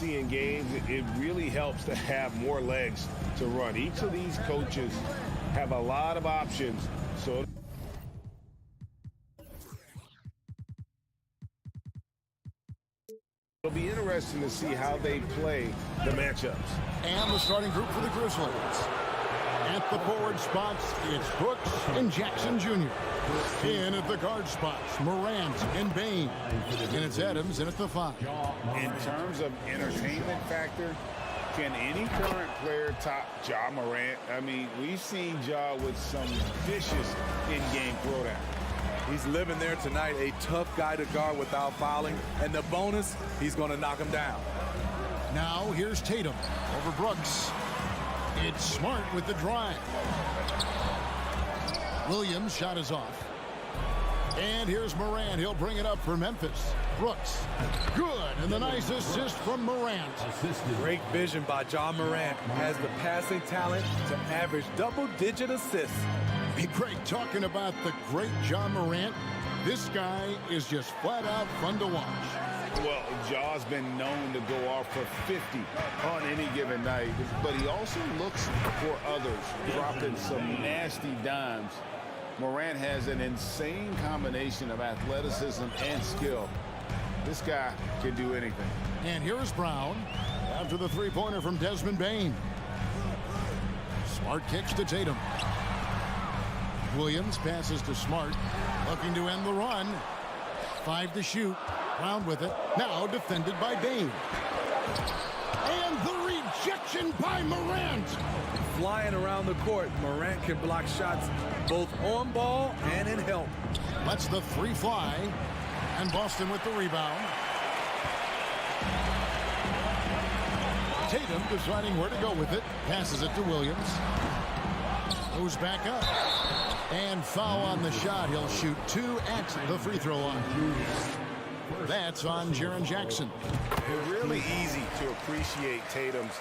see in games, it really helps to have more legs to run. Each of these coaches have a lot of options. So it'll be interesting to see how they play the matchups. And the starting group for the Grizzlies. At the forward spots, it's Brooks and Jackson Jr. In at the guard spots, Morant and Bain. And it's Adams in at the 5. In terms of entertainment factor, can any current player top Ja Morant? I mean, we've seen Ja with some vicious in-game throwdown. He's living there tonight, a tough guy to guard without fouling. And the bonus, he's going to knock him down. Now here's Tatum over Brooks. It's Smart with the drive. Williams' shot is off. And here's Morant. He'll bring it up for Memphis. Brooks. Good. And the nice assist from Morant. Great vision by Ja Morant. Has the passing talent to average double-digit assists. Hey, Craig, talking about the great Ja Morant, this guy is just flat out fun to watch. Well, Ja's been known to go off for 50 on any given night, but he also looks for others, dropping some nasty dimes. Morant has an insane combination of athleticism and skill. This guy can do anything. And here is Brown after the three-pointer from Desmond Bain. Smart kicks to Tatum. Williams passes to Smart, looking to end the run. 5 to shoot. Brown with it. Now defended by Bain. And the rejection by Morant. Flying around the court, Morant can block shots both on ball and in help. Lets the 3 fly. And Boston with the rebound. Tatum deciding where to go with it. Passes it to Williams. Goes back up. And foul on the shot. He'll shoot 2 at the free throw line. That's on Jaren Jackson. It's really easy to appreciate Tatum's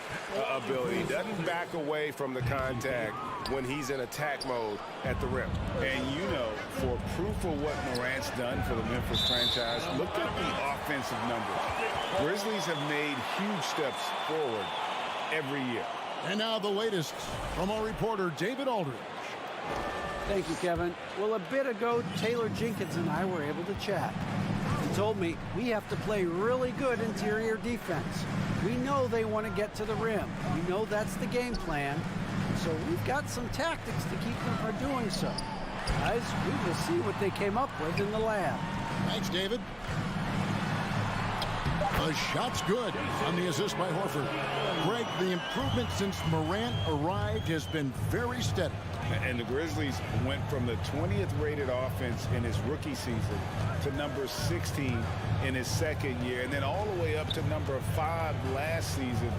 ability. He doesn't back away from the contact when he's in attack mode at the rim. And you know, for proof of what Morant's done for the Memphis franchise, look at the offensive numbers. Grizzlies have made huge steps forward every year. And now the latest from our reporter, David Aldridge. Thank you, Kevin. Well, a bit ago, Taylor Jenkins and I were able to chat. He told me we have to play really good interior defense. We know they want to get to the rim. We know that's the game plan. So we've got some tactics to keep them from doing so. Guys, we will see what they came up with in the lab. Thanks, David. The shot's good on the assist by Horford. Greg, the improvement since Morant arrived has been very steady. And the Grizzlies went from the 20th rated offense in his rookie season to number 16 in his second year, and then all the way up to number 5 last season.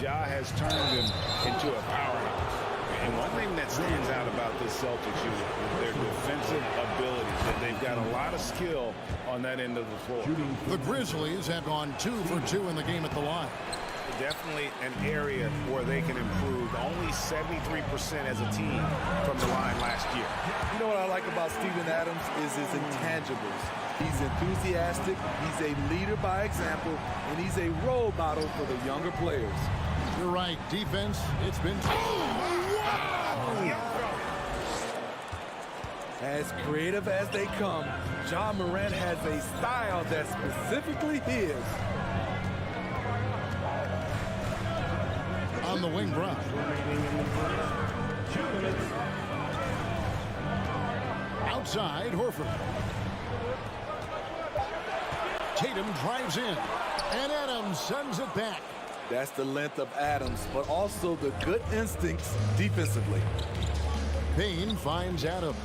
Ja has turned him into a powerhouse. And one thing that stands out about this Celtics unit is their defensive abilities. That they've got a lot of skill on that end of the floor. The Grizzlies have gone 2 for 2 in the game at the line. Definitely an area where they can improve. Only 73% as a team from the line last year. You know what I like about Steven Adams is his intangibles. He's enthusiastic, he's a leader by example, and he's a role model for the younger players. You're right. Defense, it's been... As creative as they come, Ja Morant has a style that's specifically his. On the wing, Brown. Outside, Horford. Tatum drives in, and Adams sends it back. That's the length of Adams, but also the good instincts defensively. Bain finds Adams.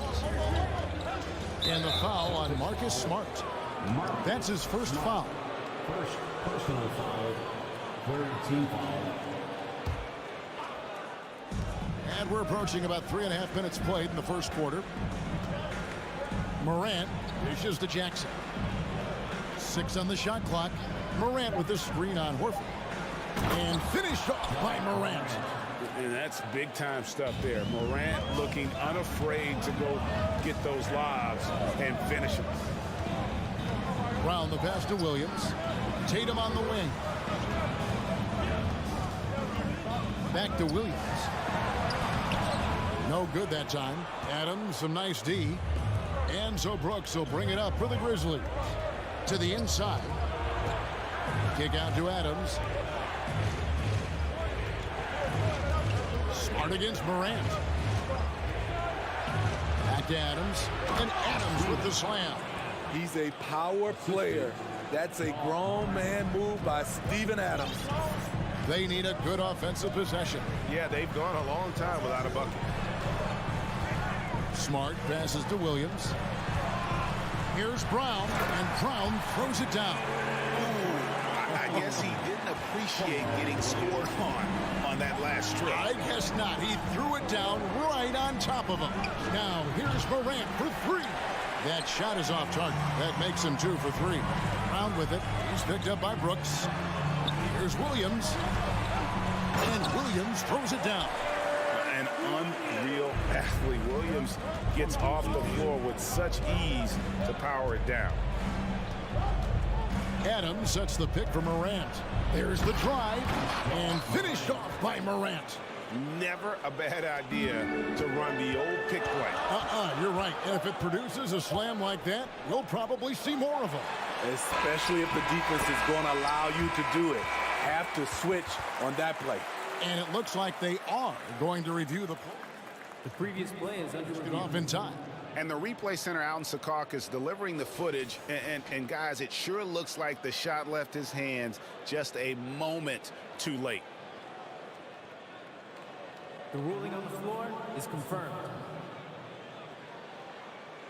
And the foul on Marcus Smart. That's his first foul. First personal foul, third team foul. And we're approaching about 3.5 minutes played in the first quarter. Morant dishes to Jackson. 6 on the shot clock. Morant with the screen on Horford. And finished off by Morant. And that's big-time stuff there. Morant looking unafraid to go get those lobs and finish them. Brown the pass to Williams. Tatum on the wing. Back to Williams. No good that time. Adams, some nice D. And so Brooks will bring it up for the Grizzlies. To the inside. Kick out to Adams. Smart against Morant. Back to Adams. And Adams with the slam. He's a power player. That's a grown man move by Steven Adams. They need a good offensive possession. Yeah, they've gone a long time without a bucket. Smart passes to Williams. Here's Brown, and Brown throws it down. I guess he didn't appreciate getting scored on that last strike. I guess not. He threw it down right on top of him. Now, here's Morant for three. That shot is off target. That makes him 2 for 3. Brown with it. He's picked up by Brooks. Here's Williams. And Williams throws it down. An unreal athlete. Williams gets off the floor with such ease to power it down. Adams sets the pick for Morant. There's the drive. And finished off by Morant. Never a bad idea to run the old pick play. You're right. And if it produces a slam like that, we'll probably see more of them. Especially if the defense is going to allow you to do it. Have to switch on that play. And it looks like they are going to review the play. The previous play is under Get off in time. And the replay center out in Secaucus delivering the footage. And guys, it sure looks like the shot left his hands just a moment too late. The ruling on the floor is confirmed.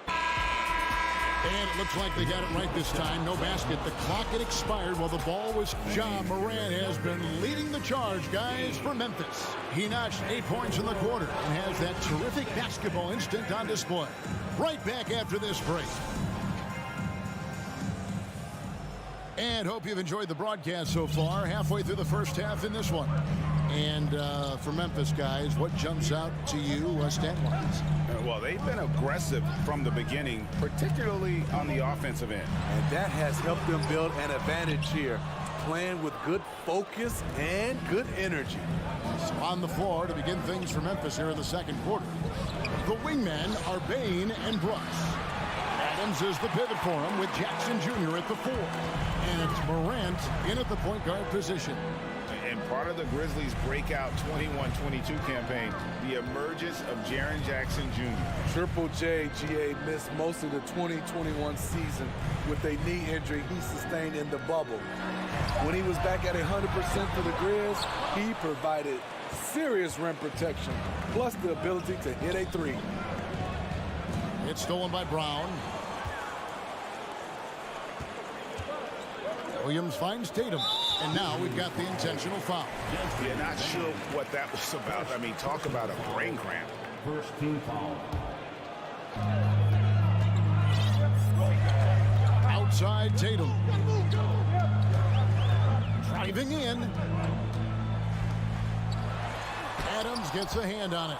And it looks like they got it right this time. No basket. The clock had expired while the ball was. Ja Morant has been leading the charge, guys, for Memphis. He notched 8 points in the quarter and has that terrific basketball instinct on display. Right back after this break. And hope you've enjoyed the broadcast so far. Halfway through the first half in this one. And for Memphis, guys, what jumps out to you stat-wise? Well, they've been aggressive from the beginning, particularly on the offensive end. And that has helped them build an advantage here, playing with good focus and good energy. So on the floor to begin things for Memphis here in the second quarter. The wingmen are Bain and Brooks. Adams is the pivot for him with Jackson Jr. at the 4. And it's Morant in at the point guard position. And part of the Grizzlies' breakout 21-22 campaign, the emergence of Jaren Jackson Jr. Triple J, GA, missed most of the 2021 season with a knee injury he sustained in the bubble. When he was back at 100% for the Grizz, he provided serious rim protection, plus the ability to hit a 3. It's stolen by Brown. Williams finds Tatum. And now we've got the intentional foul. Yeah, not sure what that was about. I mean, talk about a brain cramp. First team foul. Outside Tatum. Driving in. Adams gets a hand on it.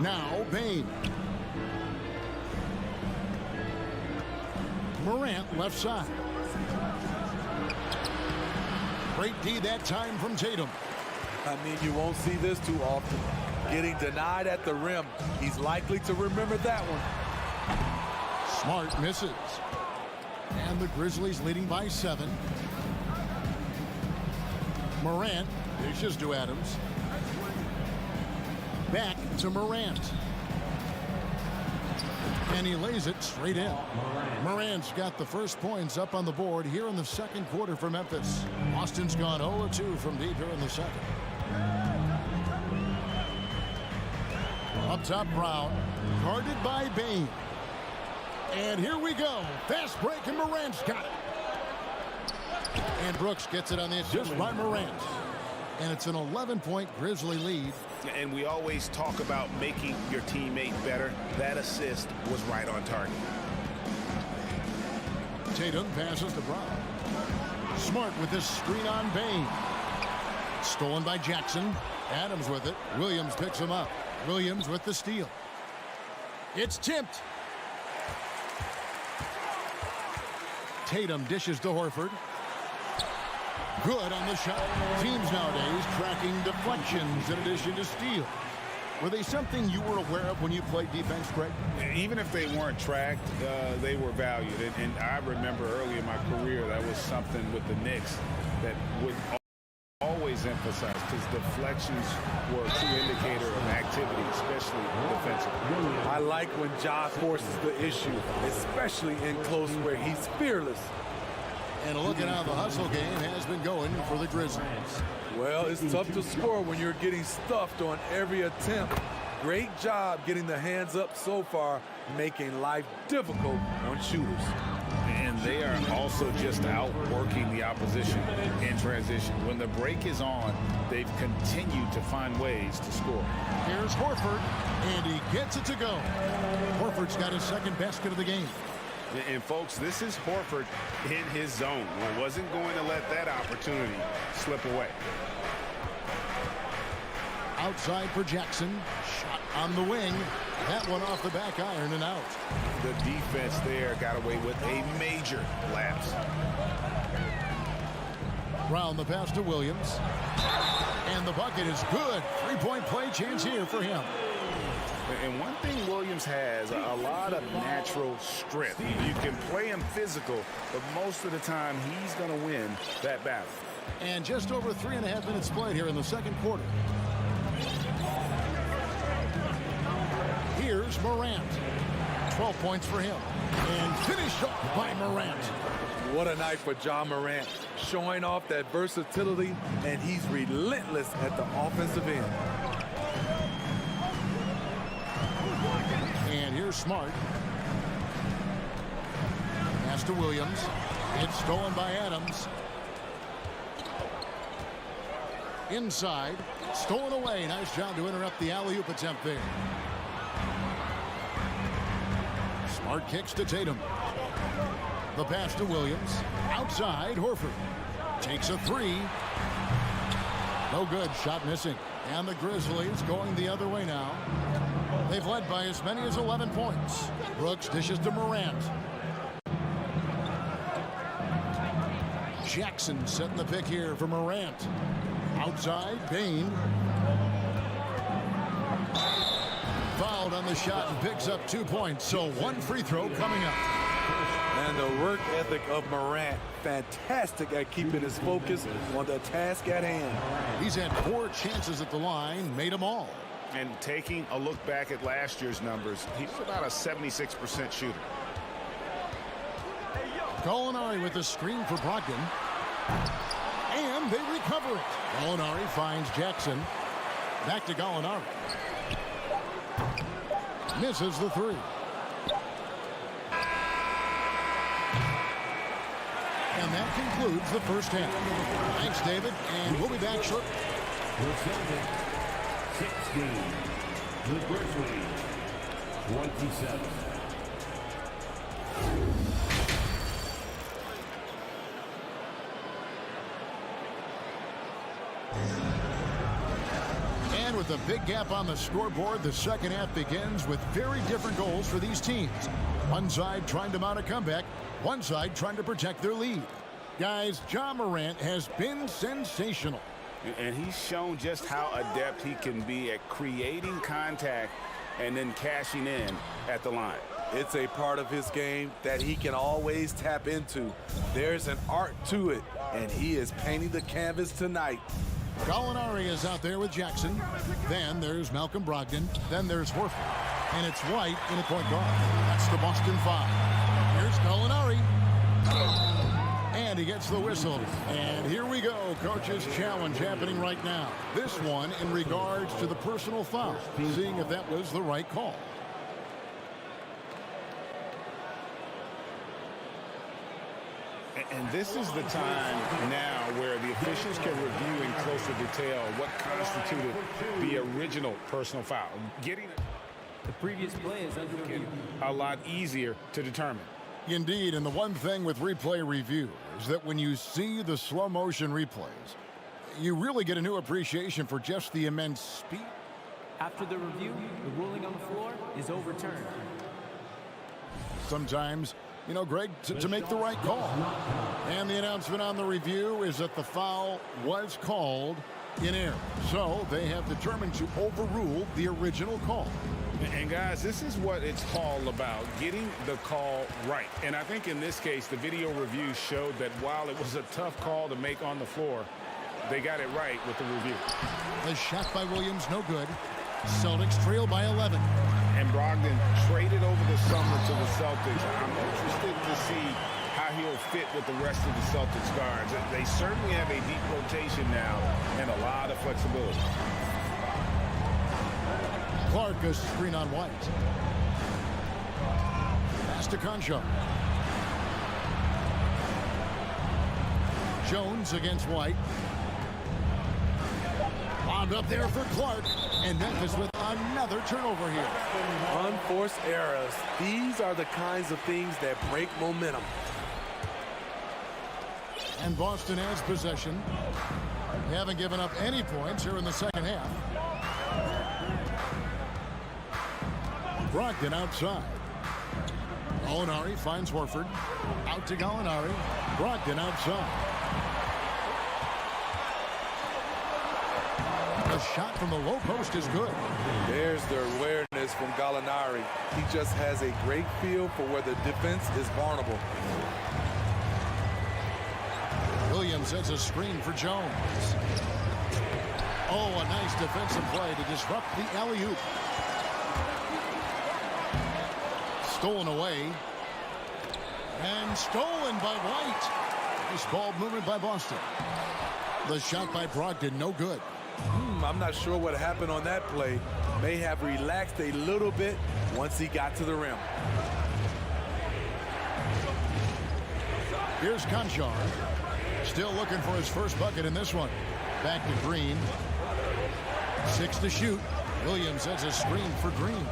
Now Bain. Morant left side. Great D that time from Tatum. I mean, you won't see this too often. Getting denied at the rim. He's likely to remember that one. Smart misses. And the Grizzlies leading by 7. Morant dishes to Adams. Back to Morant. And he lays it straight in. Morant's got the first points up on the board here in the second quarter for Memphis. Austin's gone 0-2 from deep here in the second. Up top, Brown. Guarded by Bain. And here we go. Fast break, and Morant's got it. And Brooks gets it on the assist by Morant. And it's an 11-point Grizzly lead. And we always talk about making your teammate better. That assist was right on target. Tatum passes to Brown. Smart with this screen on Bain. Stolen by Jackson. Adams with it. Williams picks him up. Williams with the steal. It's tipped. Tatum dishes to Horford. Good on the shot. Teams nowadays tracking deflections in addition to steals. Were they something you were aware of when you played defense, Greg? Even if they weren't tracked, they were valued. And I remember early in my career, that was something with the Knicks that would always emphasize, because deflections were a true indicator of activity, especially defensively. I like when Ja forces the issue, especially in close where he's fearless. And look at how the hustle game has been going for the Grizzlies. Well, it's tough to score when you're getting stuffed on every attempt. Great job getting the hands up so far, making life difficult on shooters. And they are also just outworking the opposition in transition. When the break is on, they've continued to find ways to score. Here's Horford, and he gets it to go. Horford's got his second basket of the game. And folks, this is Horford in his zone. He wasn't going to let that opportunity slip away. Outside for Jackson. Shot on the wing. That one off the back iron and out. The defense there got away with a major lapse. Round the pass to Williams. And the bucket is good. Three-point play chance here for him. And one thing Williams has, a lot of natural strength. You can play him physical, but most of the time he's going to win that battle. And just over 3.5 minutes played here in the second quarter. Here's Morant. 12 points for him. And finished off by Morant. What a night for Ja Morant, showing off that versatility, and he's relentless at the offensive end. And here's Smart. Pass to Williams. It's stolen by Adams. Inside. Stolen away. Nice job to interrupt the alley-oop attempt there. Smart kicks to Tatum. The pass to Williams. Outside, Horford. Takes a three. No good. Shot missing. And the Grizzlies going the other way now. They've led by as many as 11 points. Brooks dishes to Morant. Jackson setting the pick here for Morant. Outside, Bain. Fouled on the shot and picks up 2 points. So one free throw coming up. And the work ethic of Morant, fantastic at keeping his focus on the task at hand. He's had 4 chances at the line, made them all. And taking a look back at last year's numbers, he's about a 76% shooter. Gallinari with a screen for Brogdon. And they recover it. Gallinari finds Jackson. Back to Gallinari. Misses the three. And that concludes the first half. Thanks, David, and we'll be back shortly. The Celtics 16. The Grizzlies 27. And with a big gap on the scoreboard, the second half begins with very different goals for these teams. One side trying to mount a comeback, one side trying to protect their lead. Guys, Ja Morant has been sensational. And he's shown just how adept he can be at creating contact and then cashing in at the line. It's a part of his game that he can always tap into. There's an art to it, and he is painting the canvas tonight. Gallinari is out there with Jackson. Then there's Malcolm Brogdon. Then there's Horford. And it's White in a point guard. That's the Boston Five. Here's Gallinari. And he gets the whistle. And here we go. Coach's challenge happening right now. This one in regards to the personal foul. Seeing if that was the right call. And this is the time now where the officials can review in closer detail what constituted the original personal foul. Getting the previous play is under review. A lot easier to determine. Indeed, and the one thing with replay review is that when you see the slow motion replays, you really get a new appreciation for just the immense speed. After the review, the ruling on the floor is overturned. Sometimes you know, Greg, to make the right call. And the announcement on the review is that the foul was called in air. So they have determined to overrule the original call. And guys, this is what it's all about, getting the call right. And I think in this case, the video review showed that while it was a tough call to make on the floor, they got it right with the review. The shot by Williams, no good. Celtics trail by 11. And Brogdon traded over the summer to the Celtics. I'm interested to see how he'll fit with the rest of the Celtics guards. They certainly have a deep rotation now and a lot of flexibility. Clark goes to screen on White. Pass to Concho. Jones against White. Wound up there for Clark. And Memphis with another turnover here. Unforced errors. These are the kinds of things that break momentum. And Boston has possession. They haven't given up any points here in the second half. Brogdon outside. Gallinari finds Horford. Out to Gallinari. Brogdon outside. The shot from the low post is good. There's the awareness from Gallinari. He just has a great feel for where the defense is vulnerable. Williams has a screen for Jones. Oh, a nice defensive play to disrupt the alley-oop. Stolen away. And stolen by White. Nice ball movement by Boston. The shot by Brogdon, no good. I'm not sure what happened on that play. May have relaxed a little bit once he got to the rim. Here's Conchar. Still looking for his first bucket in this one. Back to Green. 6 to shoot. Williams has a screen for Green.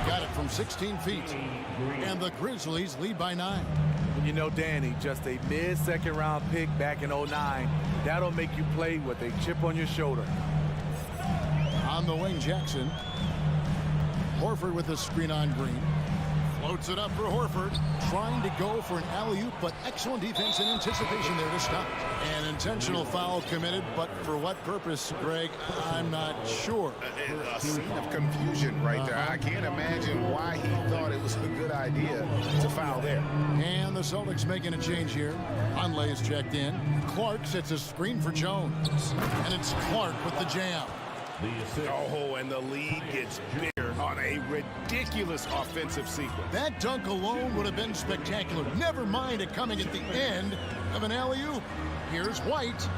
Got it from 16 feet. And the Grizzlies lead by 9. You know, Danny, just a mid-second round pick back in 09. That'll make you play with a chip on your shoulder. On the wing, Jackson. Horford with a screen on Green. Floats it up for Horford. Trying to go for an alley-oop, but excellent defense and anticipation there to stop. An intentional foul committed, but for what purpose, Greg, I'm not sure. A scene of confusion right there. I can't imagine why he thought it was a good idea to foul there. And the Celtics making a change here. Hunley is checked in. Clark sets a screen for Jones. And it's Clark with the jam. Oh, and the lead gets bigger on a ridiculous offensive sequence. That dunk alone would have been spectacular. Never mind it coming at the end of an alley-oop. Here's White.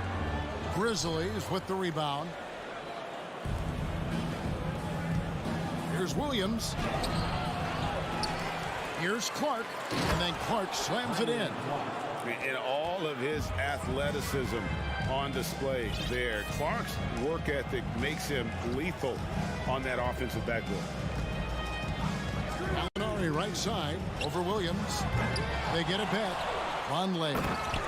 Grizzlies with the rebound. Here's Williams. Here's Clark. And then Clark slams it in. And all of his athleticism on display there. Clark's work ethic makes him lethal on that offensive backboard. Gallinari right side over Williams. They get it back. Vonleh.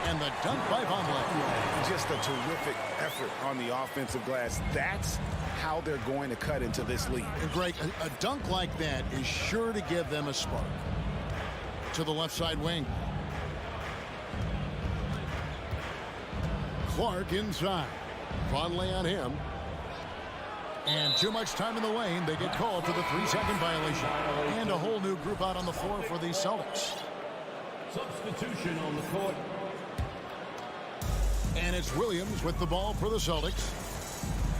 And the dunk by Vonleh. Just a terrific effort on the offensive glass. That's how they're going to cut into this lead. And Greg, a dunk like that is sure to give them a spark. To the left side wing. Clark inside. Vonleh on him. And too much time in the lane. They get called for the 3-second violation. And a whole new group out on the floor for the Celtics. Substitution on the court. And it's Williams with the ball for the Celtics.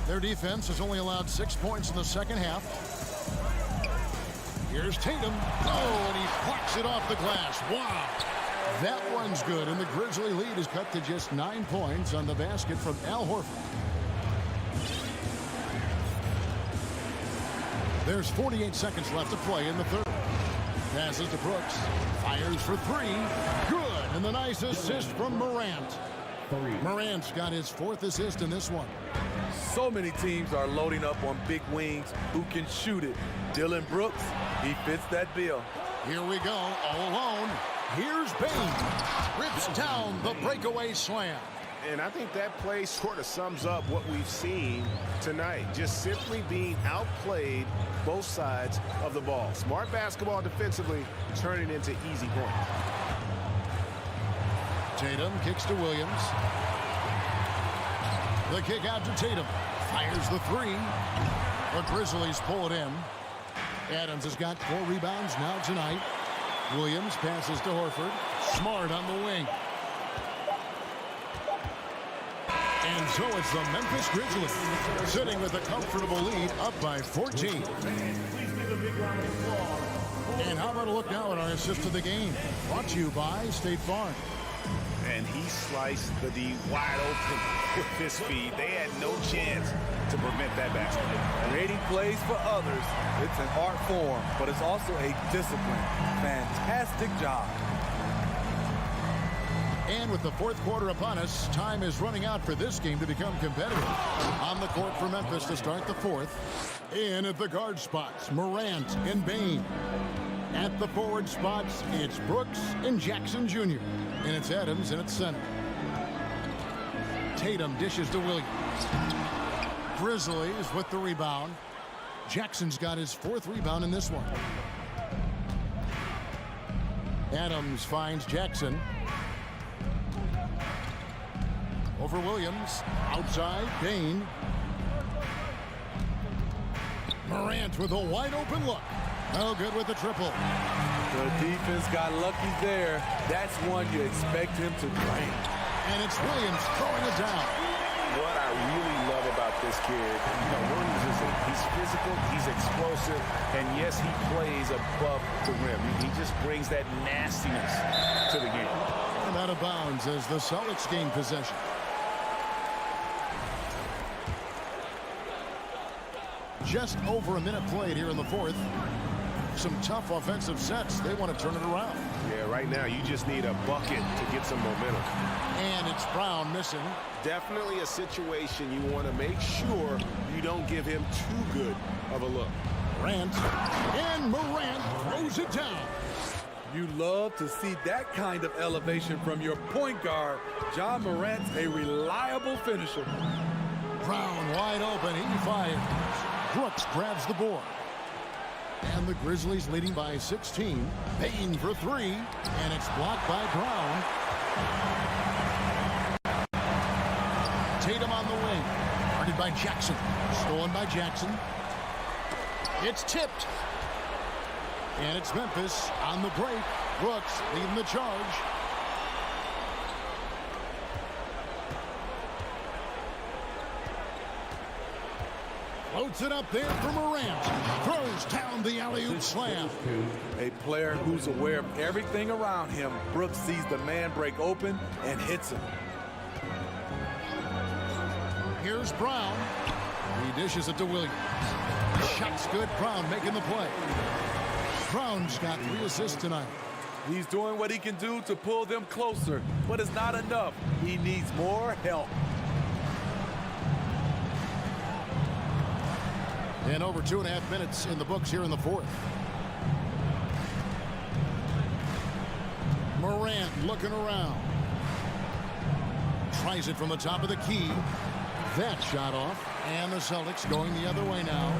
Their defense has only allowed 6 points in the second half. Here's Tatum. Oh, and he plucks it off the glass. Wow. That one's good, and the Grizzly lead is cut to just 9 points on the basket from Al Horford. There's 48 seconds left to play in the third. Passes to Brooks. Fires for 3. Good, and the nice assist from Morant. Morant's got his 4th assist in this one. So many teams are loading up on big wings who can shoot it. Dylan Brooks, he fits that bill. Here we go, all alone. Here's Bain. Rips down the breakaway slam. And I think that play sort of sums up what we've seen tonight. Just simply being outplayed both sides of the ball. Smart basketball defensively, turning into easy points. Tatum kicks to Williams. The kick out to Tatum. Fires the three. The Grizzlies pull it in. Adams has got 4 rebounds now tonight. Williams passes to Horford. Smart on the wing. And so it's the Memphis Grizzlies sitting with a comfortable lead up by 14. And how about a look now at our assist of the game? Brought to you by State Farm. And he sliced the D wide open with his feet. They had no chance to prevent that basket. Creating plays for others, it's an art form, but it's also a discipline. Fantastic job. And with the fourth quarter upon us, time is running out for this game to become competitive. On the court for Memphis to start the fourth. In at the guard spots, Morant and Bain. At the forward spots, it's Brooks and Jackson Jr. And it's Adams and it's center. Tatum dishes to Williams. Grizzlies with the rebound. Jackson's got his 4th rebound in this one. Adams finds Jackson. Over Williams. Outside, Bain. Morant with a wide open look. No good with the triple. The defense got lucky there. That's one you expect him to drain. And it's Williams throwing it down. What I really love about this kid, Williams he's physical, he's explosive, and yes, he plays above the rim. He just brings that nastiness to the game. And out of bounds as the Celtics gain possession. Just over a minute played here in the fourth. Some tough offensive sets. They want to turn it around. Yeah, right now you just need a bucket to get some momentum. And it's Brown missing. Definitely a situation you want to make sure you don't give him too good of a look. Morant. And Morant throws it down. You love to see that kind of elevation from your point guard. John Morant's a reliable finisher. Brown wide open. He fires. Brooks grabs the board. And the Grizzlies leading by 16. Bain for 3. And it's blocked by Brown. Tatum on the wing. Guarded by Jackson. Stolen by Jackson. It's tipped. And it's Memphis on the break. Brooks leading the charge. Floats it up there for Morant. Throws down the alley-oop slam. A player who's aware of everything around him. Brooks sees the man break open and hits him. Here's Brown. He dishes it to Williams. Shot's good. Brown making the play. Brown's got 3 assists tonight. He's doing what he can do to pull them closer, but it's not enough. He needs more help. And over 2.5 minutes in the books here in the fourth. Morant looking around. Tries it from the top of the key. That shot off. And the Celtics going the other way now.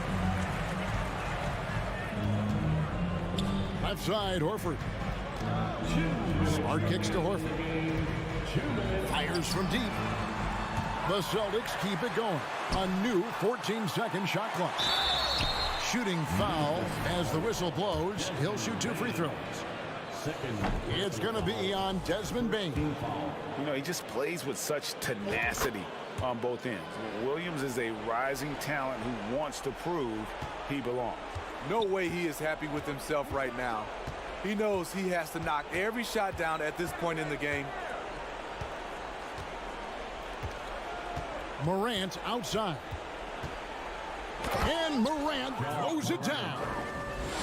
Left side, Horford. Smart kicks to Horford. Fires from deep. The Celtics keep it going. A new 14-second shot clock. Shooting foul as the whistle blows. He'll shoot 2 free throws. It's going to be on Desmond Bain. He just plays with such tenacity on both ends. Williams is a rising talent who wants to prove he belongs. No way he is happy with himself right now. He knows he has to knock every shot down at this point in the game. Morant outside. And Morant throws it down.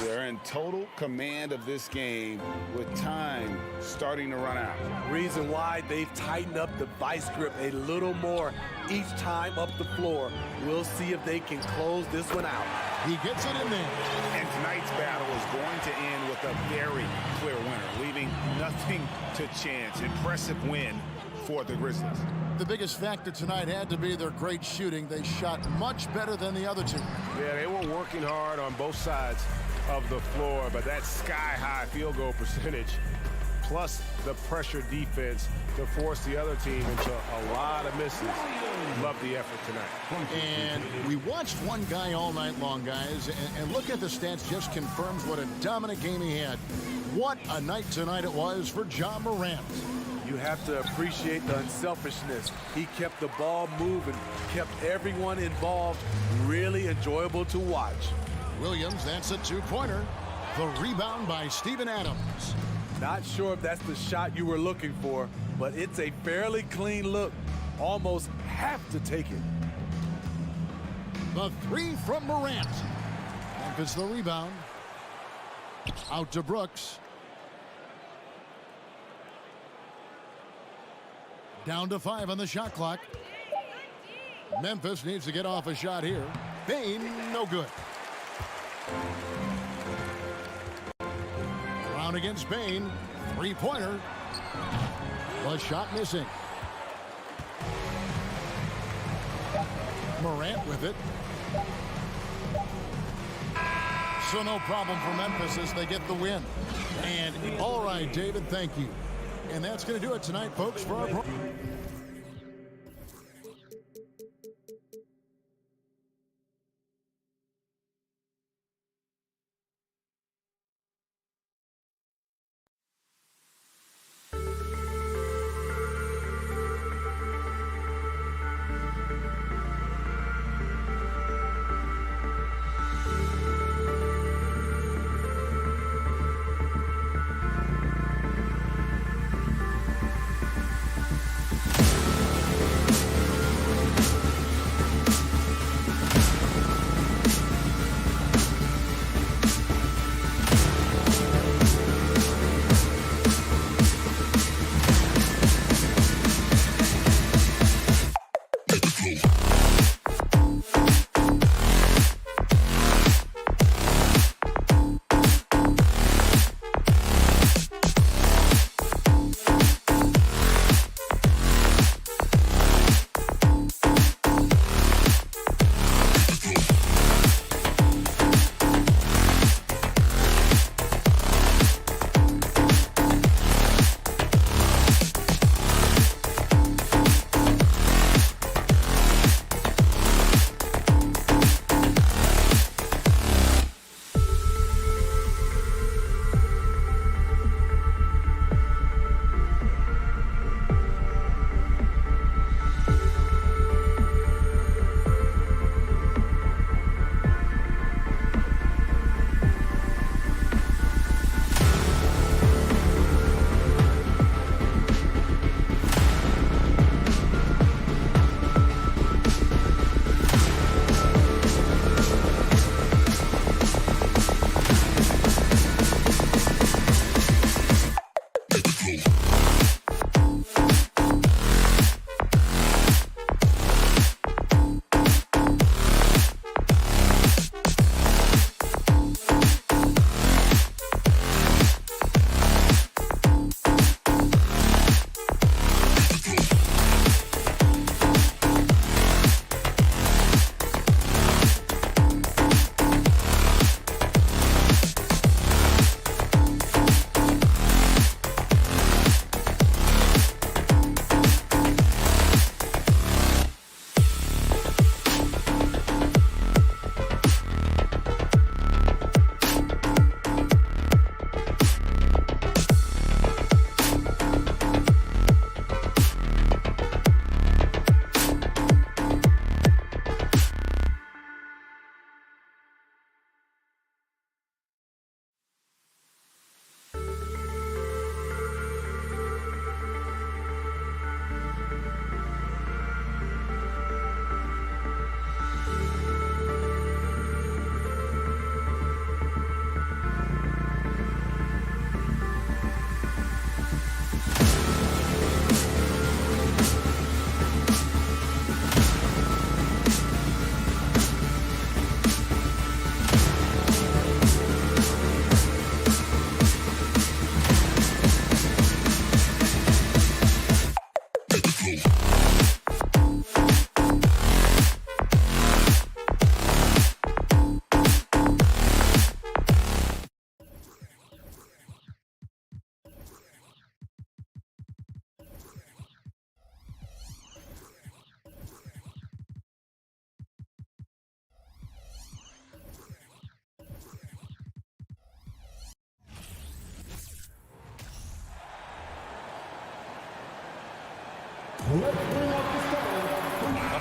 They're in total command of this game with time starting to run out. Reason why they've tightened up the vice grip a little more each time up the floor. We'll see if they can close this one out. He gets it in there. And tonight's battle is going to end with a very clear winner, leaving nothing to chance. Impressive win for the Grizzlies. The biggest factor tonight had to be their great shooting. They shot much better than the other two. Yeah, they were working hard on both sides of the floor, but that sky-high field goal percentage plus the pressure defense to force the other team into a lot of misses. Love the effort tonight. And we watched one guy all night long, guys, and look at the stats, just confirms what a dominant game he had. What a night tonight it was for Ja Morant. You have to appreciate the unselfishness. He kept the ball moving, kept everyone involved, really enjoyable to watch. Williams, that's a two-pointer. The rebound by Steven Adams. Not sure if that's the shot you were looking for, but it's a fairly clean look. Almost have to take it. The three from Morant. Memphis the rebound. Out to Brooks. Down to 5 on the shot clock. Memphis needs to get off a shot here. Bain, no good. Brown against Bain. Three-pointer. The shot missing. Morant with it. So no problem for Memphis as they get the win. And all right, David, thank you. And that's going to do it tonight, folks, for our program. A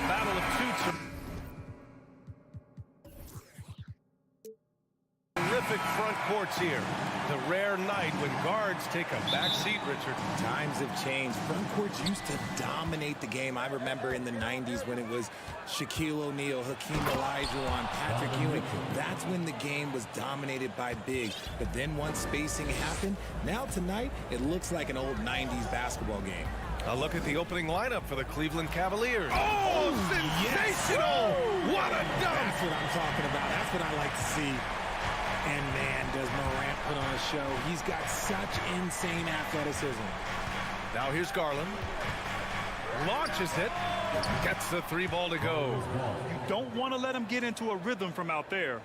battle of two terrific front courts here. The rare night when guards take a back seat, Richard. Times have changed. Front courts used to dominate the game. I remember in the 90s when it was Shaquille O'Neal, Hakeem Olajuwon, Patrick Ewing. That's when the game was dominated by bigs. But then once spacing happened, now tonight it looks like an old 90s basketball game. A look at the opening lineup for the Cleveland Cavaliers. Oh, sensational! Yes. What a dunk! That's what I'm talking about. That's what I like to see. And man, does Morant put on a show. He's got such insane athleticism. Now here's Garland. Launches it. Gets the three ball to go. You don't want to let him get into a rhythm from out there.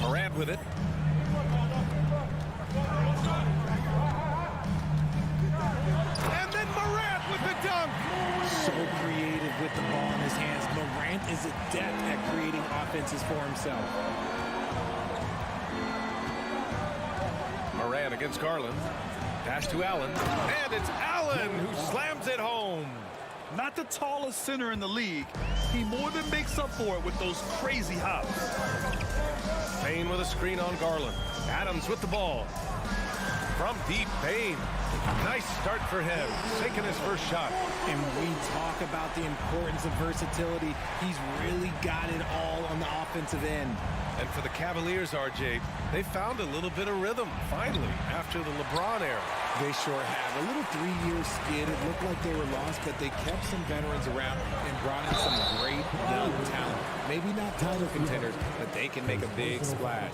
Morant with it. And then Morant with the dunk. So creative with the ball in his hands. Morant is adept at creating offenses for himself. Morant against Garland. Pass to Allen. And it's Allen who slams it home. Not the tallest center in the league. He more than makes up for it with those crazy hops. Payne with a screen on Garland. Adams with the ball. From deep, Payne. Nice start for him. Taking his first shot. And we talk about the importance of versatility. He's really got it all on the offensive end. And for the Cavaliers, RJ, they found a little bit of rhythm, finally, after the LeBron era. They sure have. A little 3-year skid. It looked like they were lost, but they kept some veterans around and brought in some great young talent. Maybe not title contenders, but they can make a big splash.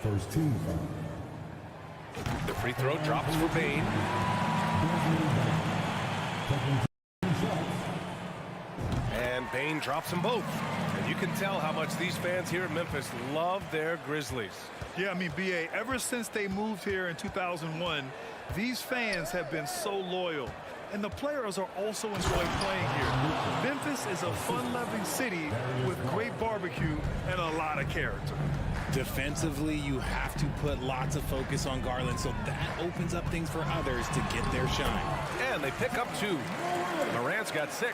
First team. The free throw drops for Payne. And Payne drops them both. And you can tell how much these fans here in Memphis love their Grizzlies. Yeah, I mean, B.A., ever since they moved here in 2001, these fans have been so loyal. And the players are also enjoying playing here. Memphis is a fun-loving city with great barbecue and a lot of character. Defensively, you have to put lots of focus on Garland, so that opens up things for others to get their shine. And they pick up 2. Morant's got 6.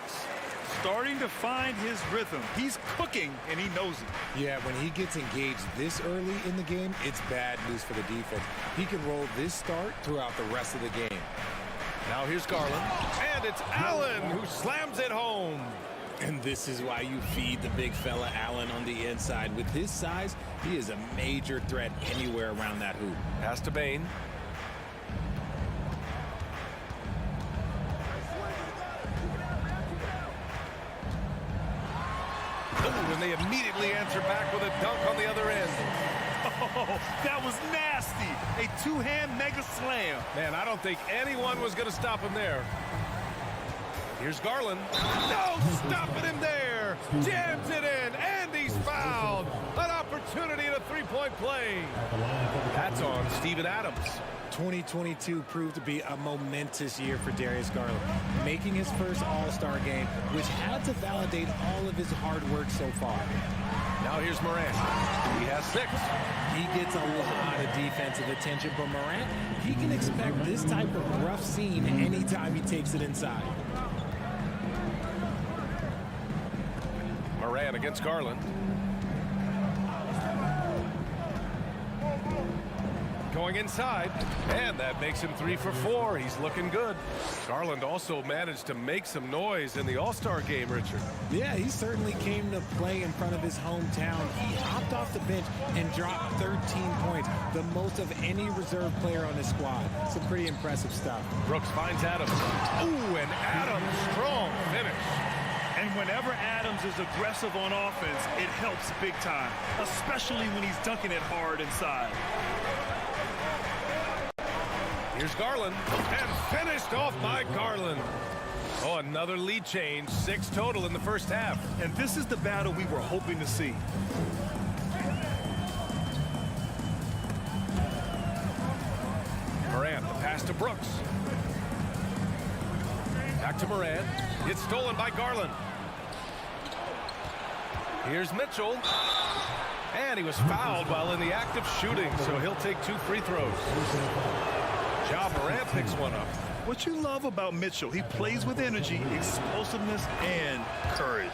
Starting to find his rhythm. He's cooking, and he knows it. Yeah, when he gets engaged this early in the game, it's bad news for the defense. He can roll this start throughout the rest of the game. Now here's Garland. And it's Allen who slams it home. And this is why you feed the big fella Allen on the inside. With his size, he is a major threat anywhere around that hoop. Pass to Payne. Oh, and they immediately answer back with a dunk on the other end. Oh, that was nasty. A two-hand mega slam. Man, I don't think anyone was going to stop him there. Here's Garland. No, stopping him there. Jams it in, and he's fouled. An opportunity at a three-point play. That's on Steven Adams. 2022 proved to be a momentous year for Darius Garland, making his first All-Star game, which had to validate all of his hard work so far. Now here's Morant. He has 6. He gets a lot of defensive attention, but Morant, he can expect this type of rough scene anytime he takes it inside. Morant against Garland. Going inside, and that makes him 3 for 4. He's looking good. Garland also managed to make some noise in the All-Star game, Richard. Yeah, he certainly came to play in front of his hometown. He hopped off the bench and dropped 13 points, the most of any reserve player on his squad. Some pretty impressive stuff. Brooks finds Adams. Ooh, and Adams, strong finish. And whenever Adams is aggressive on offense, it helps big time, especially when he's dunking it hard inside. Here's Garland, and finished off by Garland. Oh, another lead change, 6 total in the first half. And this is the battle we were hoping to see. Morant, the pass to Brooks. Back to Morant. It's stolen by Garland. Here's Mitchell. And he was fouled while in the act of shooting, so he'll take 2 free throws. Ja Morant picks one up. What you love about Mitchell, he plays with energy, explosiveness, and courage.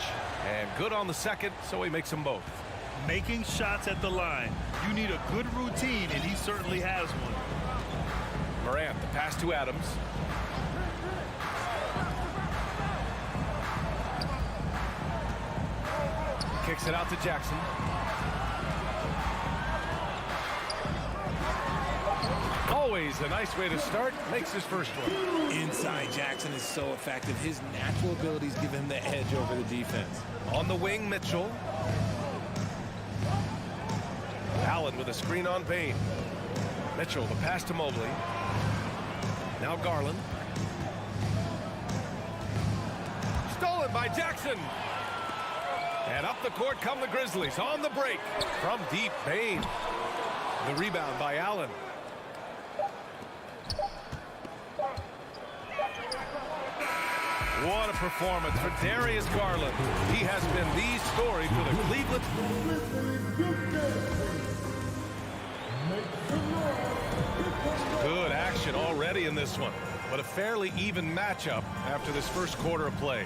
And good on the second, so he makes them both. Making shots at the line. You need a good routine, and he certainly has one. Morant, the pass to Adams. Kicks it out to Jackson. Always a nice way to start. Makes his first one. Inside, Jackson is so effective. His natural abilities give him the edge over the defense. On the wing, Mitchell. Allen with a screen on Bain. Mitchell, the pass to Mobley. Now Garland. Stolen by Jackson. And up the court come the Grizzlies on the break. From deep, Bain. The rebound by Allen. What a performance for Darius Garland. He has been the story for the Cleveland. Good action already in this one, but a fairly even matchup after this first quarter of play.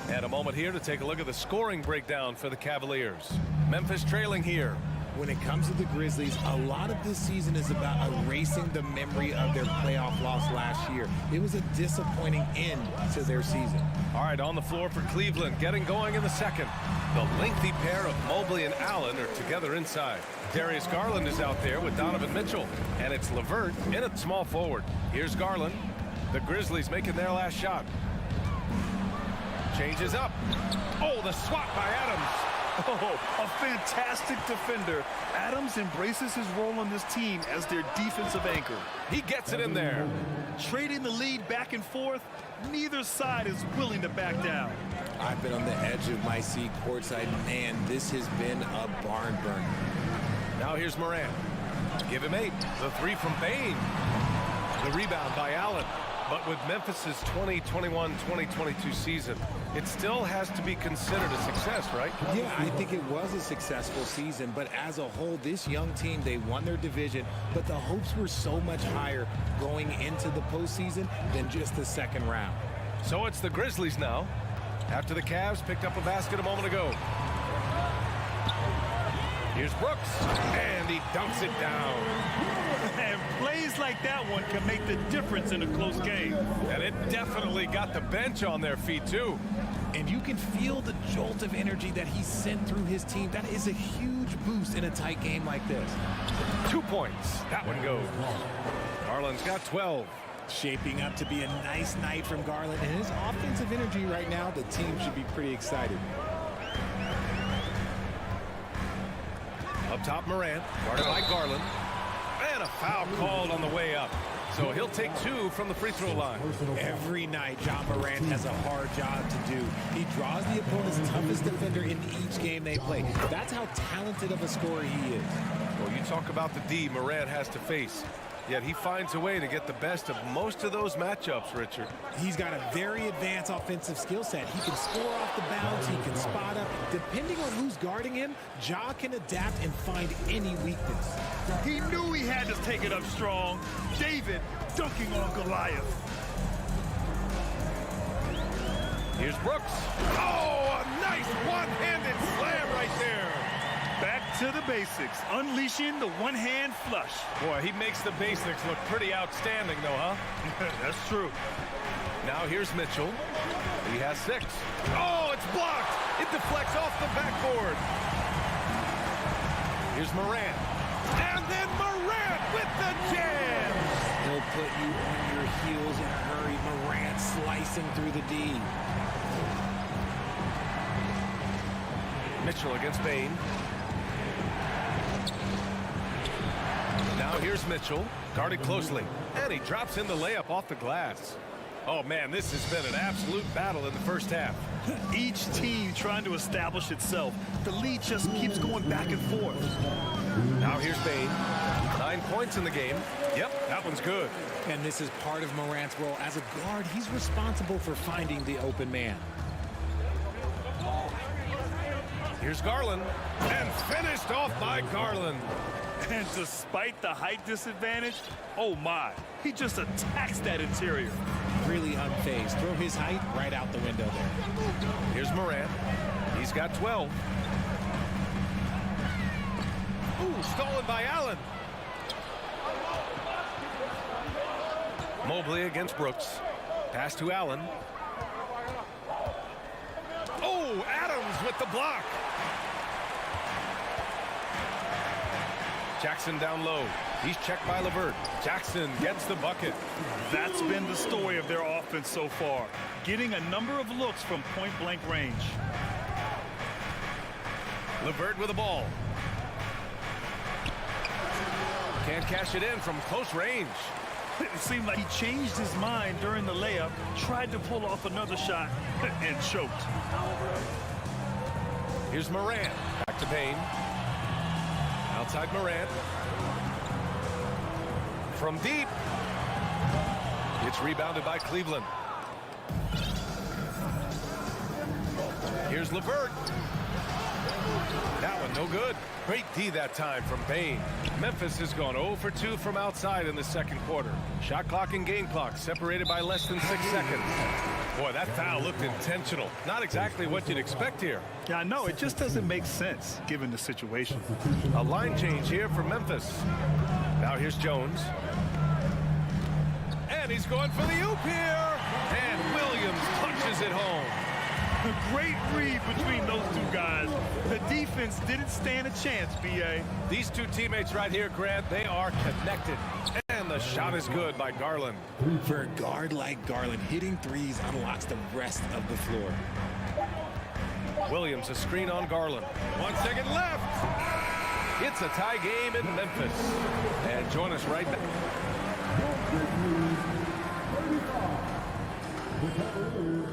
And a moment here to take a look at the scoring breakdown for the Cavaliers. Memphis trailing here. When it comes to the Grizzlies, a lot of this season is about erasing the memory of their playoff loss last year. It was a disappointing end to their season. All right, on the floor for Cleveland, getting going in the second. The lengthy pair of Mobley and Allen are together inside. Darius Garland is out there with Donovan Mitchell, and it's LeVert in at small forward. Here's Garland. The Grizzlies making their last shot. Changes up. Oh, the swat by Adams. Oh, a fantastic defender. Adams embraces his role on this team as their defensive anchor. He gets it in there. Trading the lead back and forth, neither side is willing to back down. I've been on the edge of my seat courtside. Man, this has been a barn burner. Now here's Morant. Give him 8. The 3 from Bain. The rebound by Allen. But with Memphis's 2021-2022 season, it still has to be considered a success, right? Yeah, I think it was a successful season, but as a whole, this young team, they won their division, but the hopes were so much higher going into the postseason than just the second round. So it's the Grizzlies now, after the Cavs picked up a basket a moment ago. Here's Brooks, and he dunks it down. And plays like that one can make the difference in a close game. And it definitely got the bench on their feet, too. And you can feel the jolt of energy that he sent through his team. That is a huge boost in a tight game like this. 2 points. That one goes. Garland's got 12. Shaping up to be a nice night from Garland. And his offensive energy right now, the team should be pretty excited. Up top, Morant, guarded by Garland. And a foul called on the way up. So he'll take 2 from the free throw line. Every night, Ja Morant has a hard job to do. He draws the opponent's toughest defender in each game they play. That's how talented of a scorer he is. Well, you talk about the D Morant has to face. Yet he finds a way to get the best of most of those matchups, Richard. He's got a very advanced offensive skill set. He can score off the bounce. He can spot up. Depending on who's guarding him, Ja can adapt and find any weakness. He knew he had to take it up strong. David dunking on Goliath. Here's Brooks. Oh, a nice one-handed slam right there. Back to the basics, unleashing the one-hand flush. Boy, he makes the basics look pretty outstanding, though, huh? That's true. Now here's Mitchell. He has 6. Oh, it's blocked. It deflects off the backboard. Here's Morant. And then Morant with the jam. He'll put you on your heels in a hurry. Morant slicing through the D. Mitchell against Bain. Now here's Mitchell. Guarded closely. And he drops in the layup off the glass. Oh, man, this has been an absolute battle in the first half. Each team trying to establish itself. The lead just keeps going back and forth. Now here's Bain. 9 points in the game. Yep, that one's good. And this is part of Morant's role. As a guard, he's responsible for finding the open man. Here's Garland. And finished off by Garland. And despite the height disadvantage, oh my, he just attacks that interior. Really unfazed. Throw his height right out the window there. Here's Morant. He's got 12. Ooh, stolen by Allen. Mobley against Brooks. Pass to Allen. Oh, Adams with the block. Jackson down low. He's checked by LeVert. Jackson gets the bucket. That's been the story of their offense so far. Getting a number of looks from point-blank range. LeVert with the ball. Can't cash it in from close range. It seemed like he changed his mind during the layup, tried to pull off another shot, and choked. Here's Morant. Back to Payne. Outside Morant. From deep. It's rebounded by Cleveland. Here's LeVert. That one no good. Great D that time from Payne. Memphis has gone 0 for 2 from outside in the second quarter. Shot clock and game clock separated by less than 6 seconds. Boy, that foul looked intentional. Not exactly what you'd expect here. Yeah, I know. It just doesn't make sense given the situation. A line change here for Memphis. Now here's Jones. And he's going for the oop here. And Williams punches it home. A great read between those two guys. The defense didn't stand a chance, B.A. These two teammates right here, Grant, they are connected. And the shot is good by Garland. For a guard like Garland, hitting threes unlocks the rest of the floor. Williams, a screen on Garland. 1 second left. It's a tie game in Memphis. And join us right back. The Cavaliers,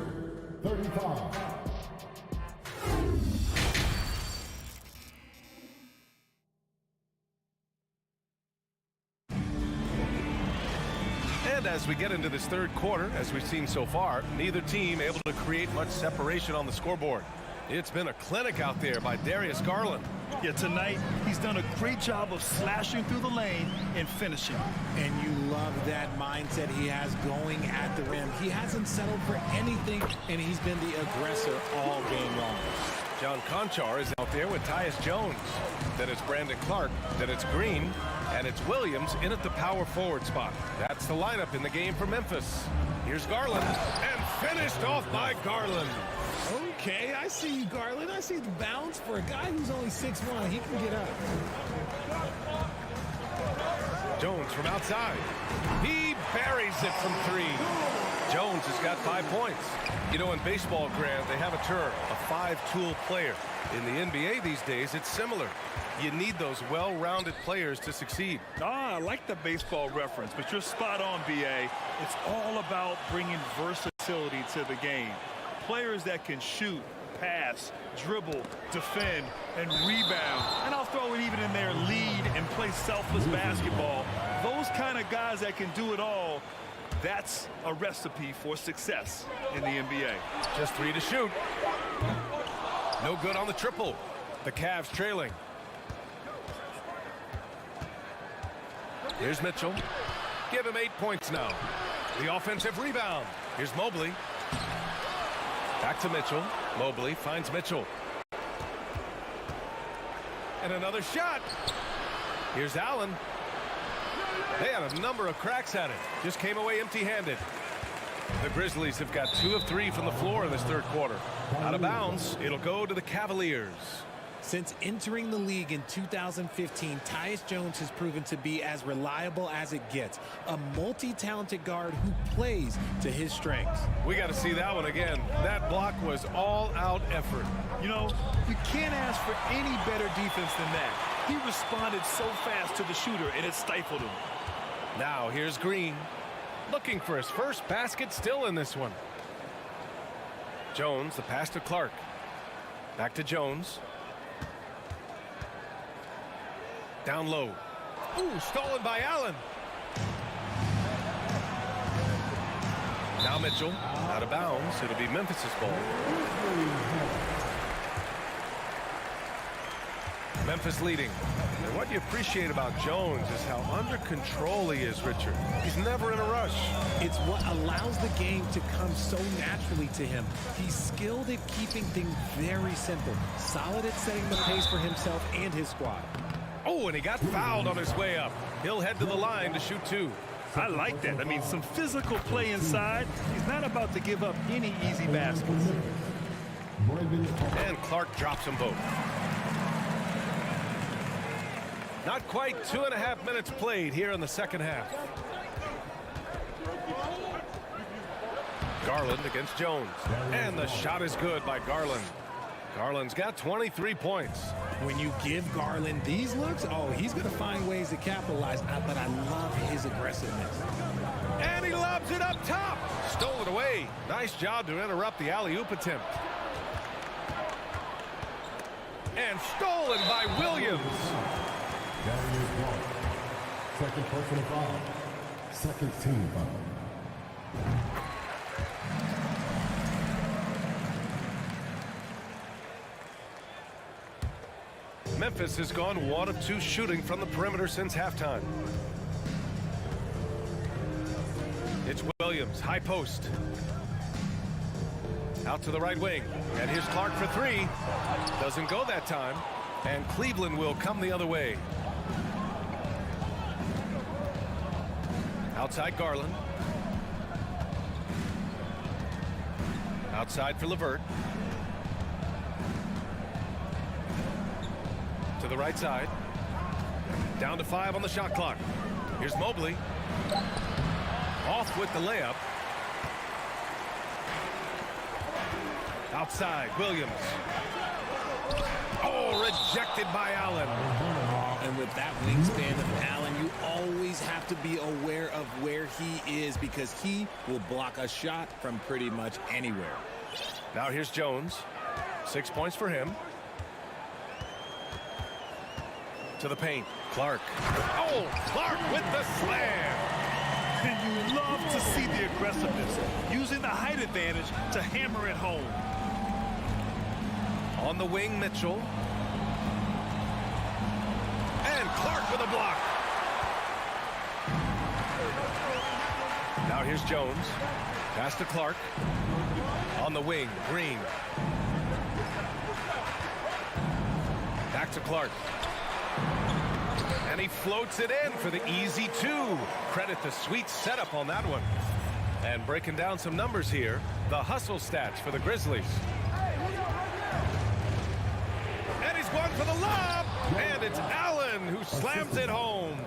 35. And as we get into this third quarter, as we've seen so far, neither team able to create much separation on the scoreboard. It's been a clinic out there by Darius Garland. Yeah, tonight he's done a great job of slashing through the lane and finishing. And you love that mindset he has going at the rim. He hasn't settled for anything, and he's been the aggressor all game long. John Conchar is out there with Tyus Jones. Then it's Brandon Clark. Then it's Green. And it's Williams in at the power forward spot. That's the lineup in the game for Memphis. Here's Garland. And finished off by Garland. Okay, I see you, Garland. I see the bounce for a guy who's only 6'1". He can get up. Jones from outside. He buries it from 3. Jones has got 5 points. You know, in baseball, Grant, they have a term, a 5-tool player. In the NBA these days, it's similar. You need those well-rounded players to succeed. I like the baseball reference, but you're spot on, B.A. It's all about bringing versatility to the game. Players that can shoot, pass, dribble, defend, and rebound. And I'll throw it even in there, lead and play selfless basketball. Those kind of guys that can do it all, that's a recipe for success in the NBA. Just 3 to shoot. No good on the triple. The Cavs trailing. Here's Mitchell. Give him 8 points now. The offensive rebound. Here's Mobley. Back to Mitchell. Mobley finds Mitchell. And another shot. Here's Allen. They had a number of cracks at it. Just came away empty-handed. The Grizzlies have got 2 of 3 from the floor in this third quarter. Out of bounds, it'll go to the Cavaliers. Since entering the league in 2015, Tyus Jones has proven to be as reliable as it gets. A multi-talented guard who plays to his strengths. We got to see that one again. That block was all-out effort. You know, you can't ask for any better defense than that. He responded so fast to the shooter, and it stifled him. Now here's Green. Looking for his first basket still in this one. Jones, the pass to Clark. Back to Jones. Down low. Ooh, stolen by Allen. Now Mitchell, out of bounds. It'll be Memphis's ball. Memphis leading. And what you appreciate about Jones is how under control he is, Richard. He's never in a rush. It's what allows the game to come so naturally to him. He's skilled at keeping things very simple. Solid at setting the pace for himself and his squad. Oh, and he got fouled on his way up. He'll head to the line to shoot 2. I like that. I mean, some physical play inside. He's not about to give up any easy baskets. And Clark drops them both. Not quite 2.5 minutes played here in the second half. Garland against Jones. And the shot is good by Garland. Garland's got 23 points. When you give Garland these looks, oh, he's going to find ways to capitalize. But I love his aggressiveness. And he lobs it up top. Stole it away. Nice job to interrupt the alley-oop attempt. And stolen by Williams. Second personal foul. Second team foul. Memphis has gone 1 of 2 shooting from the perimeter since halftime. It's Williams, high post. Out to the right wing. And here's Clark for 3. Doesn't go that time. And Cleveland will come the other way. Outside Garland. Outside for LeVert. To the right side. Down to 5 on the shot clock. Here's Mobley. Off with the layup. Outside, Williams. Oh, rejected by Allen. And with that wingspan of Allen, you always have to be aware of where he is because he will block a shot from pretty much anywhere. Now here's Jones. 6 points for him. To the paint. Clark. Oh, Clark with the slam. And you love to see the aggressiveness, using the height advantage to hammer it home. On the wing, Mitchell. And Clark with a block. Now here's Jones. Pass to Clark. On the wing, Green. Back to Clark. And he floats it in for the easy 2. Credit the sweet setup on that one. And breaking down some numbers here, the hustle stats for the Grizzlies. And he's going for the lob. And it's Allen who slams it home.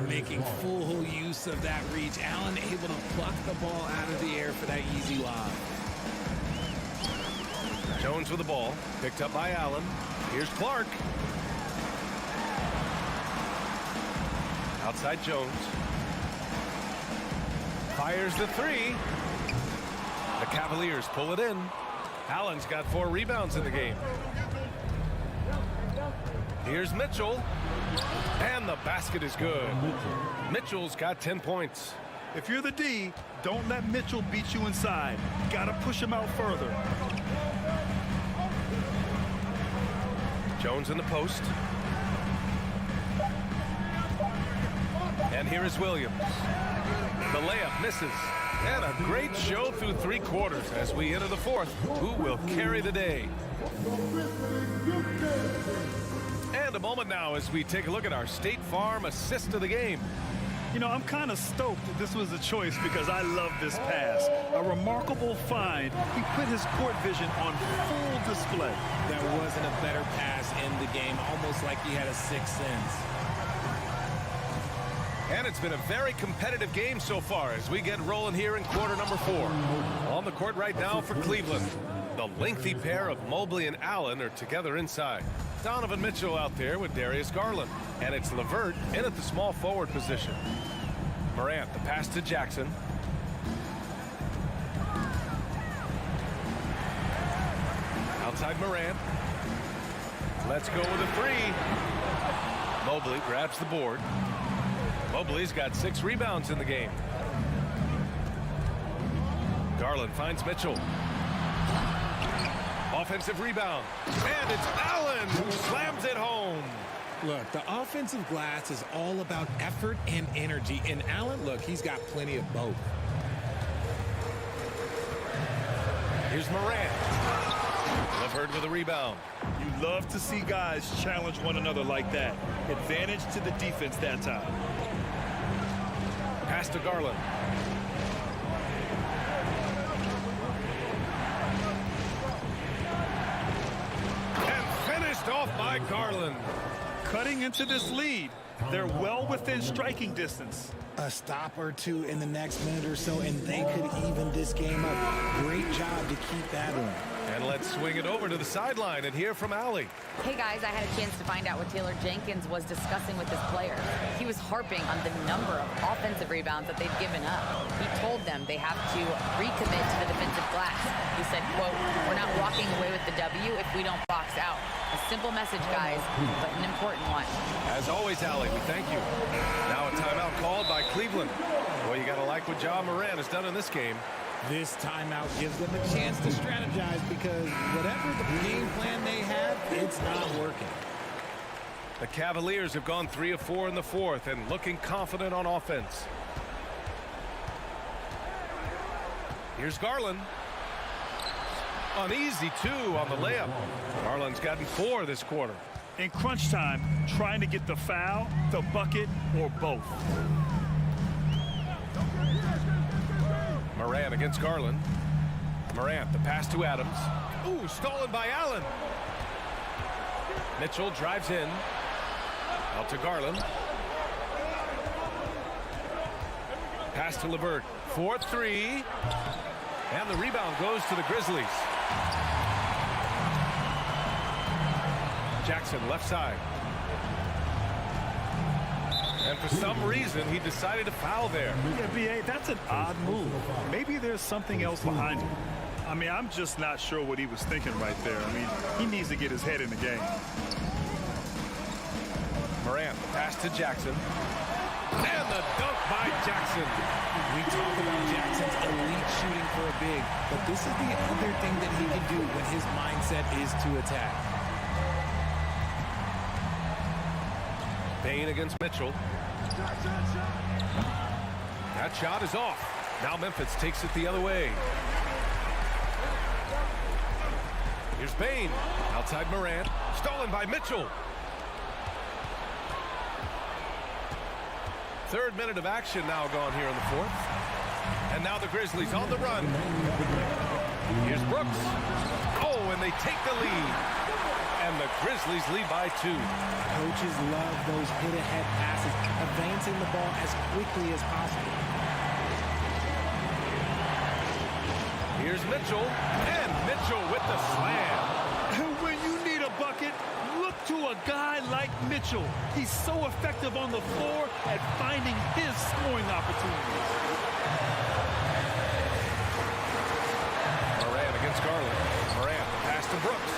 Making full use of that reach. Allen able to pluck the ball out of the air for that easy lob. Jones with the ball. Picked up by Allen. Here's Clark. Outside Jones. Fires the 3. The Cavaliers pull it in. Allen's got 4 rebounds in the game. Here's Mitchell. And the basket is good. Mitchell's got 10 points. If you're the D, don't let Mitchell beat you inside. Got to push him out further. Jones in the post. And here is Williams. The layup misses. And a great show through 3 quarters as we enter the 4th. Who will carry the day? And a moment now as we take a look at our State Farm assist of the game. You know, I'm kind of stoked that this was a choice because I love this pass. A remarkable find. He put his court vision on full display. There wasn't a better pass in the game, almost like he had a 6th sense. And it's been a very competitive game so far as we get rolling here in quarter number 4. On the court right now for Cleveland. The lengthy pair of Mobley and Allen are together inside. Donovan Mitchell out there with Darius Garland. And it's LeVert in at the small forward position. Morant, the pass to Jackson. Outside Morant. Let's go with a three. Mobley grabs the board. Mobley's got 6 rebounds in the game. Garland finds Mitchell. Offensive rebound. And it's Allen who slams it home. Look, the offensive glass is all about effort and energy. And Allen, look, he's got plenty of both. Here's Morant. LeVert with a rebound. You love to see guys challenge one another like that. Advantage to the defense that time. Pass to Garland. And finished off by Garland. Cutting into this lead. They're well within striking distance. A stop or two in the next minute or so, and they could even this game up. Great job to keep that on. And let's swing it over to the sideline and hear from Allie. Hey guys, I had a chance to find out what Taylor Jenkins was discussing with his players. He was harping on the number of offensive rebounds that they've given up. He told them they have to recommit to the defensive glass. He said, quote, "We're not walking away with the W if we don't box out." A simple message, guys, but an important one. As always, Allie, we thank you. Now a timeout called by Cleveland. Boy, you got to like what Ja Morant has done in this game. This timeout gives them a chance to strategize because whatever the game plan they have, it's not working. The Cavaliers have gone 3 of 4 in the fourth and looking confident on offense. Here's Garland. An easy 2 on the layup. Garland's gotten 4 this quarter. In crunch time, trying to get the foul, the bucket, or both. Morant against Garland. Morant, the pass to Adams. Ooh, stolen by Allen. Mitchell drives in. Out to Garland. Pass to LeVert. 4-3. And the rebound goes to the Grizzlies. Jackson, left side. And for some reason, he decided to foul there. Yeah, B.A., that's an odd move. Maybe there's something else behind it. I mean, I'm just not sure what he was thinking right there. I mean, he needs to get his head in the game. Morant, pass to Jackson. And the dunk by Jackson. We talk about Jackson's elite shooting for a big, but this is the other thing that he can do when his mindset is to attack. Payne against Mitchell. That shot is off. Now Memphis takes it the other way. Here's Payne. Outside Morant. Stolen by Mitchell. Third minute of action now gone here in the fourth. And now the Grizzlies on the run. Here's Brooks. Oh, and they take the lead. And the Grizzlies lead by 2. Coaches love those hit-ahead passes, advancing the ball as quickly as possible. Here's Mitchell, and Mitchell with the slam. When you need a bucket, look to a guy like Mitchell. He's so effective on the floor at finding his scoring opportunities. Morant against Garland. Morant, pass to Brooks.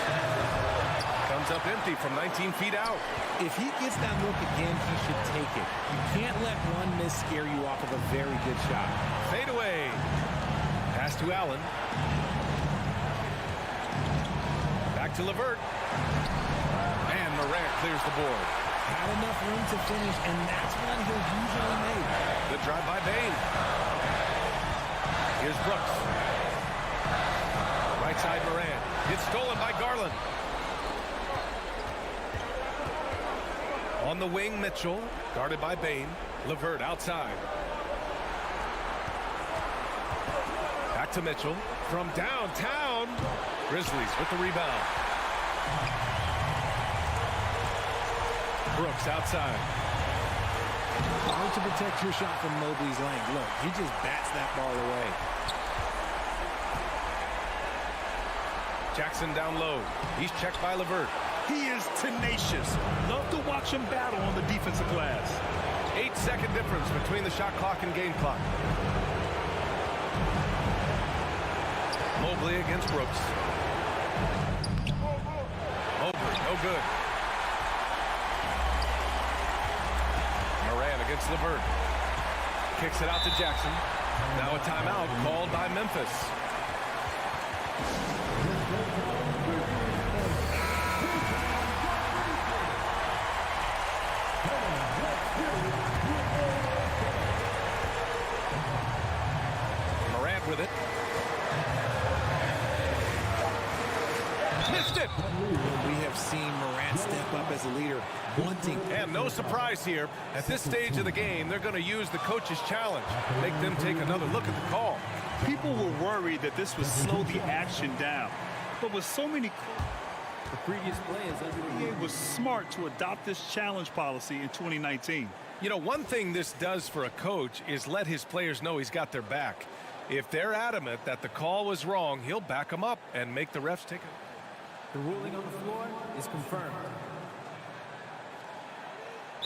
Comes up empty from 19 feet out. If he gets that look again, he should take it. You can't let one miss scare you off of a very good shot. Fade away. Pass to Allen. Back to LeVert. And Morant clears the board. Had enough room to finish, and that's one he'll usually make. Good drive by Payne. Here's Brooks. Right side Morant. It's stolen by Garland. On the wing, Mitchell, guarded by Payne. LeVert outside. Back to Mitchell. From downtown, Grizzlies with the rebound. Brooks outside. Hard to protect your shot from Mobley's length. Look, he just bats that ball away. Jackson down low. He's checked by LeVert. He is tenacious. Love to watch him battle on the defensive glass. 8-second difference between the shot clock and game clock. Mobley against Brooks. Mobley, no good. Morant against LeVert. Kicks it out to Jackson. Now a timeout called by Memphis. Morant with it. Missed it. We have seen Morant step up as a leader, wanting. And no surprise here. At this stage of the game, they're going to use the coach's challenge. Make them take another look at the call. People were worried that this would slow the action down. But with so many, The previous play is under it was smart to adopt this challenge policy in 2019. You know, one thing this does for a coach is let his players know he's got their back. If they're adamant that the call was wrong, he'll back them up and make the refs take it. The ruling on the floor is confirmed.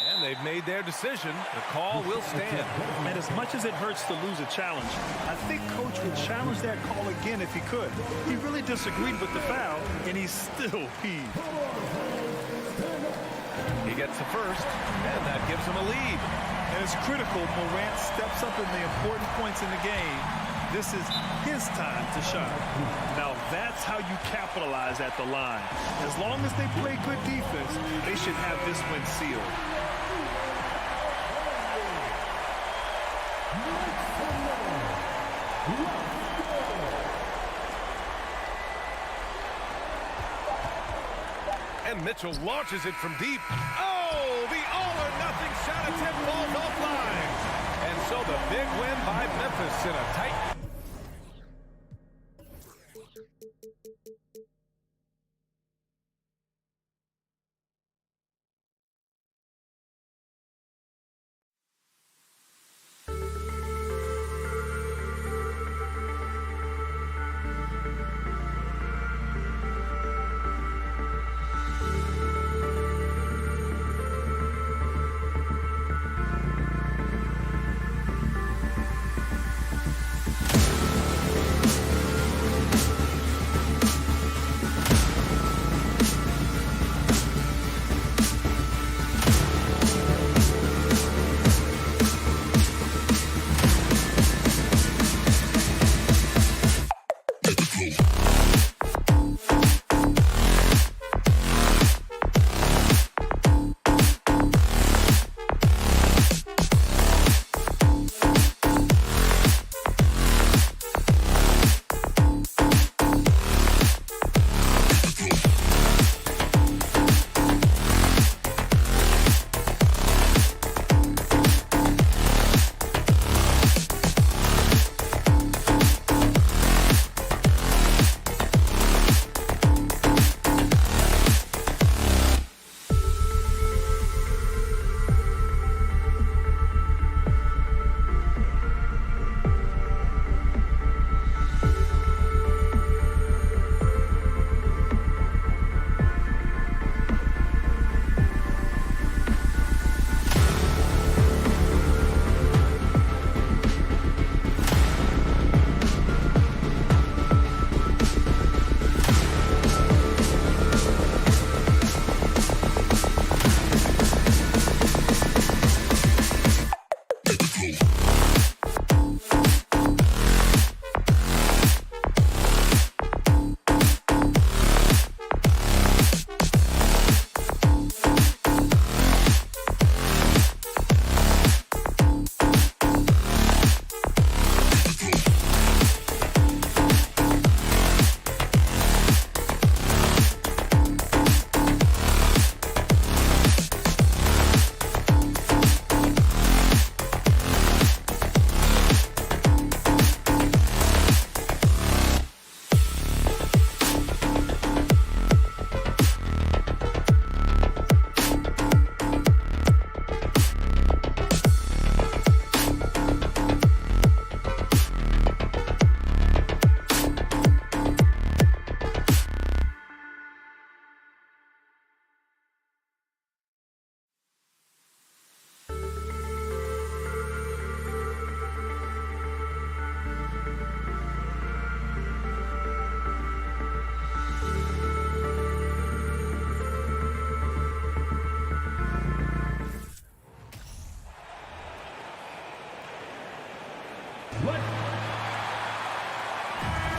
And they've made their decision. The call will stand. And as much as it hurts to lose a challenge, I think Coach would challenge that call again if he could. He really disagreed with the foul, and he's still peeved. He gets the first, and that gives him a lead. And it's critical Morant steps up in the important points in the game. This is his time to shine. Now that's how you capitalize at the line. As long as they play good defense, they should have this win sealed. And Mitchell launches it from deep. Oh, the all-or-nothing shot attempt falls offline. And so the big win by Memphis in a tight...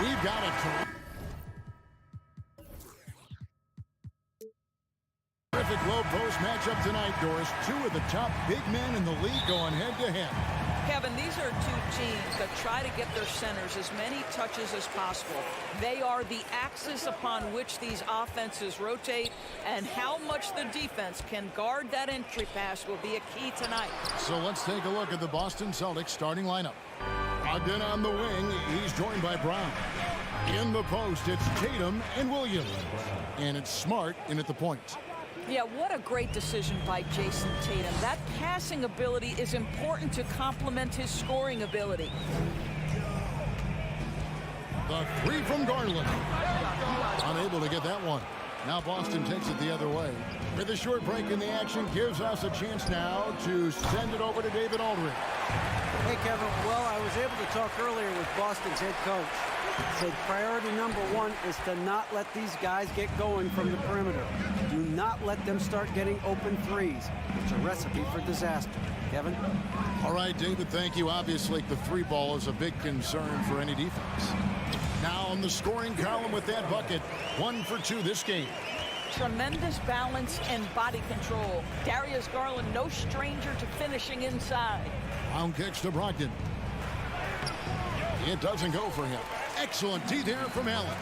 We've got a terrific low post matchup tonight, Doris. Two of the top big men in the league going head-to-head. Kevin, these are two teams that try to get their centers as many touches as possible. They are the axis upon which these offenses rotate, and how much the defense can guard that entry pass will be a key tonight. So let's take a look at the Boston Celtics starting lineup. Ogden on the wing. He's joined by Brown. In the post, it's Tatum and Williams. And it's Smart in at the point. Yeah, what a great decision by Jason Tatum. That passing ability is important to complement his scoring ability. The three from Garland. Unable to get that one. Now Boston takes it the other way. With a short break in the action, gives us a chance now to send it over to David Aldridge. Hey, Kevin. Well, I was able to talk earlier with Boston's head coach. Said priority number one is to not let these guys get going from the perimeter. Do not let them start getting open threes. It's a recipe for disaster. Kevin? All right, David, thank you. Obviously, the three ball is a big concern for any defense. Now on the scoring column with that bucket. 1 for 2 this game. Tremendous balance and body control. Darius Garland, no stranger to finishing inside. Round kicks to Brogdon. It doesn't go for him. Excellent D there from Allen.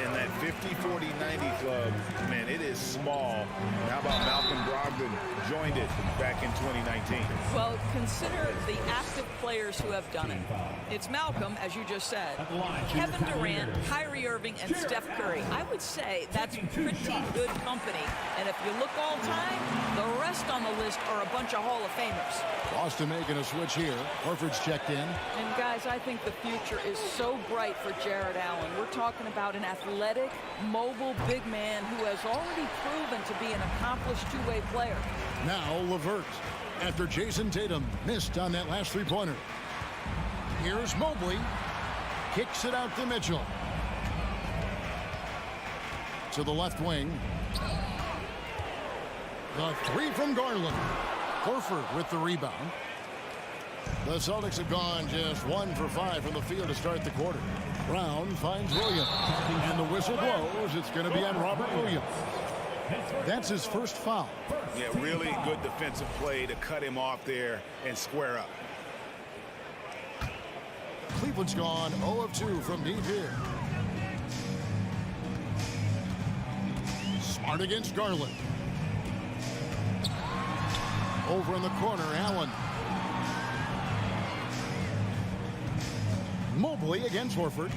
And that 50-40-90 club, man, it is small. How about Malcolm Brogdon joined it back in 2019? Well, consider the active players who have done it. It's Malcolm, as you just said, Kevin Durant, Kyrie Irving, and Steph Curry. I would say that's pretty good company. And if you look all time, the rest on the list are a bunch of Hall of Famers. Boston making a switch here. Horford's checked in. And guys, I think the future is so bright for Jared Allen. We're talking about an athletic, mobile big man who has already proven to be an accomplished two-way player. Now LeVert, after Jason Tatum missed on that last three-pointer. Here's Mobley. Kicks it out to Mitchell. To the left wing. The three from Garland. Horford with the rebound. The Celtics have gone just 1 for 5 from the field to start the quarter. Brown finds Williams. And the whistle blows. It's going to be on Robert Williams. That's his first foul. Yeah, really good defensive play to cut him off there and square up. Cleveland's gone 0 of 2 from deep here. Smart against Garland. Over in the corner, Allen. Mobley against Horford.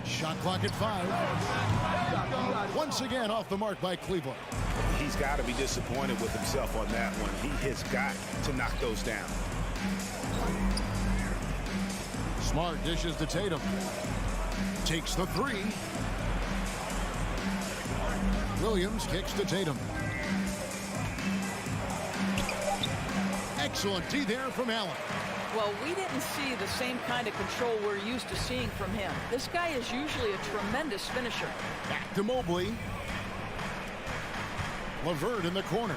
Shot clock at 5. Once again off the mark by Cleveland. He's got to be disappointed with himself on that one. He has got to knock those down. Smart dishes to Tatum. Takes the three. Williams kicks to Tatum. Excellent D there from Allen. Well, we didn't see the same kind of control we're used to seeing from him. This guy is usually a tremendous finisher. Back to Mobley. LeVert in the corner.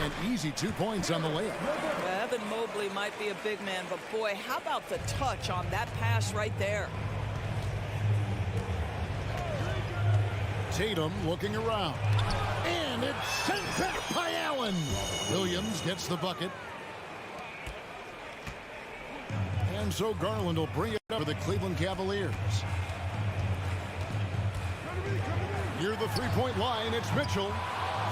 An easy 2 points on the layup. Well, Evan Mobley might be a big man, but boy, how about the touch on that pass right there? Tatum looking around. And it's sent back by Allen. Williams gets the bucket. And so Garland will bring it up for the Cleveland Cavaliers. Near the three-point line, it's Mitchell.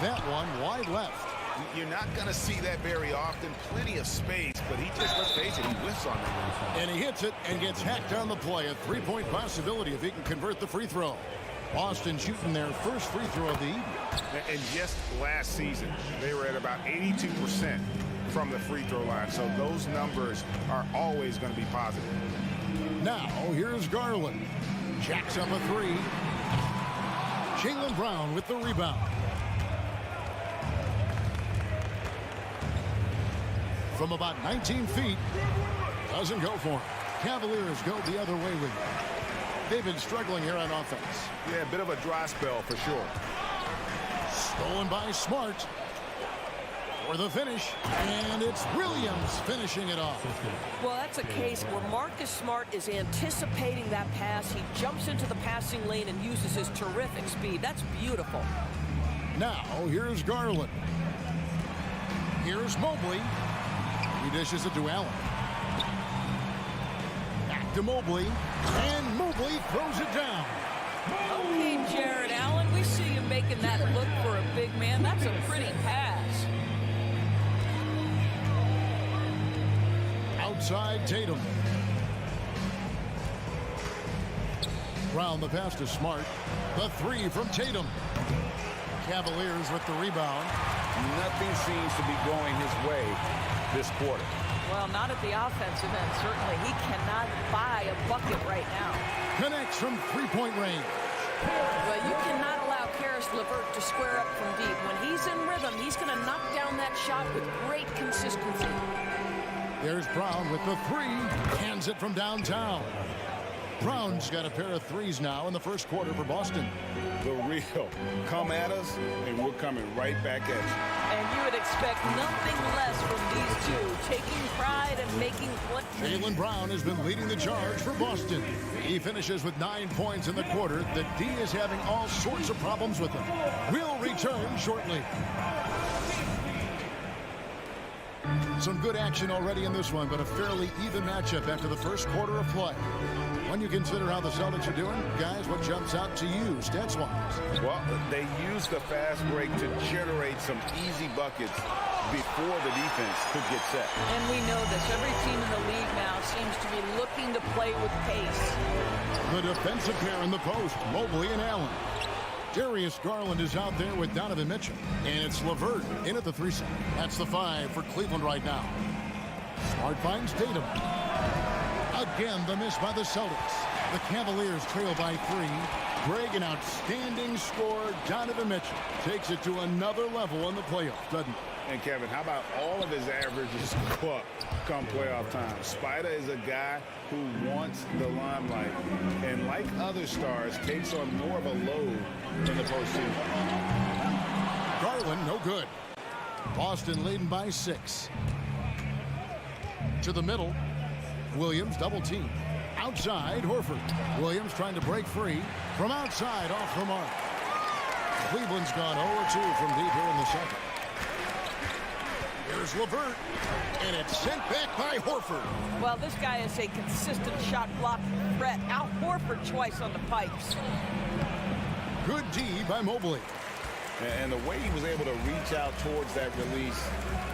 That one wide left. You're not going to see that very often. Plenty of space, but he just, let's face it, he whiffs on that. And he hits it and gets hacked on the play. A three-point possibility if he can convert the free throw. Boston shooting their first free throw of the evening. And just last season, they were at about 82% from the free throw line. So those numbers are always going to be positive. Now, here's Garland. Jacks up a three. Jaylen Brown with the rebound. From about 19 feet. Doesn't go for him. Cavaliers go the other way with it. They've been struggling here on offense. Yeah, a bit of a dry spell for sure. Stolen by Smart. For the finish, and it's Williams finishing it off. Well, that's a case where Marcus Smart is anticipating that pass. He jumps into the passing lane and uses his terrific speed. That's beautiful. Now, here's Garland. Here's Mobley. He dishes it to Allen. Back to Mobley, and Mobley throws it down. Okay, Jared Allen, we see you making that look for a big man. That's a pretty pass. Outside Tatum. Brown the pass to Smart. The three from Tatum. Cavaliers with the rebound. Nothing seems to be going his way this quarter. Well, not at the offensive end, certainly. He cannot buy a bucket right now. Connects from three-point range. Well, you cannot allow Karis LeVert to square up from deep. When he's in rhythm, he's going to knock down that shot with great consistency. There's Brown with the three. Hands it from downtown. Brown's got a pair of threes now in the first quarter for Boston. The real. Come at us, and we're coming right back at you. And you would expect nothing less from these two, taking pride and making what. Jaylen Brown has been leading the charge for Boston. He finishes with 9 points in the quarter. The D is having all sorts of problems with him. We'll return shortly. Some good action already in this one, but a fairly even matchup after the first quarter of play. When you consider how the Celtics are doing, guys, what jumps out to you stats-wise? Well, they used the fast break to generate some easy buckets before the defense could get set. And we know this. Every team in the league now seems to be looking to play with pace. The defensive pair in the post, Mobley and Allen. Darius Garland is out there with Donovan Mitchell. And it's LeVert in at the 3 side. That's the 5 for Cleveland right now. Smart finds Tatum. Again, the miss by the Celtics. The Cavaliers trail by 3. Greg, an outstanding scorer. Donovan Mitchell takes it to another level in the playoffs, doesn't he? And Kevin, how about all of his averages go up come playoff time? Spider is a guy who wants the limelight, and like other stars, takes on more of a load in the postseason. Garland, no good. Boston leading by 6. To the middle. Williams double team. Outside, Horford. Williams trying to break free. From outside, off the mark. Cleveland's gone 0-2 from deep here in the second. Here's LeVert, and it's sent back by Horford. Well, this guy is a consistent shot blocking threat. Out Horford twice on the pipes. Good D by Mobley. And the way he was able to reach out towards that release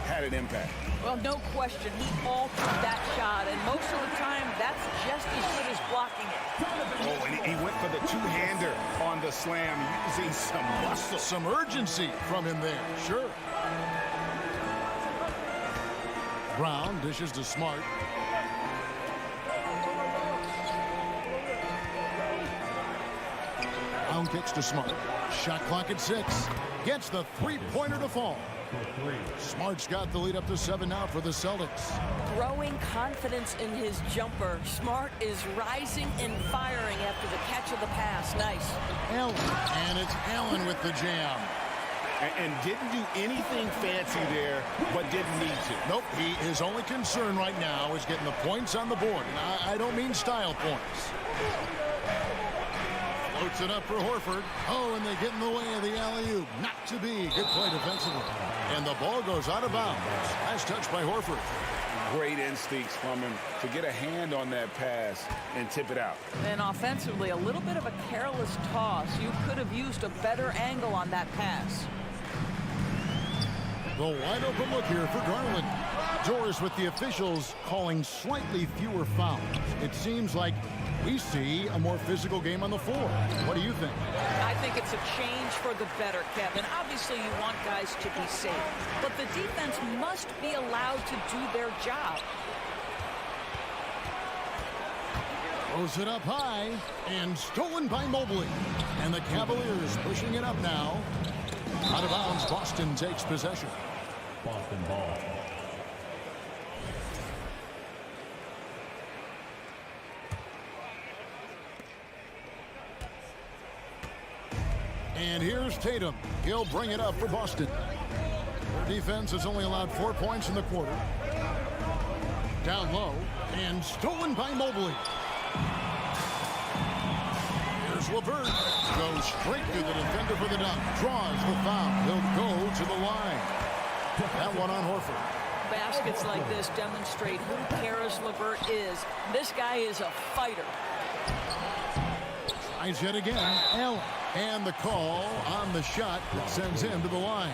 had an impact. Well, no question, he altered that shot, and most of the time, that's just as good as blocking it. Oh, and he went for the two-hander on the slam, using some muscle. Some urgency from him there, sure. Brown dishes to Smart. Brown kicks to Smart. Shot clock at 6. Gets the three-pointer to fall. Smart's got the lead up to 7 now for the Celtics. Growing confidence in his jumper. Smart is rising and firing after the catch of the pass. Nice. Allen, and it's Allen with the jam. And didn't do anything fancy there, but didn't need to. Nope, his only concern right now is getting the points on the board. And I don't mean style points. Floats it up for Horford. Oh, and they get in the way of the alley-oop. Not to be. Good play defensively. And the ball goes out of bounds. Nice touch by Horford. Great instincts from him to get a hand on that pass and tip it out. And offensively, a little bit of a careless toss. You could have used a better angle on that pass. The wide open look here for Garland. Doris with the officials calling slightly fewer fouls. It seems like we see a more physical game on the floor. What do you think? I think it's a change for the better, Kevin. Obviously, you want guys to be safe, but the defense must be allowed to do their job. Throws it up high and stolen by Mobley. And the Cavaliers pushing it up now. Out of bounds, Boston takes possession. Boston ball. And here's Tatum. He'll bring it up for Boston. defense has only allowed 4 points in the quarter. Down low and stolen by Mobley. Here's LeVert. Goes straight through the defender for the dunk. Draws the foul. He'll go to the line. That one on Horford. Baskets like this demonstrate who Karis LeVert is. This guy is a fighter. Tries yet again. Allen. And the call on the shot that sends him to the line.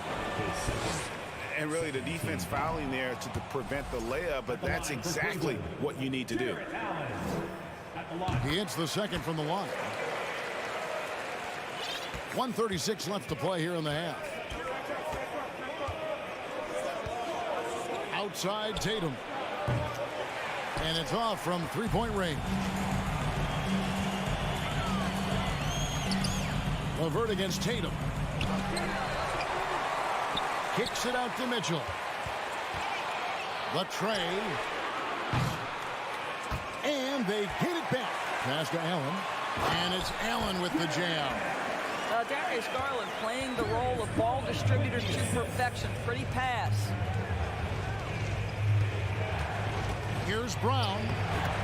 And really the defense fouling there to prevent the layup, but that's exactly what you need to do. He hits the second from the line. 1:36 left to play here in the half. Outside Tatum. And it's off from three-point range. LeVert against Tatum. Kicks it out to Mitchell. The tray. And they get it back. Pass to Allen. And it's Allen with the jam. Darius Garland playing the role of ball distributor to perfection. Pretty pass. Here's Brown.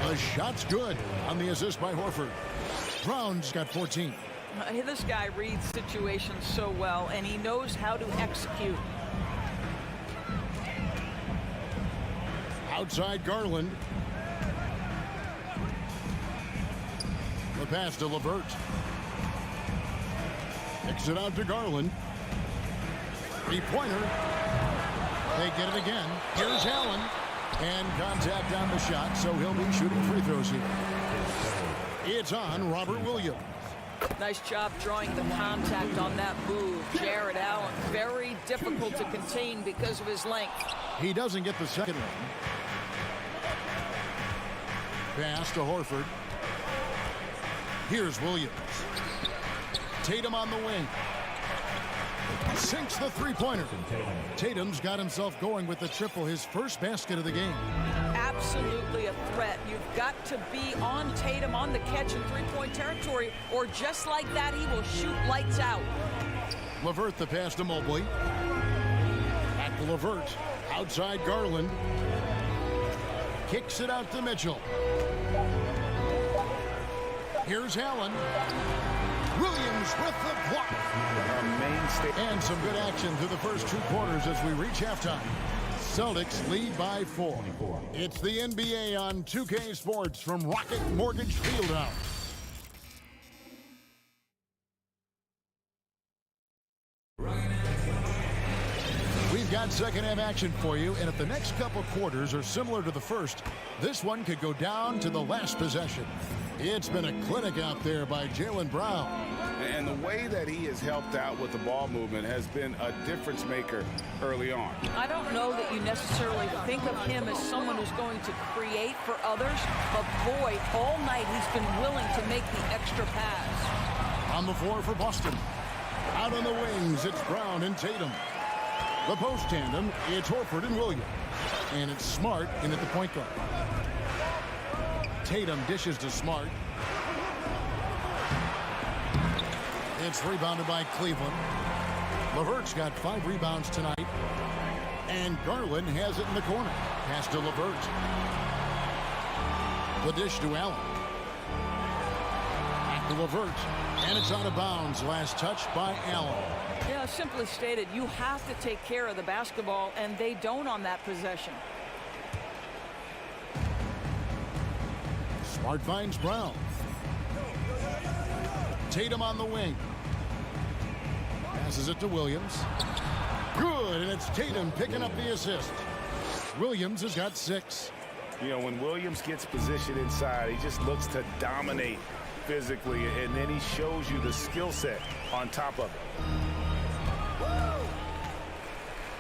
The shot's good on the assist by Horford. Brown's got 14. This guy reads situations so well, and he knows how to execute. Outside Garland. The pass to LeVert. Kicks it out to Garland. Three-pointer. They get it again. Here's Allen. And contact on the shot, so he'll be shooting free throws here. It's on Robert Williams. Nice job drawing the contact on that move. Jared Allen, very difficult to contain because of his length. He doesn't get the second one. Pass to Horford. Here's Williams. Tatum on the wing. Sinks the three-pointer. Tatum's got himself going with the triple, his first basket of the game. Absolutely a threat. You've got to be on Tatum on the catch in three-point territory, or just like that, he will shoot lights out. LeVert the pass to Mobley. Back to LeVert. Outside Garland. Kicks it out to Mitchell. Here's Allen. Williams with the block. And some good action through the first two quarters as we reach halftime. Celtics lead by 4. It's the NBA on 2K Sports from Rocket Mortgage Fieldhouse. We've got second half action for you, and if the next couple quarters are similar to the first, this one could go down to the last possession. It's been a clinic out there by Jaylen Brown. And the way that he has helped out with the ball movement has been a difference maker early on. I don't know that you necessarily think of him as someone who's going to create for others, but boy, all night he's been willing to make the extra pass. On the floor for Boston. Out on the wings, it's Brown and Tatum. The post tandem, it's Horford and Williams. And it's Smart in at the point guard. Tatum dishes to Smart. It's rebounded by Cleveland. LeVert's got 5 rebounds tonight. And Garland has it in the corner. Pass to LeVert. The dish to Allen. Back to LeVert. And it's out of bounds. Last touch by Allen. Yeah, simply stated, you have to take care of the basketball, and they don't on that possession. Smart finds Brown. Tatum on the wing. Passes it to Williams. Good, and it's Tatum picking up the assist. Williams has got 6. You know, when Williams gets positioned inside, he just looks to dominate physically, and then he shows you the skill set on top of it.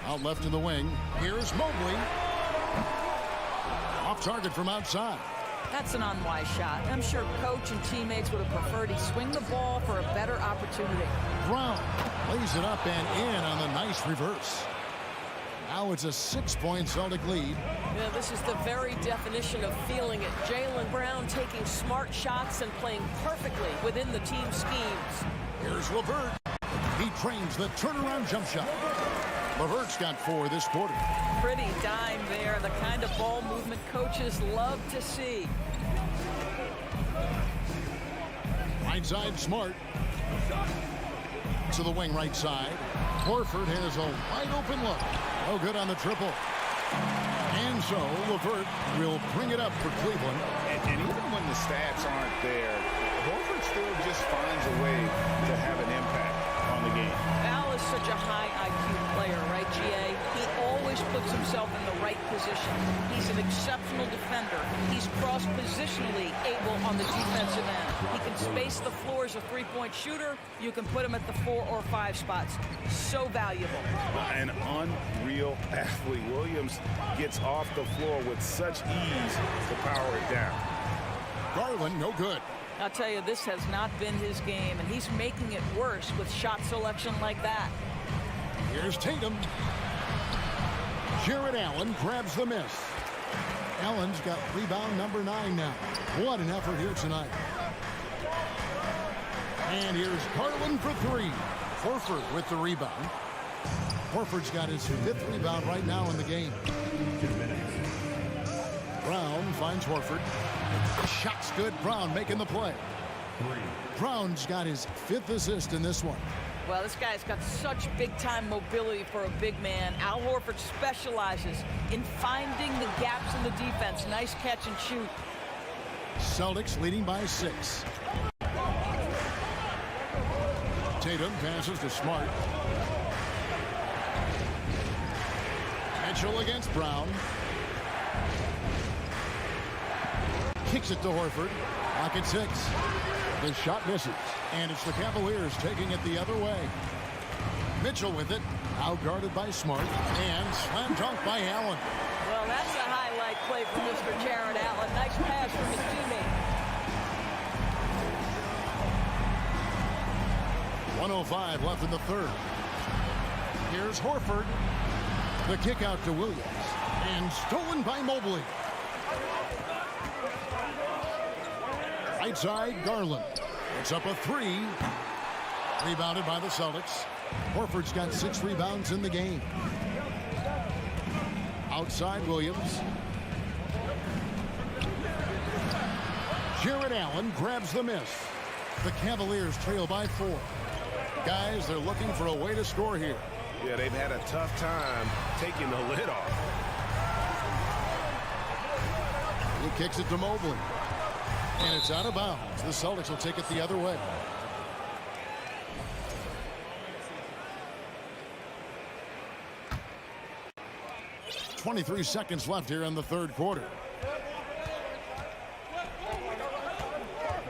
Out left in the wing. Here's Mobley. Off target from outside. That's an unwise shot. I'm sure coach and teammates would have preferred he swing the ball for a better opportunity. Brown lays it up and in on the nice reverse. Now it's a 6-point Celtic lead. Yeah, this is the very definition of feeling it. Jaylen Brown taking smart shots and playing perfectly within the team schemes. Here's LeVert. He trains the turnaround jump shot. LeVert's got 4 this quarter. Pretty dime there, the kind of ball movement coaches love to see. Right side, Smart. To the wing right side. Horford has a wide open look. Oh, good on the triple. And so LeVert will bring it up for Cleveland. And even when the stats aren't there, Horford still just finds a way to have an impact on the game. Val is such a high IQ player, right, GA? He always puts himself in the right position. He's an exceptional defender. He's cross-positionally able on the defensive end. He can space the floor as a three-point shooter. You can put him at the 4 or 5 spots. So valuable. An unreal athlete. Williams gets off the floor with such ease to power it down. Garland, no good. I'll tell you, this has not been his game, and he's making it worse with shot selection like that. Here's Tatum. Jared Allen grabs the miss. Allen's got rebound number 9 now. What an effort here tonight. And here's Garland for 3. Horford with the rebound. Horford's got his 5th rebound right now in the game. Brown finds Horford. Shot's good. Brown making the play. Brown's got his 5th assist in this one. Well, this guy's got such big-time mobility for a big man. Al Horford specializes in finding the gaps in the defense. Nice catch and shoot. Celtics leading by 6. Tatum passes to Smart. Mitchell against Brown. Kicks it to Horford. Lock at 6. The shot misses. And it's the Cavaliers taking it the other way. Mitchell with it. Out guarded by Smart. And slam dunk by Allen. Well, that's a highlight play from Mr. Jared Allen. Nice pass from his teammate. 1:05 left in the third. Here's Horford. The kick out to Williams. And stolen by Mobley. Right side, Garland. It's up a 3. Rebounded by the Celtics. Horford's got 6 rebounds in the game. Outside, Williams. Jared Allen grabs the miss. The Cavaliers trail by 4. Guys, they're looking for a way to score here. Yeah, they've had a tough time taking the lid off. He kicks it to Mobley. And it's out of bounds. The Celtics will take it the other way. .23 seconds left here in the third quarter.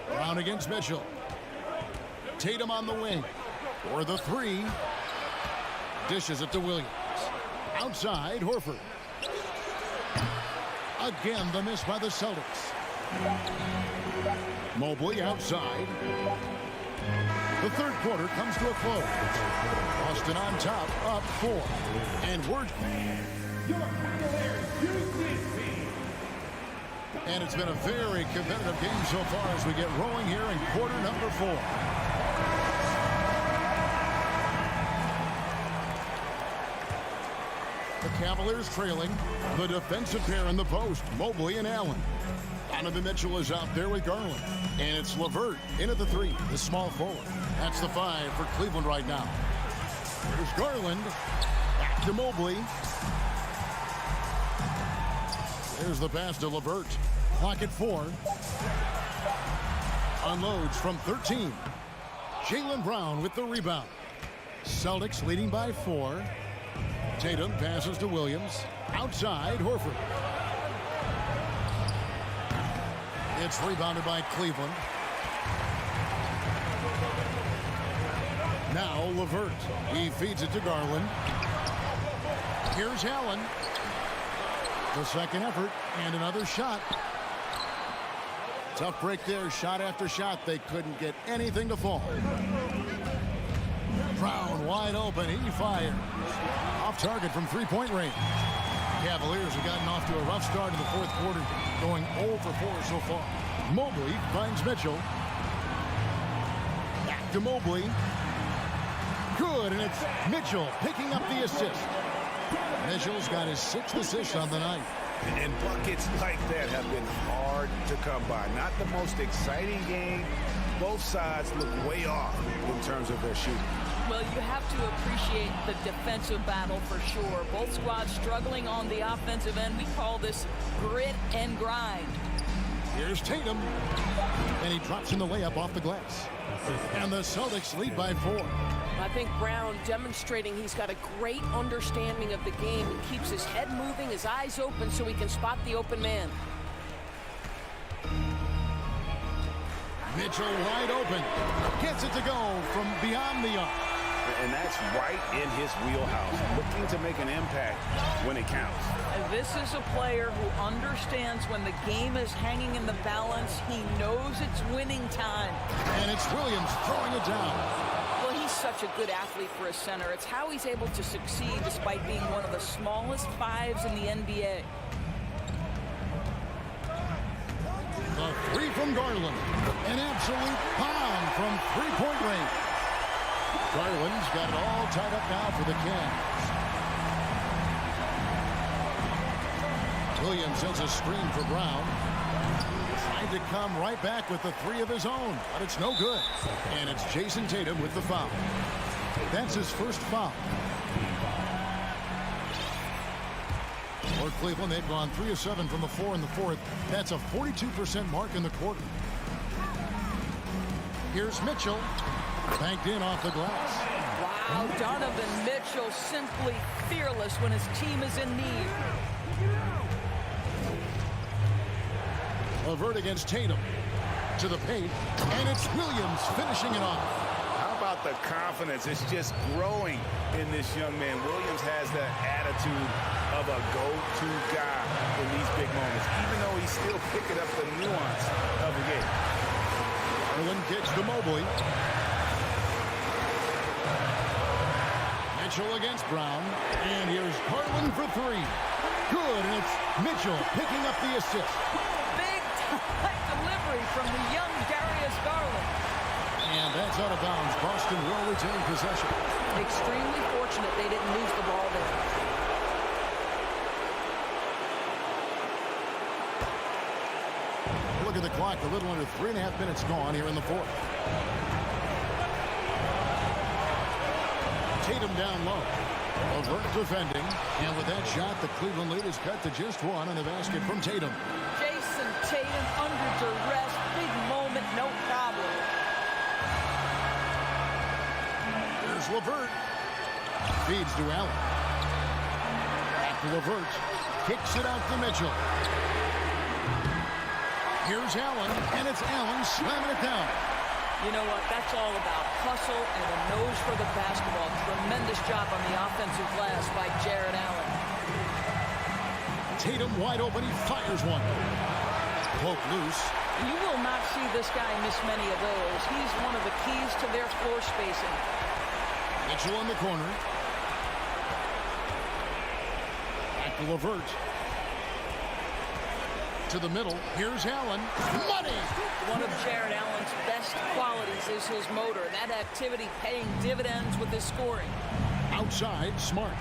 Brown against Mitchell. Tatum on the wing. For the 3. Dishes it to Williams. Outside, Horford. Again, the miss by the Celtics. Mobley outside. The third quarter comes to a close. Boston on top, up 4. And And it's been a very competitive game so far as we get rolling here in quarter number 4. The Cavaliers trailing. The defensive pair in the post, Mobley and Allen. Donovan Mitchell is out there with Garland. And it's LeVert in at the 3, the small forward. That's the 5 for Cleveland right now. Here's Garland. Back to Mobley. There's the pass to LeVert. Clock at 4. Unloads from 13. Jaylen Brown with the rebound. Celtics leading by 4. Tatum passes to Williams. Outside, Horford. It's rebounded by Cleveland. Now LeVert. He feeds it to Garland. Here's Allen. The second effort and another shot. Tough break there. Shot after shot. They couldn't get anything to fall. Brown wide open. He fires. Off target from three-point range. Cavaliers have gotten off to a rough start in the fourth quarter, going 0 for 4 so far. Mobley finds Mitchell. Back to Mobley. Good, and it's Mitchell picking up the assist. Mitchell's got his 6th assist on the night. And buckets like that have been hard to come by. Not the most exciting game. Both sides look way off in terms of their shooting. Well, you have to appreciate the defensive battle for sure. Both squads struggling on the offensive end. We call this grit and grind. Here's Tatum. And he drops in the layup off the glass. And the Celtics lead by 4. I think Brown demonstrating he's got a great understanding of the game and keeps his head moving, his eyes open so he can spot the open man. Mitchell wide open. Gets it to go from beyond the arc. And that's right in his wheelhouse. Looking to make an impact when it counts. And this is a player who understands when the game is hanging in the balance. He knows it's winning time. And it's Williams throwing it down. Well, he's such a good athlete for a center. It's how he's able to succeed despite being one of the smallest 5s in the NBA. The 3 from Garland. An absolute bomb from three-point range. Garland's got it all tied up now for the Cavs. Williams sends a screen for Brown. Trying to come right back with the 3 of his own, but it's no good. And it's Jason Tatum with the foul. That's his first foul. For Cleveland, they've gone 3 of 7 from the floor in the 4th. That's a 42% mark in the quarter. Here's Mitchell. Banked in off the glass. Wow, Donovan Mitchell simply fearless when his team is in need. LeVert against Tatum. To the paint. And it's Williams finishing it off. How about the confidence? It's just growing in this young man. Williams has that attitude of a go-to guy in these big moments, even though he's still picking up the nuance of the game. Garland kicks to Mobley. Mitchell against Brown. And here's Garland for 3. Good, and it's Mitchell picking up the assist. Big time delivery from the young Darius Garland. And that's out of bounds. Boston will retain possession. Extremely fortunate they didn't lose the ball there. Look at the clock. A little under 3.5 minutes gone here in the 4th. Tatum down low. LeVert defending. And with that shot, the Cleveland lead is cut to just 1 on the basket from Tatum. Jason Tatum under duress. Big moment, no problem. Here's LeVert. Feeds to Allen. Back to LeVert. Kicks it out to Mitchell. Here's Allen, and it's Allen slamming it down. You know what? That's all about hustle and a nose for the basketball. Tremendous job on the offensive glass by Jared Allen. Tatum wide open. He fires one. Poke loose. You will not see this guy miss many of those. He's one of the keys to their floor spacing. Mitchell in the corner. Back to LeVert. To the middle. Here's Allen. Money! One of Jared Allen's best qualities is his motor. That activity paying dividends with his scoring. Outside, Smart.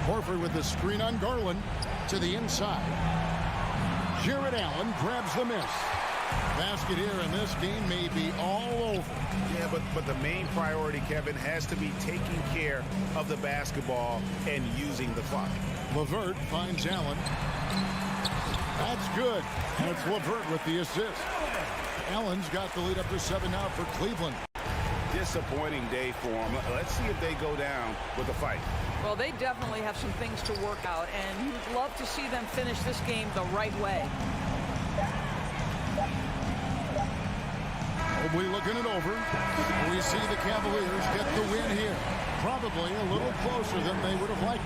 Horford with the screen on Garland. To the inside. Jared Allen grabs the miss. Basket here, and this game may be all over. Yeah, but the main priority, Kevin, has to be taking care of the basketball and using the clock. LeVert finds Allen. That's good. And it's LeVert with the assist. Allen's got the lead up to 7 now for Cleveland. Disappointing day for them. Let's see if they go down with a fight. Well, they definitely have some things to work out, and you'd love to see them finish this game the right way. Mobley looking it over. We see the Cavaliers get the win here. Probably a little closer than they would have liked.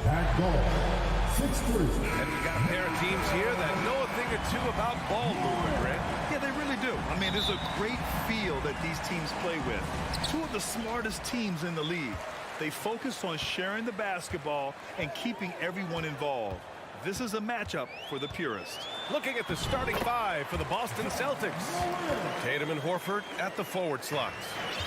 At goal, 6'3". And we got a pair of teams here that know a thing or two about ball movement, Grant. Yeah, they really do. I mean, there's a great feel that these teams play with. Two of the smartest teams in the league. They focus on sharing the basketball and keeping everyone involved. This is a matchup for the purist. Looking at the starting five for the Boston Celtics. Tatum and Horford at the forward slots.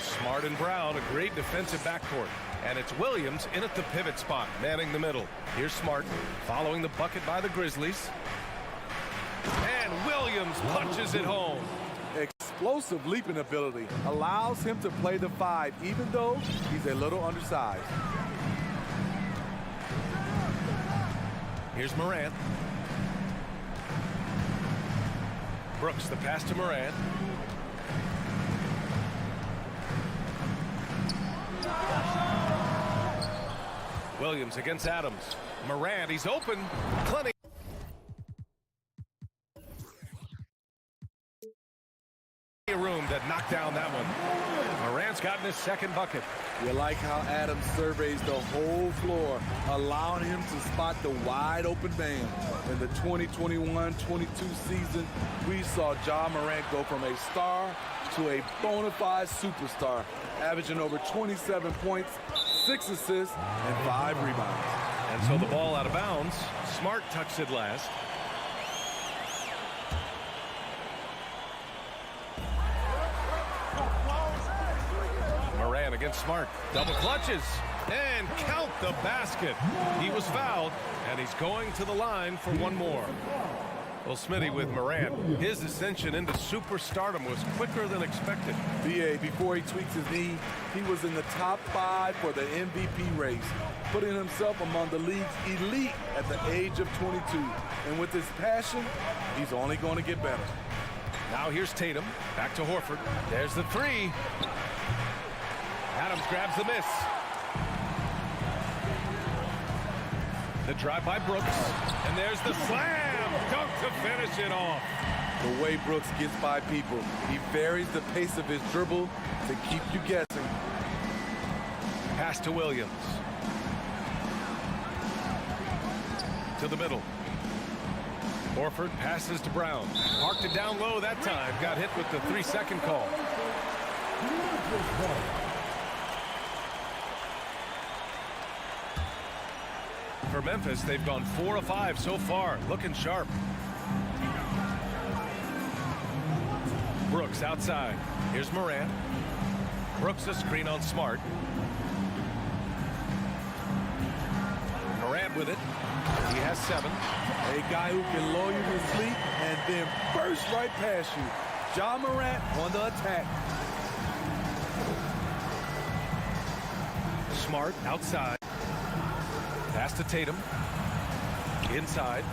Smart and Brown, a great defensive backcourt. And it's Williams in at the pivot spot, manning the middle. Here's Smart, following the bucket by the Grizzlies. And Williams punches it home. Explosive leaping ability allows him to play the 5, even though he's a little undersized. Here's Morant. Brooks, the pass to Morant. Williams against Adams. Morant, he's open. Plenty of room to knock down that one. Morant's gotten his second bucket. You like how Adams surveys the whole floor, allowing him to spot the wide open man. In the 2021-22 season, we saw Ja Morant go from a star to a bona fide superstar, averaging over 27 points, 6 assists, and 5 rebounds. And so the ball out of bounds. Smart tucks it last. Morant against Smart. Double clutches. And count the basket. He was fouled, and he's going to the line for one more. Well, Smitty, with Morant, his ascension into superstardom was quicker than expected. BA, before he tweaks his knee, he was in the top 5 for the MVP race, putting himself among the league's elite at the age of 22. And with his passion, he's only going to get better. Now here's Tatum. Back to Horford. There's the three. Adams grabs the miss. The drive by Brooks. And there's the slam. Dunk to finish it off. The way Brooks gets by people, he varies the pace of his dribble to keep you guessing. Pass to Williams. To the middle. Horford passes to Brown. Parked it down low that time. Got hit with the 3-second call. For Memphis, they've gone 4 of 5 so far. Looking sharp. Brooks outside. Here's Morant. Brooks a screen on Smart. Morant with it. He has 7. A guy who can lull you to sleep and then burst right past you. Ja Morant on the attack. Smart outside. Pass to Tatum. Inside.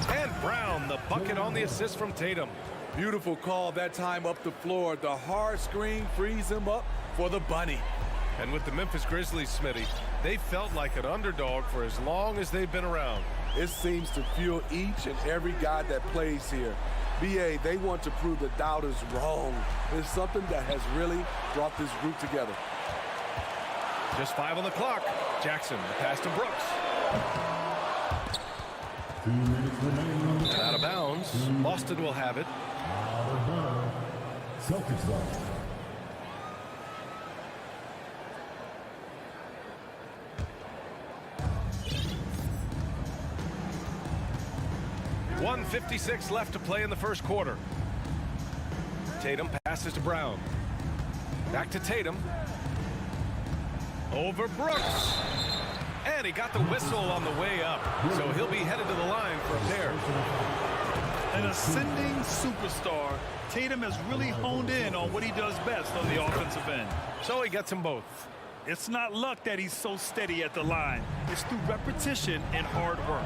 And Brown, the bucket on the assist from Tatum. Beautiful call that time up the floor. The hard screen frees him up for the bunny. And with the Memphis Grizzlies, Smitty, they felt like an underdog for as long as they've been around. It seems to fuel each and every guy that plays here. BA, they want to prove the doubters wrong. It's something that has really brought this group together. Just 5 on the clock. Jackson, the pass to Brooks. 2 minutes remaining on the And out of bounds. Boston will have it. Celtics ball. .156 left to play in the first quarter. Tatum passes to Brown. Back to Tatum. Over Brooks. And he got the whistle on the way up. So he'll be headed to the line for a pair. An ascending superstar, Tatum has really honed in on what he does best on the offensive end. So he gets them both. It's not luck that he's so steady at the line. It's through repetition and hard work.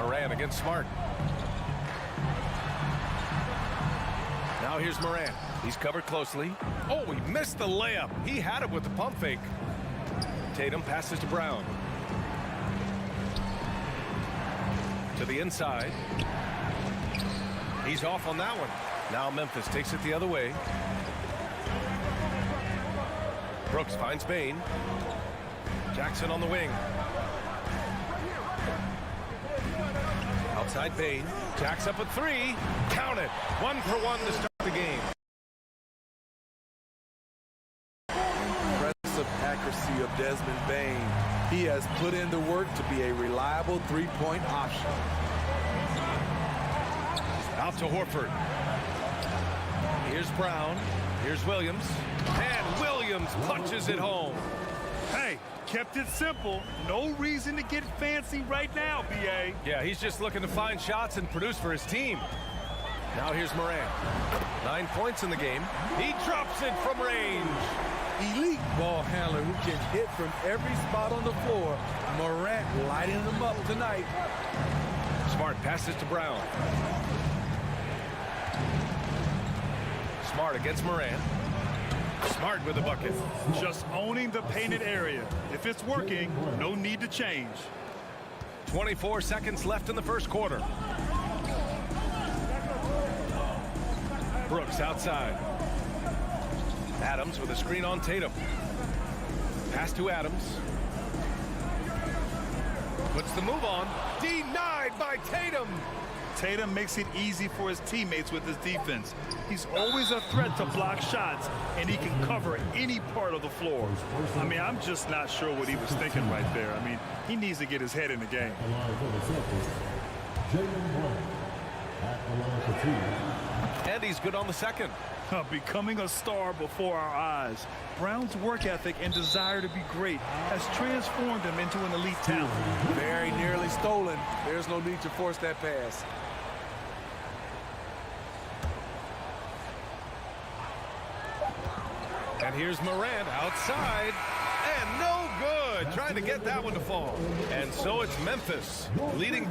Morant against Smart. Now here's Morant. He's covered closely. Oh, he missed the layup. He had it with the pump fake. Tatum passes to Brown. To the inside. He's off on that one. Now Memphis takes it the other way. Brooks finds Bain. Jackson on the wing. Outside Bain. Jacks up a three. Count it. 1 for 1 to start the game. Impressive accuracy of Desmond Bain. He has put in the work to be a reliable three-point option. Out to Horford. Here's Brown. Here's Williams. And Williams punches it home. Hey, kept it simple. No reason to get fancy right now, B.A. Yeah, he's just looking to find shots and produce for his team. Now here's Morant. 9 points in the game. He drops it from range. Elite ball handler who can hit from every spot on the floor. Morant lighting them up tonight. Smart passes to Brown. Smart against Morant. Smart with the bucket. Just owning the painted area. If it's working, no need to change. 24 seconds left in the first quarter. Brooks outside. Adams with a screen on Tatum. Pass to Adams. Puts the move on. Denied by Tatum. Tatum makes it easy for his teammates with his defense. He's always a threat to block shots, and he can cover any part of the floor. I mean, I'm just not sure what he was thinking right there. I mean, he needs to get his head in the game. And he's good on the second. Becoming a star before our eyes. Brown's work ethic and desire to be great has transformed him into an elite talent. Very nearly stolen. There's no need to force that pass. And here's Morant outside. And no good. Trying to get that one to fall. And so it's Memphis leading.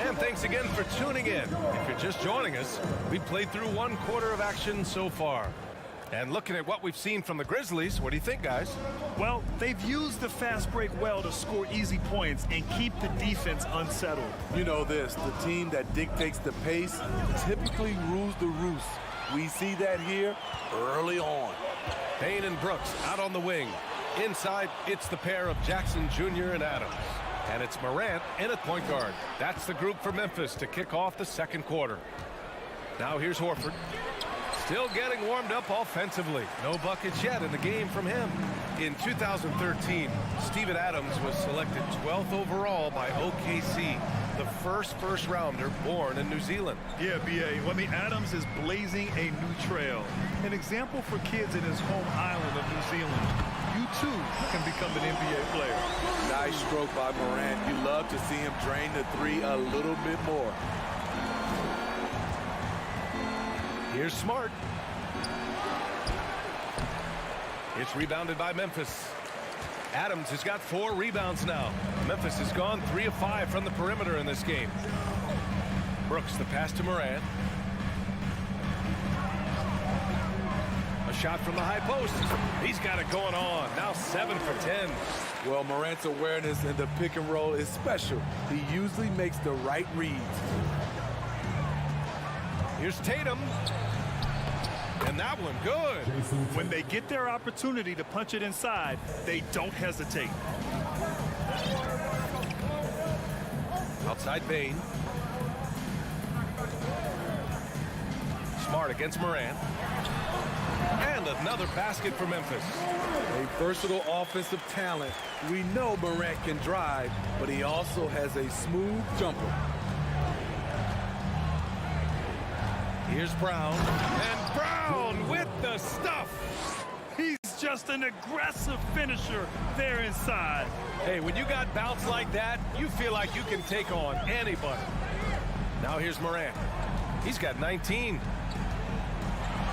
And thanks again for tuning in. If you're just joining us, we played through 1 quarter of action so far. And looking at what we've seen from the Grizzlies, what do you think, guys? Well, they've used the fast break well to score easy points and keep the defense unsettled. You know this, the team that dictates the pace typically rules the roost. We see that here early on. Bain and Brooks out on the wing. Inside, it's the pair of Jackson Jr. and Adams. And it's Morant in at point guard. That's the group for Memphis to kick off the second quarter. Now here's Horford. Still getting warmed up offensively. No buckets yet in the game from him. In 2013, Steven Adams was selected 12th overall by OKC, the first rounder born in New Zealand. Yeah, B.A. I mean, Adams is blazing a new trail. An example for kids in his home island of New Zealand. You, too, can become an NBA player. Nice stroke by Morant. You love to see him drain the three a little bit more. Here's Smart. It's rebounded by Memphis. Adams has got 4 rebounds now. Memphis has gone 3 of 5 from the perimeter in this game. Brooks, the pass to Morant. A shot from the high post. He's got it going on. Now 7 for 10. Well, Morant's awareness in the pick and roll is special. He usually makes the right reads. Here's Tatum. And that one good. When they get their opportunity to punch it inside, they don't hesitate. Outside Bain. Smart against Morant. And another basket for Memphis. A versatile offensive talent. We know Morant can drive, but he also has a smooth jumper. Here's Brown. And Brown with the stuff. He's just an aggressive finisher there inside. Hey, when you got bounce like that, you feel like you can take on anybody. Now here's Morant. He's got 19.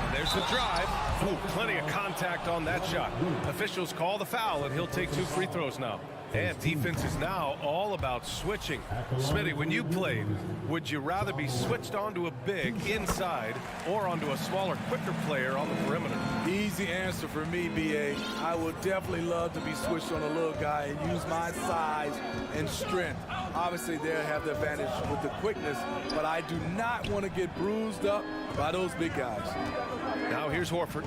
And there's the drive. Ooh, plenty of contact on that shot. Officials call the foul, and he'll take 2 free throws now. And defense is now all about switching. Smitty, when you played, would you rather be switched onto a big inside or onto a smaller, quicker player on the perimeter? Easy answer for me, B.A. I would definitely love to be switched on a little guy and use my size and strength. Obviously, they'll have the advantage with the quickness, but I do not want to get bruised up by those big guys. Now here's Horford.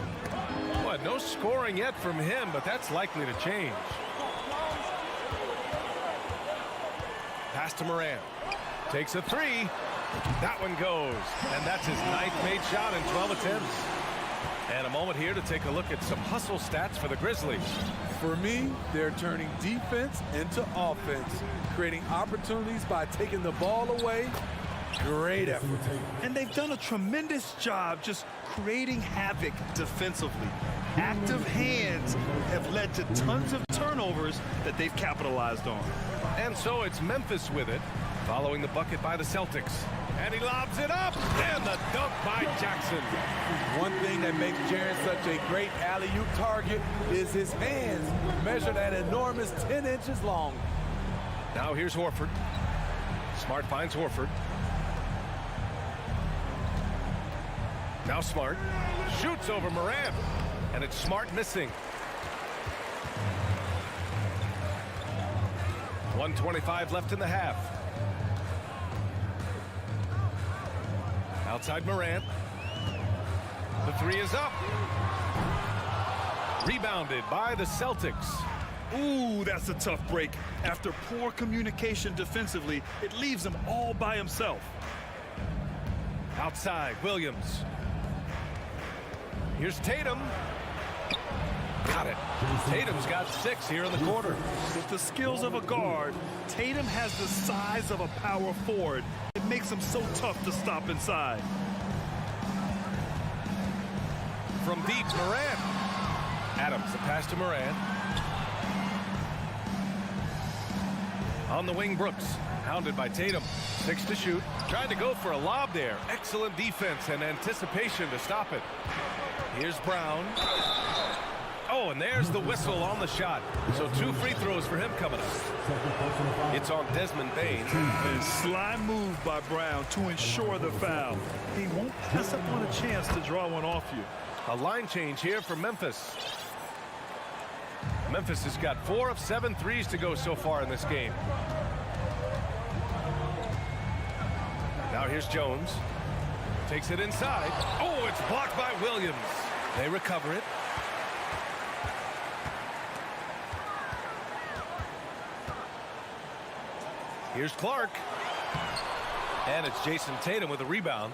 What, no scoring yet from him, but that's likely to change. Pass to Morant. Takes a three. That one goes. And that's his 9th made shot in 12 attempts. And a moment here to take a look at some hustle stats for the Grizzlies. For me, they're turning defense into offense, creating opportunities by taking the ball away. Great effort. And they've done a tremendous job just creating havoc defensively. Active hands have led to tons of turnovers that they've capitalized on. And so it's Memphis with it, following the bucket by the Celtics. And he lobs it up, and the dunk by Jackson. One thing that makes Jaren such a great alley-oop target is his hands, measured at an enormous 10 inches long. Now here's Horford. Smart finds Horford. Now Smart shoots over Morant, and it's Smart missing. 1:25 left in the half. Outside Morant. The three is up. Rebounded by the Celtics. Ooh, that's a tough break. After poor communication defensively, it leaves him all by himself. Outside, Williams. Here's Tatum. Got it. Tatum's got 6 here in the quarter. With the skills of a guard, Tatum has the size of a power forward. It makes him so tough to stop inside. From deep, Morant. Adams, the pass to Morant. On the wing, Brooks. Hounded by Tatum. 6 to shoot. Trying to go for a lob there. Excellent defense and anticipation to stop it. Here's Brown. Oh, and there's the whistle on the shot. So 2 free throws for him coming up. It's on Desmond Bane. A sly move by Brown to ensure the foul. He won't pass up on a chance to draw one off you. A line change here for Memphis. Memphis has got 4 of 7 threes to go so far in this game. Now here's Jones. Takes it inside. Oh, it's blocked by Williams. They recover it. Here's Clark. And it's Jason Tatum with a rebound.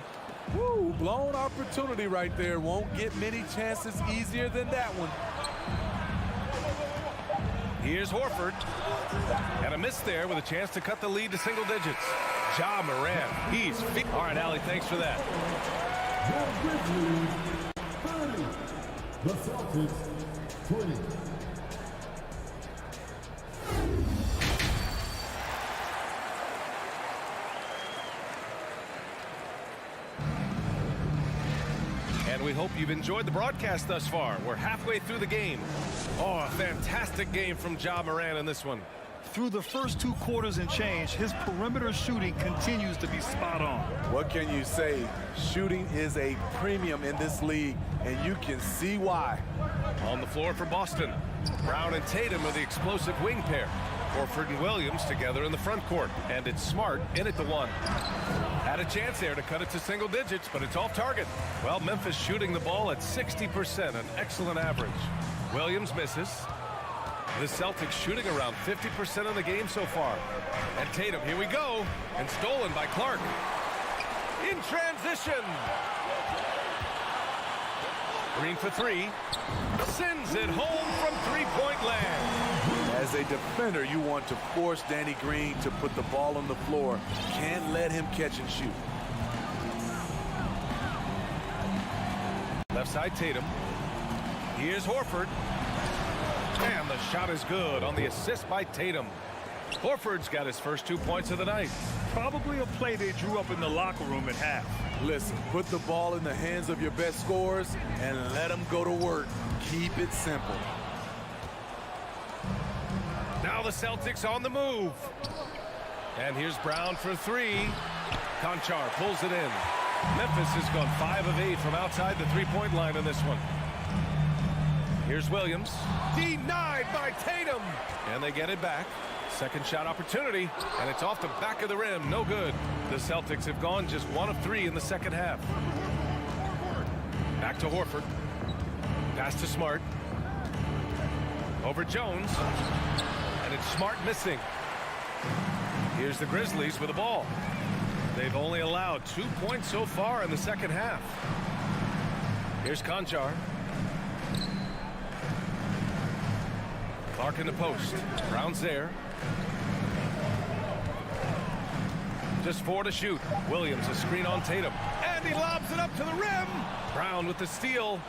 Woo, blown opportunity right there. Won't get many chances easier than that one. Here's Horford. And a miss there with a chance to cut the lead to single digits. Ja Morant. He's feet. All right, Allie, thanks for that. The Celtics 20. And we hope you've enjoyed the broadcast thus far. We're halfway through the game. Oh, a fantastic game from Ja Morant in this one. Through the first 2 quarters and change, his perimeter shooting continues to be spot on. What can you say? Shooting is a premium in this league, and you can see why. On the floor for Boston, Brown and Tatum are the explosive wing pair. Horford and Williams together in the front court. And it's Smart in at the 1. Had a chance there to cut it to single digits, but it's off target. Well, Memphis shooting the ball at 60%, an excellent average. Williams misses. The Celtics shooting around 50% of the game so far. And Tatum, here we go. And stolen by Clark. In transition. Green for 3. Sends it home from 3-point land. As a defender, you want to force Danny Green to put the ball on the floor. Can't let him catch and shoot. Left side, Tatum. Here's Horford. And the shot is good on the assist by Tatum. Horford's got his first 2 points of the night. Probably a play they drew up in the locker room at half. Listen, put the ball in the hands of your best scorers and let them go to work. Keep it simple. Now the Celtics on the move. And here's Brown for 3. Conchar pulls it in. Memphis has gone 5 of 8 from outside the 3-point line in this one. Here's Williams. Denied by Tatum. And they get it back. Second shot opportunity, and it's off the back of the rim. No good. The Celtics have gone just 1 of 3 in the second half. Back to Horford. Pass to Smart. Over Jones. And it's Smart missing. Here's the Grizzlies with the ball. They've only allowed 2 points so far in the second half. Here's Conchar. Clark in the post. Brown's there. Just 4 to shoot. Williams a screen on Tatum. And he lobs it up to the rim. Brown with the steal.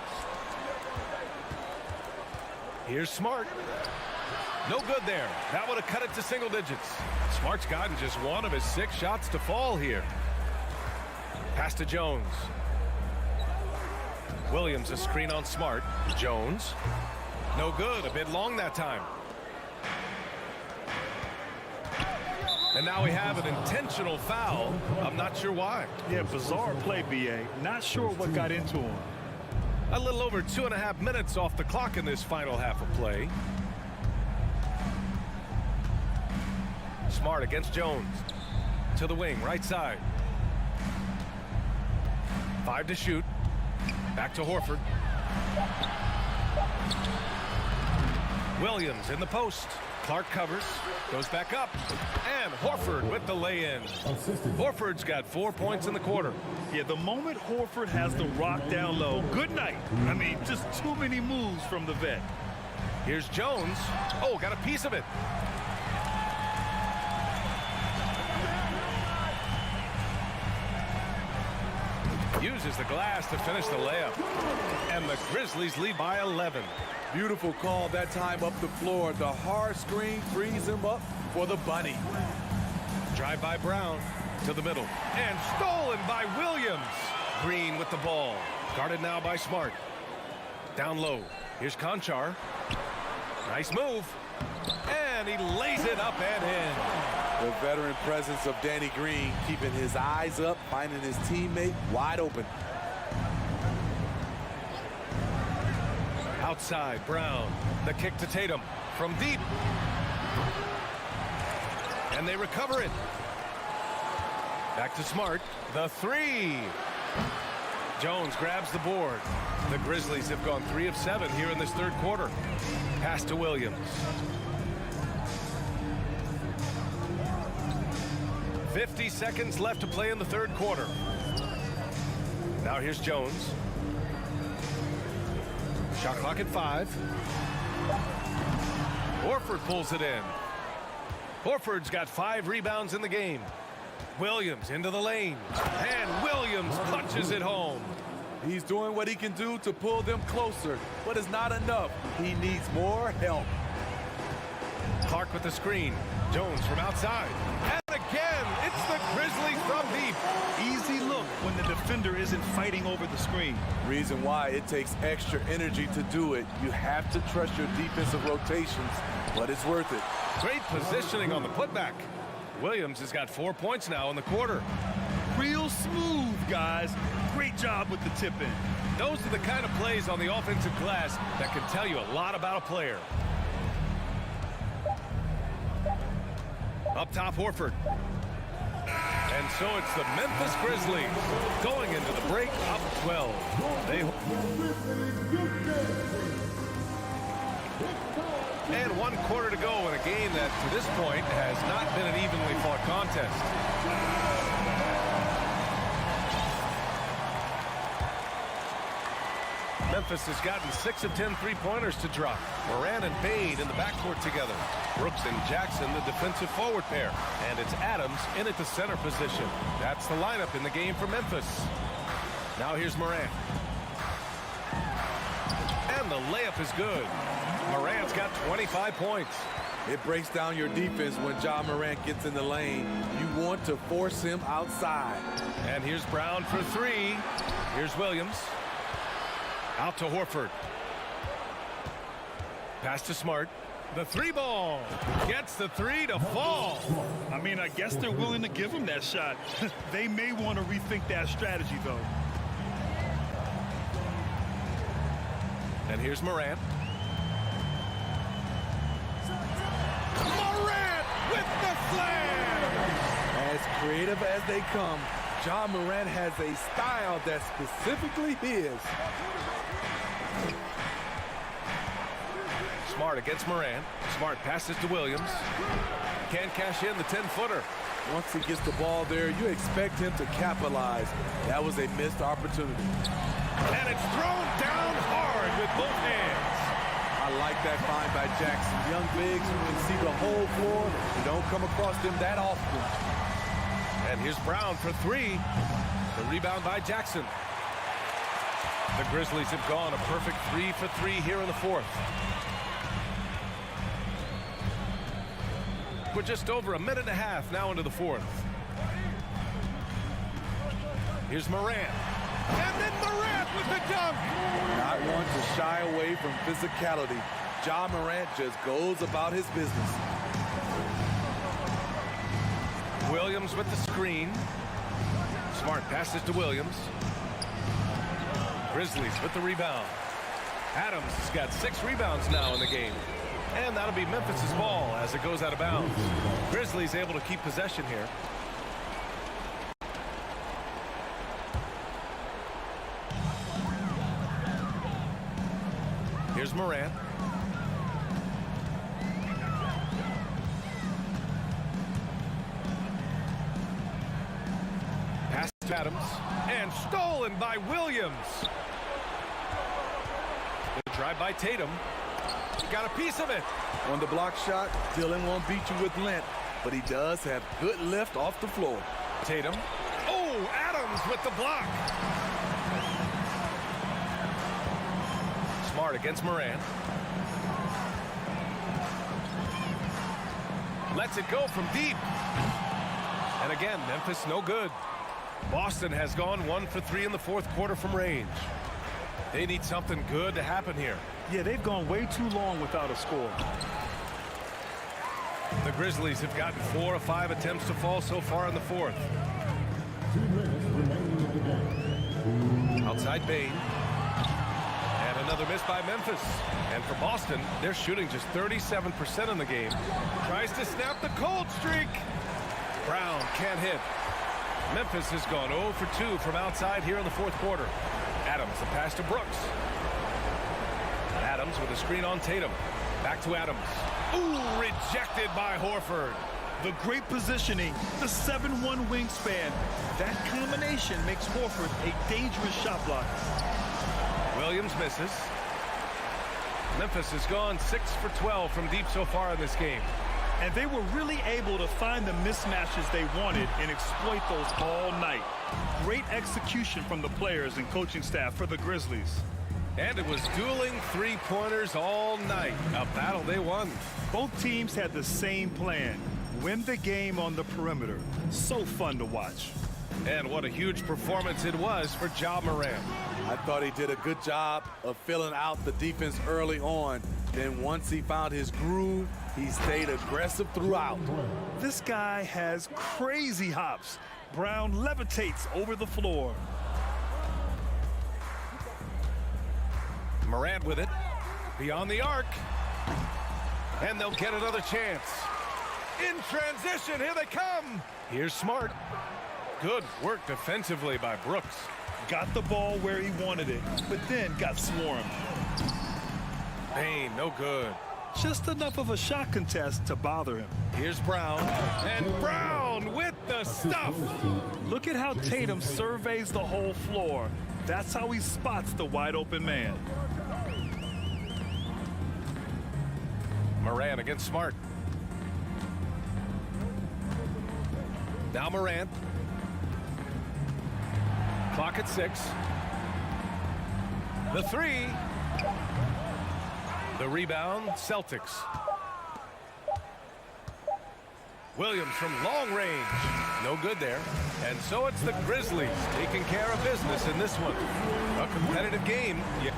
Here's Smart. No good there. That would have cut it to single digits. Smart's gotten just 1 of his 6 shots to fall here. Pass to Jones. Williams a screen on Smart. Jones. No good. A bit long that time. And now we have an intentional foul. I'm not sure why. Yeah, bizarre play, B.A. Not sure what got into him. A little over 2.5 minutes off the clock in this final half of play. Smart against Jones. To the wing, right side. 5 to shoot. Back to Horford. Williams in the post. Clark covers, goes back up, and Horford with the lay-in. Horford's got 4 points in the quarter. Yeah, the moment Horford has the rock down low, good night. I mean, just too many moves from the vet. Here's Jones. Oh, got a piece of it. Uses the glass to finish the layup. And the Grizzlies lead by 11. Beautiful call that time up the floor. The hard screen frees him up for the bunny. Drive by Brown to the middle. And stolen by Williams. Green with the ball. Guarded now by Smart. Down low. Here's Conchar. Nice move. And he lays it up and in. The veteran presence of Danny Green keeping his eyes up, finding his teammate wide open. Outside, Brown. The kick to Tatum from deep. And they recover it. Back to Smart. The 3. Jones grabs the board. The Grizzlies have gone 3 of 7 here in this third quarter. Pass to Williams. 50 seconds left to play in the third quarter. Now here's Jones. Shot clock at 5. Horford pulls it in. Horford's got 5 rebounds in the game. Williams into the lane. And Williams punches it home. He's doing what he can do to pull them closer, but it's not enough. He needs more help. Clark with the screen. Jones from outside. And again, it's the Grizzlies from deep. Easy look when the defender isn't fighting over the screen. Reason why it takes extra energy to do it. You have to trust your defensive rotations, but it's worth it. Great positioning on the putback. Williams has got 4 points now in the quarter. Real smooth, guys. Great job with the tip-in. Those are the kind of plays on the offensive glass that can tell you a lot about a player. Up top, Horford. And so it's the Memphis Grizzlies going into the break up 12. And 1 quarter to go in a game that, to this point, has not been an evenly fought contest. Memphis has gotten 6 of 10 three-pointers to drop. Moran and Bade in the backcourt together. Brooks and Jackson, the defensive forward pair. And it's Adams in at the center position. That's the lineup in the game for Memphis. Now here's Moran. And the layup is good. Moran's got 25 points. It breaks down your defense when Ja Morant gets in the lane. You want to force him outside. And here's Brown for 3. Here's Williams. Out to Horford. Pass to Smart. The 3 ball. Gets the 3 to fall. I mean, I guess they're willing to give him that shot. They may want to rethink that strategy, though. And here's Morant. Creative as they come, Ja Morant has a style that's specifically his. Smart against Morant. Smart passes to Williams. Can't cash in the 10-footer. Once he gets the ball there, you expect him to capitalize. That was a missed opportunity. And it's thrown down hard with both hands. I like that find by Jackson. Young bigs who can see the whole floor. You don't come across them that often. And here's Brown for three. The rebound by Jackson. The Grizzlies have gone a perfect 3 for 3 here in the fourth. We're just over a minute and a half now into the fourth. Here's Morant. And then Morant with the dunk. Not one to shy away from physicality. Ja Morant just goes about his business. Williams with the screen. Smart passes to Williams. Grizzlies with the rebound. Adams has got 6 rebounds now in the game. And that'll be Memphis' ball as it goes out of bounds. Grizzlies able to keep possession here. Here's Morant. Pass to Adams. And stolen by Williams. The drive by Tatum. Got a piece of it. On the block shot, Dillon won't beat you with length, but he does have good lift off the floor. Tatum. Oh, Adams with the block. Smart against Morant. Lets it go from deep. And again, Memphis no good. Boston has gone 1 for 3 in the fourth quarter from range. They need something good to happen here. Yeah, they've gone way too long without a score. The Grizzlies have gotten 4 of 5 attempts to fall so far in the fourth. Outside Bain. And another miss by Memphis. And for Boston, they're shooting just 37% in the game. Tries to snap the cold streak. Brown can't hit. Memphis has gone 0 for 2 from outside here in the fourth quarter. Adams, the pass to Brooks. Adams with a screen on Tatum. Back to Adams. Ooh, rejected by Horford. The great positioning, the 7'1" wingspan. That combination makes Horford a dangerous shot blocker. Williams misses. Memphis has gone 6 for 12 from deep so far in this game. And they were really able to find the mismatches they wanted and exploit those all night. Great execution from the players and coaching staff for the Grizzlies. And it was dueling three-pointers all night. A battle they won. Both teams had the same plan. Win the game on the perimeter. So fun to watch. And what a huge performance it was for Ja Morant. I thought he did a good job of filling out the defense early on. Then once he found his groove, he stayed aggressive throughout. This guy has crazy hops. Brown levitates over the floor. Morant with it. Beyond the arc. And they'll get another chance. In transition, here they come. Here's Smart. Good work defensively by Brooks. Got the ball where he wanted it, but then got swarmed. Bain, no good. Just enough of a shot contest to bother him. Here's Brown. And Brown with the stuff. Look at how Tatum surveys the whole floor. That's how he spots the wide open man. Morant against Smart. Now Morant. Clock at 6. The three. The rebound, Celtics. Williams from long range. No good there. And so it's the Grizzlies taking care of business in this one. A competitive game. Yeah.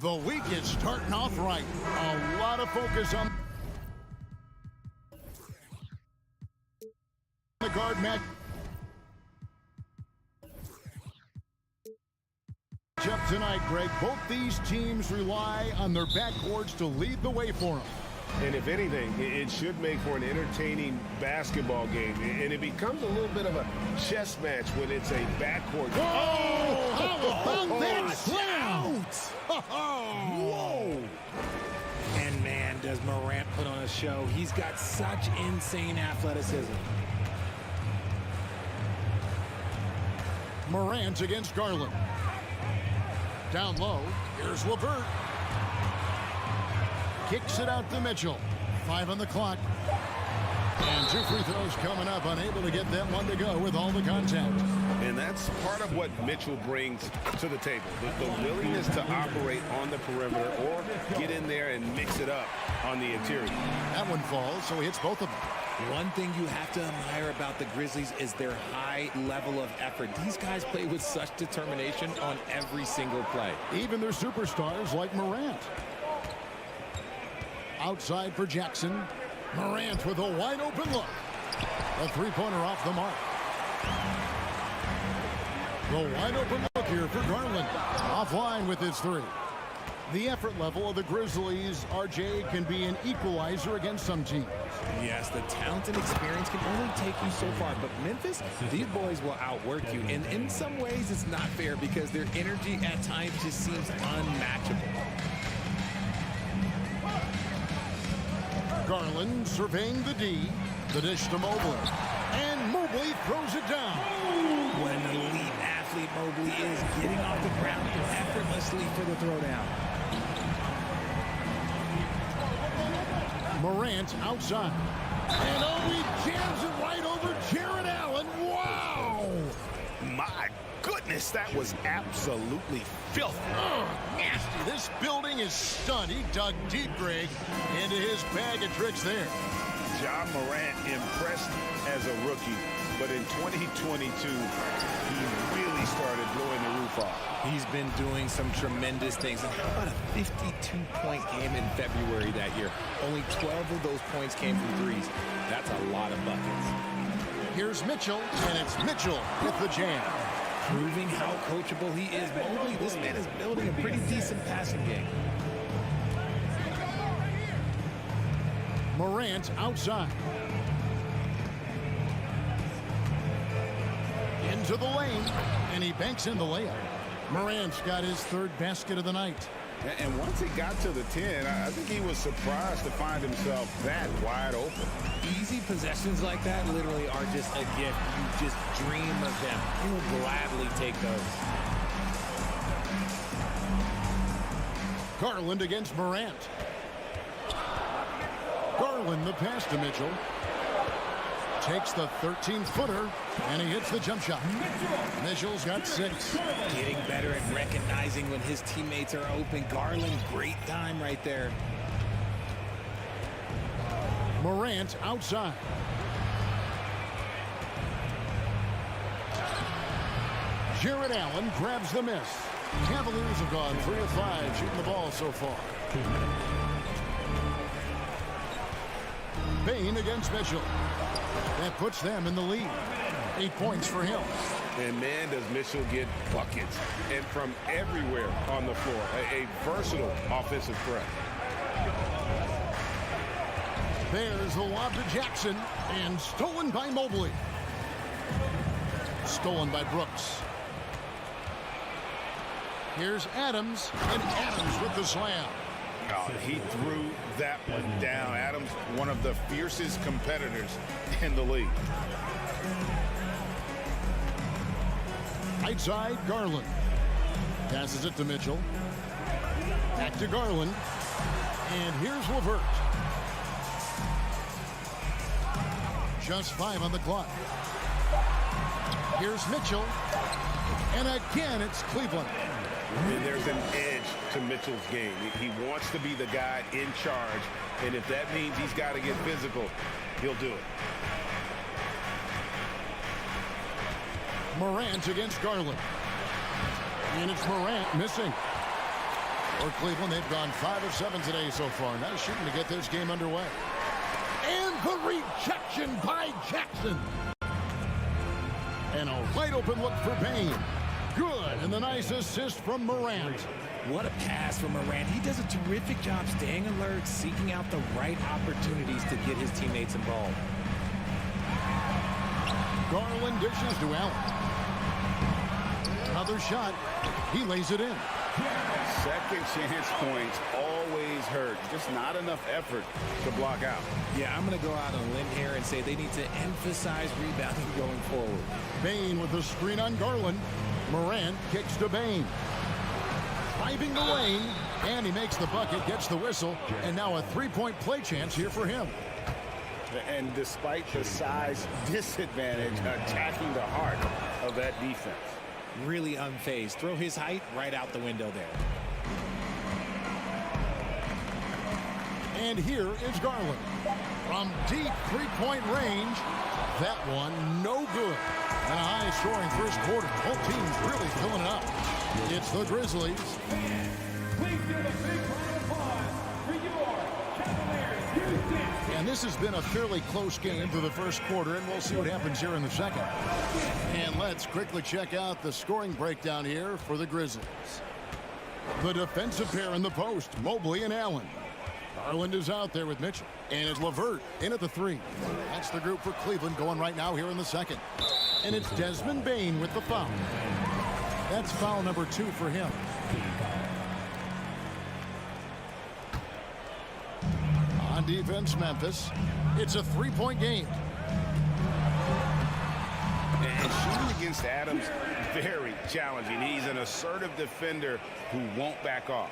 The week is starting off right. A lot of focus on the guard match. Up tonight, Greg. Both these teams rely on their backcourts to lead the way for them. And if anything, it should make for an entertaining basketball game. And it becomes a little bit of a chess match when it's a backcourt. Whoa! How about that slam? Whoa! And man, does Morant put on a show. He's got such insane athleticism. Morant against Garland. Down low, here's LeVert. Kicks it out to Mitchell. 5 on the clock. And 2 free throws coming up, unable to get that one to go with all the contact. And that's part of what Mitchell brings to the table. The willingness to operate on the perimeter or get in there and mix it up on the interior. That one falls, so he hits both of them. One thing you have to admire about the Grizzlies is their high level of effort. These guys play with such determination on every single play. Even their superstars like Morant. Outside for Jackson. Morant with a wide open look. A three-pointer off the mark. The wide open look here for Garland. Offline with his 3. The effort level of the Grizzlies, RJ, can be an equalizer against some teams. Yes, the talent and experience can only take you so far. But Memphis, these boys will outwork you. And in some ways, it's not fair because their energy at times just seems unmatchable. Garland surveying the D. The dish to Mobley. And Mobley throws it down. What an elite athlete Mobley is, getting off the ground effortlessly for the throwdown. Morant outside. And he jams it right over Jared Allen. Wow! My goodness, that was absolutely filthy. Nasty. This building is stunned. He dug deep, Greg, into his bag of tricks there. Ja Morant impressed as a rookie, but in 2022, he really started blowing the roof off. He's been doing some tremendous things. And how about a 52-point game in February that year? Only 12 of those points came from threes. That's a lot of buckets. Here's Mitchell, and it's Mitchell with the jam. Proving how coachable he is. Mobley, this man is building a pretty decent passing game. Morant outside. Into the lane, and he banks in the layup. Morant's got his 3rd basket of the night. And once he got to the 10, I think he was surprised to find himself that wide open. Easy possessions like that literally are just a gift. You just dream of them. You'll gladly take those. Garland against Morant. Garland the pass to Mitchell. Takes the 13-footer, and he hits the jump shot. Mitchell's got 6. Getting better at recognizing when his teammates are open. Garland, great time right there. Morant outside. Jared Allen grabs the miss. Cavaliers have gone 3 of 5 shooting the ball so far. Bain against Mitchell. That puts them in the lead. 8 points for him. And man, does Mitchell get buckets. And from everywhere on the floor. A versatile offensive threat. There's the lob to Jackson. And stolen by Mobley. Stolen by Brooks. Here's Adams. And Adams with the slam. Oh, he threw that one down. Adams, one of the fiercest competitors in the league. Right side, Garland. Passes it to Mitchell. Back to Garland. And here's LeVert. Just 5 on the clock. Here's Mitchell. And again, it's Cleveland. And there's an edge to Mitchell's game. He wants to be the guy in charge. And if that means he's got to get physical, he'll do it. Morant against Garland. And it's Morant missing. For Cleveland, they've gone 5 of 7 today so far. Nice shooting to get this game underway. And the rejection by Jackson. And a wide open look for Bain. Good, and the nice assist from Morant. What a pass from Morant. He does a terrific job staying alert, seeking out the right opportunities to get his teammates involved. Garland dishes to Allen. Another shot. He lays it in. Second chance points always hurt. Just not enough effort to block out. Yeah, I'm going to go out on a limb here and say they need to emphasize rebounding going forward. Bain with the screen on Garland. Morant kicks to Bain. Driving the lane, and he makes the bucket, gets the whistle, and now a three-point play chance here for him. And despite the size disadvantage, attacking the heart of that defense. Really unfazed. Throw his height right out the window there. And here is Garland. From deep three-point range, that one no good. And a high-scoring first quarter. Both teams really filling it up. It's the Grizzlies. Please give a big round of applause for your Cavaliers. And this has been a fairly close game through the first quarter, and we'll see what happens here in the second. And let's quickly check out the scoring breakdown here for the Grizzlies. The defensive pair in the post, Mobley and Allen. Garland is out there with Mitchell. And it's LeVert in at the 3. That's the group for Cleveland going right now here in the second. And it's Desmond Bain with the foul. That's foul number 2 for him. On defense, Memphis. It's a three-point game. And shooting against Adams, very challenging. He's an assertive defender who won't back off.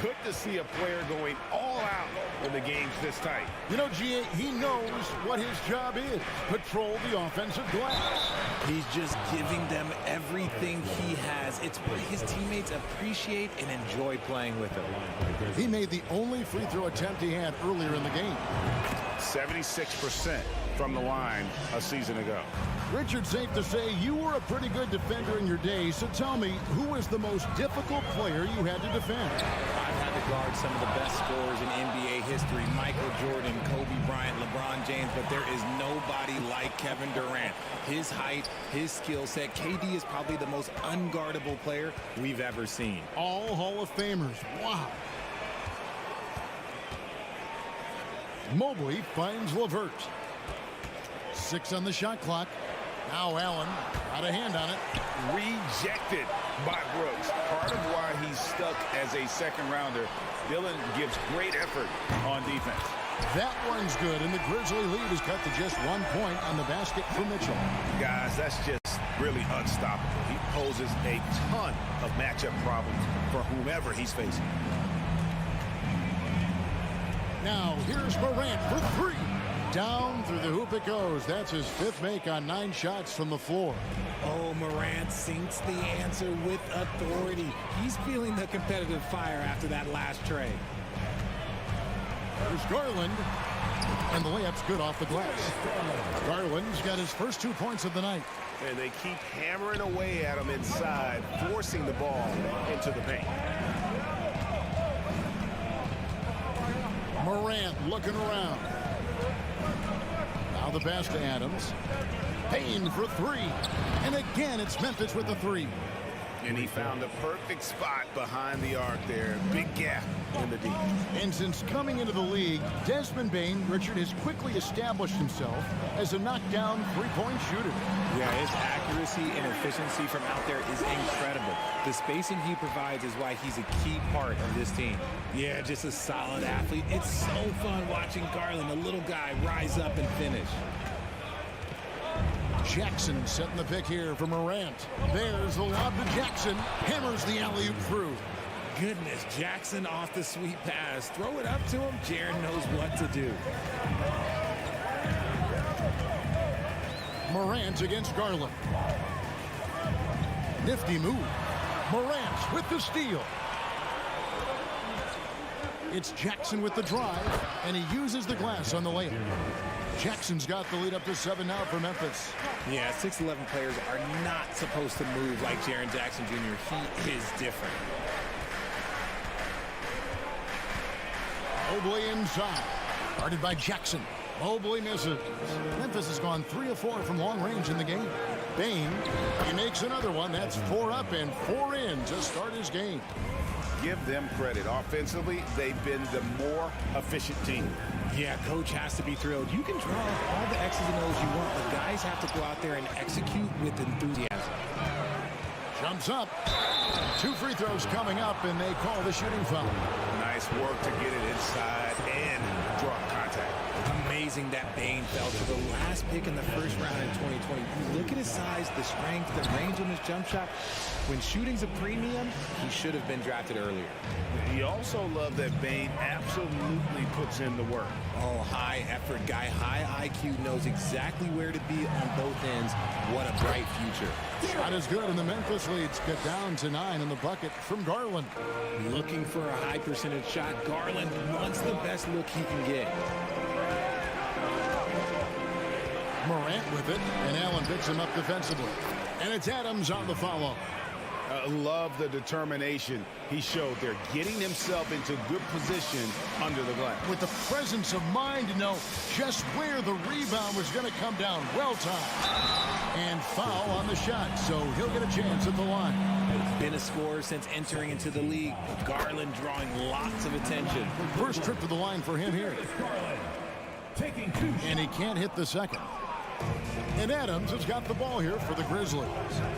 Good to see a player going all out when the game's this tight. You know, G.A., he knows what his job is. Patrol the offensive glass. He's just giving them everything he has. It's what his teammates appreciate and enjoy playing with him. He made the only free throw attempt he had earlier in the game. 76% from the line a season ago. Richard, safe to say you were a pretty good defender in your day, so tell me, who was the most difficult player you had to defend? I've had to guard some of the best scorers in NBA history, Michael Jordan, Kobe Bryant, LeBron James, but there is nobody like Kevin Durant. His height, his skill set, KD is probably the most unguardable player we've ever seen. All Hall of Famers. Wow. Mobley finds LeVert. 6 on the shot clock. Now Allen got a hand on it. Rejected by Brooks. Part of why he's stuck as a second rounder. Dillon gives great effort on defense. That one's good, and the Grizzly lead is cut to just 1 point on the basket for Mitchell. Guys, that's just really unstoppable. He poses a ton of matchup problems for whomever he's facing. Now here's Morant for 3. Down through the hoop it goes. That's his 5th make on 9 shots from the floor. Oh, Morant sinks the answer with authority. He's feeling the competitive fire after that last trade. There's Garland. And the layup's good off the glass. Garland's got his first 2 points of the night. And they keep hammering away at him inside, forcing the ball into the paint. Morant looking around. Now the pass to Adams. Payne for 3. And again, it's Memphis with the 3. And he found the perfect spot behind the arc there. Big gap in the deep. And since coming into the league, Desmond Bain, Richard, has quickly established himself as a knockdown three-point shooter. Yeah, his accuracy and efficiency from out there is incredible. The spacing he provides is why he's a key part of this team. Yeah, just a solid athlete. It's so fun watching Garland, a little guy, rise up and finish. Jackson setting the pick here for Morant. There's the lob to Jackson. Hammers the alley-oop through. Goodness, Jackson off the sweet pass. Throw it up to him. Jaren knows what to do. Morant against Garland. Nifty move. Morant with the steal. It's Jackson with the drive, and he uses the glass on the layup. Jackson's got the lead up to 7 now for Memphis. Yeah, 6'11 players are not supposed to move like Jaren Jackson Jr. He is different. Mobley inside. Guarded by Jackson. Mobley misses. Memphis has gone 3 of 4 from long range in the game. Bane, he makes another one. That's 4 up and 4 in to start his game. Give them credit. Offensively, they've been the more efficient team. Yeah, coach has to be thrilled. You can draw up all the X's and O's you want, but guys have to go out there and execute with enthusiasm. Jumps up. 2 free throws coming up, and they call the shooting foul. Nice work to get it inside and draw contact. Amazing that Bane fell to the last pick in the first round in 2020. You look at his size, the strength, the range on his jump shot. When shooting's a premium, he should have been drafted earlier. You also love that Bane absolutely puts in the work. Oh, high effort guy, high IQ, knows exactly where to be on both ends. What a bright future. Shot is good, and the Memphis leads get down to 9 in the bucket from Garland. Looking for a high percentage shot. Garland wants the best look he can get. Morant with it, and Allen picks him up defensively. And it's Adams on the follow. Love the determination he showed there, getting himself into good position under the glass. With the presence of mind to know just where the rebound was going to come down. Well timed. And foul on the shot, so he'll get a chance at the line. Been a scorer since entering into the league. Garland drawing lots of attention. First trip to the line for him here. And he can't hit the second. And Adams has got the ball here for the Grizzlies.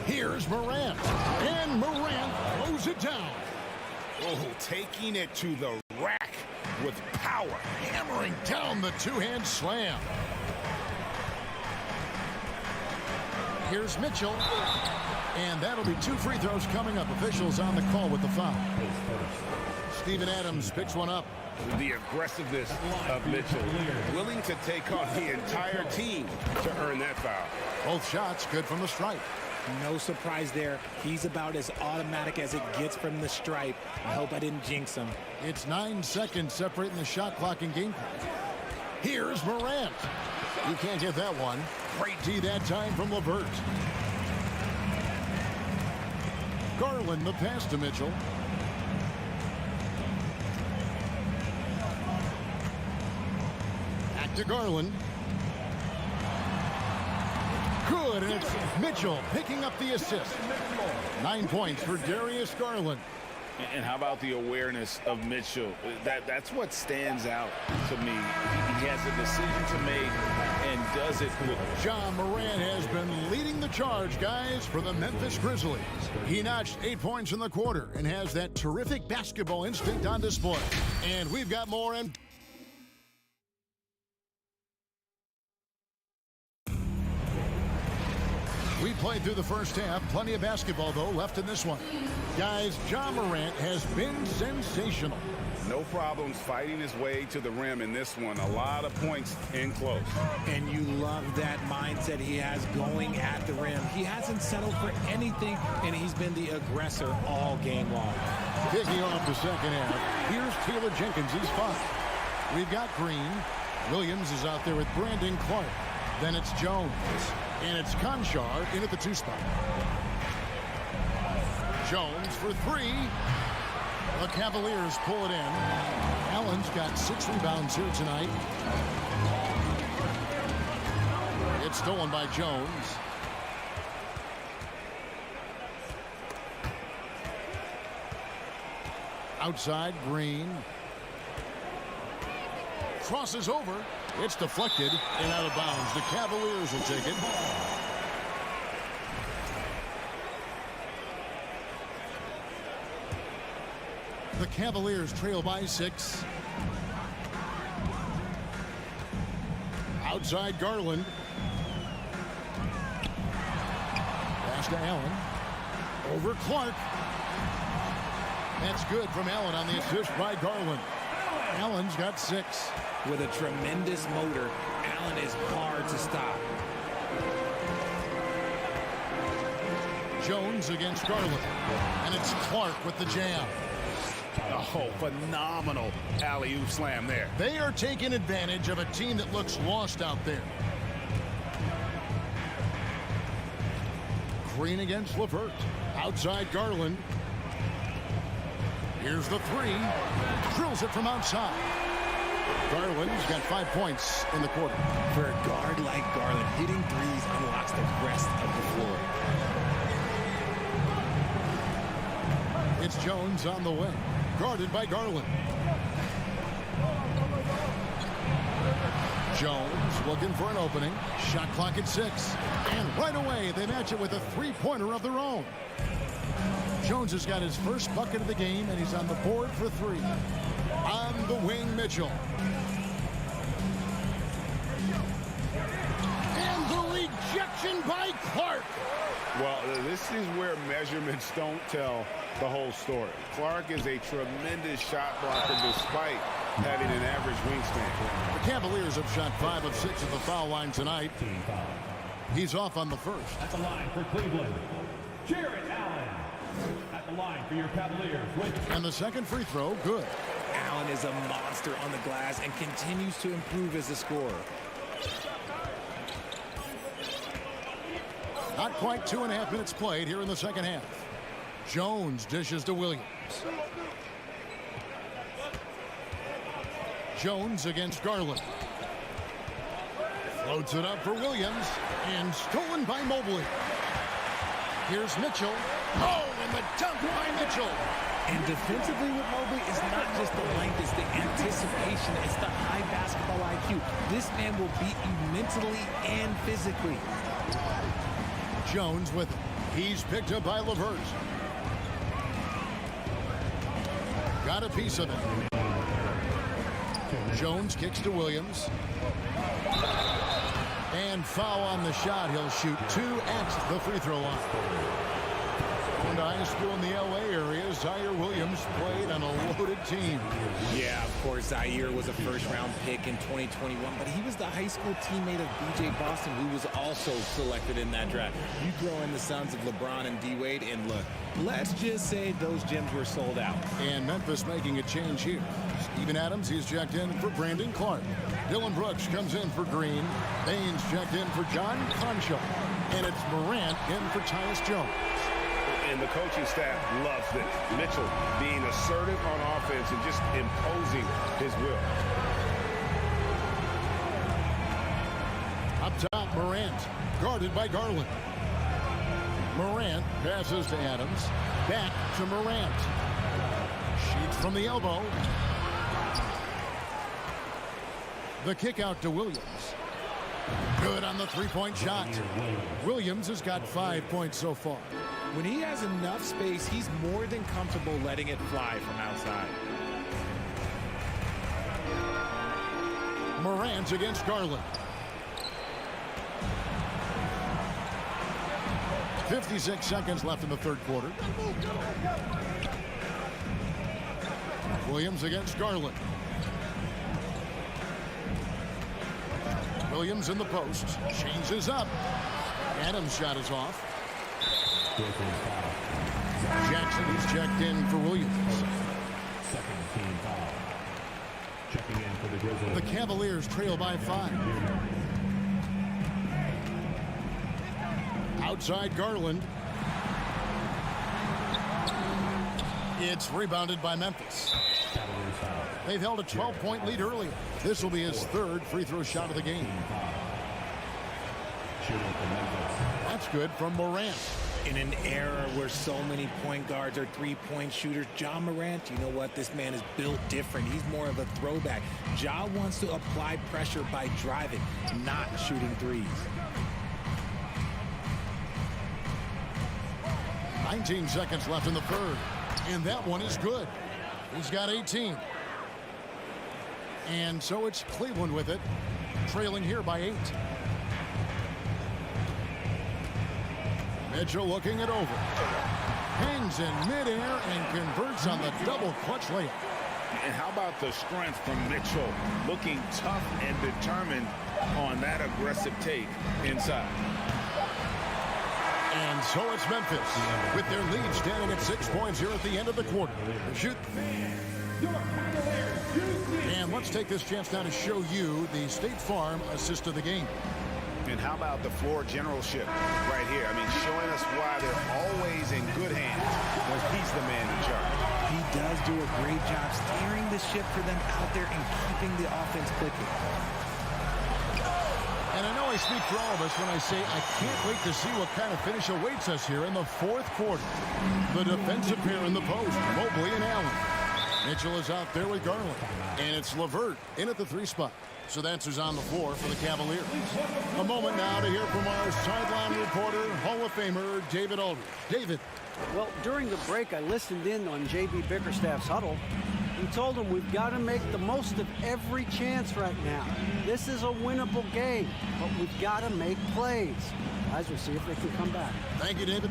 Here's Morant. And Morant throws it down. Oh, taking it to the rack with power. Hammering down the two-hand slam. Here's Mitchell. And that'll be 2 free throws coming up. Officials on the call with the foul. Steven Adams picks one up. The aggressiveness of Mitchell, willing to take on the entire team to earn that foul. Both shots good from the stripe. No surprise there. He's about as automatic as it gets from the stripe. I hope I didn't jinx him. It's 9 seconds separating the shot clock and game clock. Here's Morant. You can't get that one. Great D that time from LeVert. Garland the pass to Mitchell. To Garland. Good, and it's Mitchell picking up the assist. 9 points for Darius Garland. And how about the awareness of Mitchell? That's what stands out to me. He has a decision to make and does it with John Morant has been leading the charge, guys, for the Memphis Grizzlies. He notched 8 points in the quarter and has that terrific basketball instinct on display. And we've got more and we played through the first half. Plenty of basketball, though, left in this one. Guys, John Morant has been sensational. no problems fighting his way to the rim in this one. A lot of points in close. And you love that mindset he has going at the rim. He hasn't settled for anything, and he's been the aggressor all game long. Kicking off the second half, here's Taylor Jenkins. He's 5. We've got Green. Williams is out there with Brandon Clark. Then it's Jones. And it's Conchar in at the 2 spot. Jones for 3. The Cavaliers pull it in. Allen's got 6 rebounds here tonight. It's stolen by Jones. Outside, Green. Crosses over. It's deflected and out of bounds. The Cavaliers will take it. The Cavaliers trail by 6. Outside, Garland. Pass to Allen. Over Clark. That's good from Allen on the assist by Garland. Allen's got 6. With a tremendous motor, Allen is hard to stop. Jones against Garland. And it's Clark with the jam. Oh, phenomenal alley-oop slam there. They are taking advantage of a team that looks lost out there. Green against LeVert. Outside Garland. Here's the 3. Drills it from outside. Garland's got 5 points in the quarter. For a guard like Garland, hitting threes unlocks the rest of the floor. It's Jones on the wing, guarded by Garland. Jones looking for an opening. Shot clock at 6. And right away, they match it with a three-pointer of their own. Jones has got his first bucket of the game, and he's on the board for 3. On the wing, Mitchell. And the rejection by Clark. Well, this is where measurements don't tell the whole story. Clark is a tremendous shot blocker despite having an average wingspan. The Cavaliers have shot 5 of 6 at the foul line tonight. He's off on the first. At the line for Cleveland, Jared Allen. At the line for your Cavaliers. And the second free throw, good. Allen is a monster on the glass and continues to improve as a scorer. Not quite 2.5 minutes played here in the second half. Jones dishes to Williams. Jones against Garland. Floats it up for Williams. And stolen by Mobley. Here's Mitchell. Oh, and the dunk by Mitchell. And defensively with Mobley, it's not just the length, it's the anticipation, it's the high basketball IQ. This man will beat you mentally and physically. Jones with it. He's picked up by LeVert. Got a piece of it. Jones kicks to Williams. And foul on the shot. He'll shoot 2 at the free throw line. Going to high school in the LA area, Zaire Williams played on a loaded team. Yeah, of course, Zaire was a first-round pick in 2021, but he was the high school teammate of B.J. Boston, who was also selected in that draft. You throw in the sons of LeBron and D-Wade, and look, let's just say those gyms were sold out. And Memphis making a change here. Steven Adams, he's checked in for Brandon Clark. Dylan Brooks comes in for Green. Baines checked in for John Concho. And it's Morant in for Tyus Jones. And the coaching staff loves this. Mitchell being assertive on offense and just imposing his will. Up top, Morant, guarded by Garland. Morant passes to Adams. Back to Morant. Shoots from the elbow. The kick out to Williams. Good on the three-point shot. Williams has got 5 points so far. When he has enough space, he's more than comfortable letting it fly from outside. Morant against Garland. 56 seconds left in the third quarter. Williams against Garland. Williams in the post. Changes up. Adams' shot is off. Jackson is checked in for Williams. Second team foul. Checking in for the Grizzlies. The Cavaliers trail by 5. Outside Garland. It's rebounded by Memphis. They've held a 12-point lead earlier. This will be his third free throw shot of the game. That's good from Morant. In an era where so many point guards are three-point shooters, Ja Morant, you know what? This man is built different. He's more of a throwback. Ja wants to apply pressure by driving, not shooting threes. 19 seconds left in the third. And that one is good. He's got 18. And so it's Cleveland with it, trailing here by 8. Mitchell looking it over. Hangs in midair and converts on the double clutch layup. And how about the strength from Mitchell, looking tough and determined on that aggressive take inside. And so it's Memphis with their lead standing at 6 points here at the end of the quarter. Shoot. And let's take this chance now to show you the State Farm assist of the game. And how about the floor generalship right here? I mean, showing us why they're always in good hands when he's the man in charge. He does do a great job steering the ship for them out there and keeping the offense clicking. And I know I speak for all of us when I say I can't wait to see what kind of finish awaits us here in the fourth quarter. The defensive pair in the post, Mobley and Allen. Mitchell is out there with Garland. And it's LeVert in at the 3 spot. So that's who's on the floor for the Cavaliers. A moment now to hear from our sideline reporter, Hall of Famer David Aldridge. David. Well, during the break, I listened in on J.B. Bickerstaff's huddle. He told him we've got to make the most of every chance right now. This is a winnable game, but we've got to make plays. Guys, we'll see if they can come back. Thank you, David.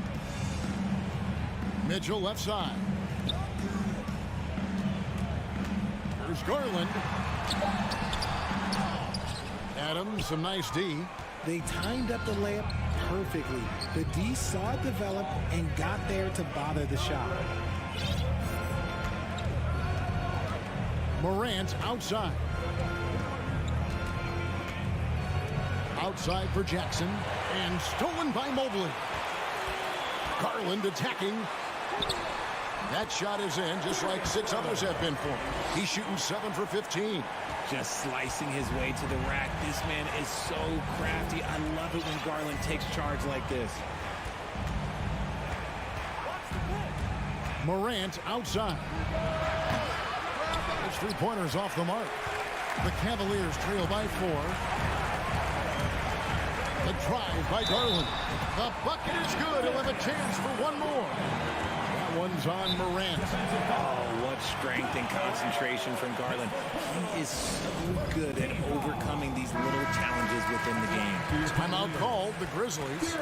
Mitchell left side. There's Garland. Adams, some nice D. They timed up the layup perfectly. The D saw it develop and got there to bother the shot. Morant outside. Outside for Jackson. And stolen by Mobley. Garland attacking. That shot is in, just like 6 others have been for him. He's shooting 7 for 15. Just slicing his way to the rack. This man is so crafty. I love it when Garland takes charge like this. Morant outside. His 3-pointers off the mark. The Cavaliers trail by 4. The drive by Garland. The bucket is good. He'll have a chance for one more. That one's on Morant. Oh, what strength and concentration from Garland. He is so good at overcoming these little challenges within the game. Timeout called the Grizzlies.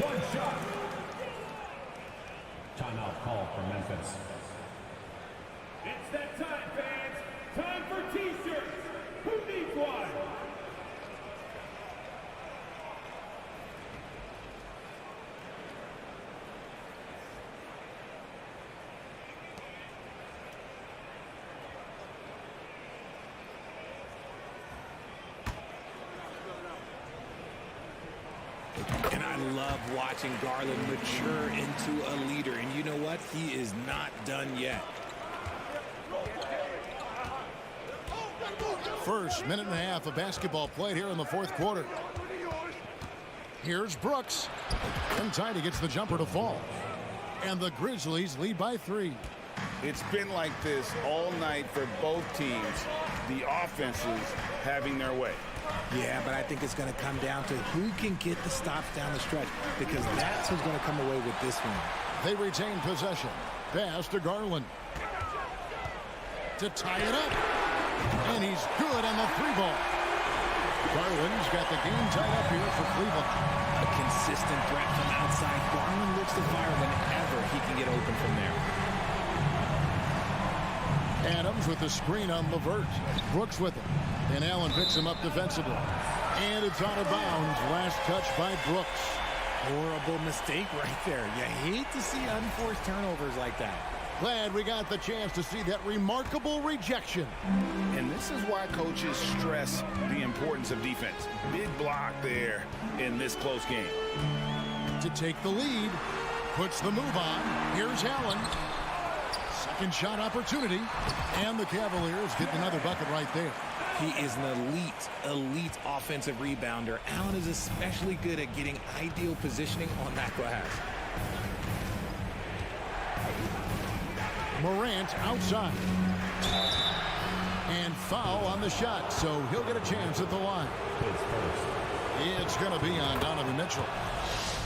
One shot. Timeout call for Memphis. It's that time, fans. Time for T-shirts. Who needs one? And I love watching Garland mature into a leader. And you know what? He is not done yet. First minute and a half of basketball played here in the fourth quarter. Here's Brooks. And Tidy gets the jumper to fall. And the Grizzlies lead by 3. It's been like this all night for both teams. The offenses having their way. Yeah, but I think it's going to come down to who can get the stops down the stretch, because that's who's going to come away with this one. They retain possession. Pass to Garland. To tie it up. And he's good on the 3-ball. Garland's got the game tied up here for Cleveland. A consistent threat from outside. Garland looks to fire whenever he can get open from there. Adams with the screen on LeVert. Brooks with it. And Allen picks him up defensively. And it's out of bounds. Last touch by Brooks. Horrible mistake right there. You hate to see unforced turnovers like that. Glad we got the chance to see that remarkable rejection. And this is why coaches stress the importance of defense. Big block there in this close game. To take the lead. Puts the move on. Here's Allen. Second shot opportunity. And the Cavaliers get another bucket right there. He is an elite offensive rebounder. Allen is especially good at getting ideal positioning on that glass. Morant outside. And foul on the shot, so he'll get a chance at the line. It's going to be on Donovan Mitchell.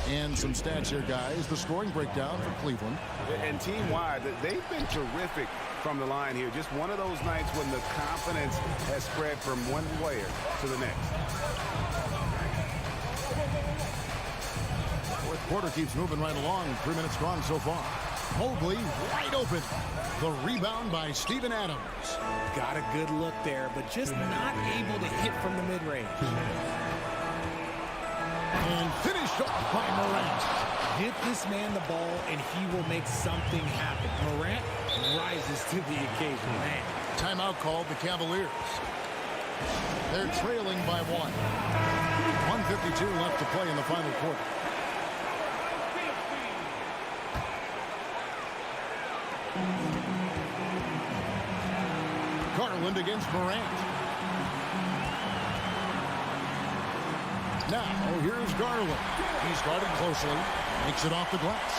And some stats here, guys. The scoring breakdown for Cleveland. And team-wide, they've been terrific from the line here. Just one of those nights when the confidence has spread from one player to the next. Fourth quarter keeps moving right along. 3 minutes gone so far. Mobley wide open. The rebound by Steven Adams. Got a good look there, but just not able to hit from the mid-range. And finished off by Morant. Get this man the ball, and he will make something happen. Morant rises to the occasion, man. Timeout called the Cavaliers. They're trailing by 1. 3:52 left to play in the final quarter. Garland against Morant. Now, here's Garland. He's guarded closely. Makes it off the glass.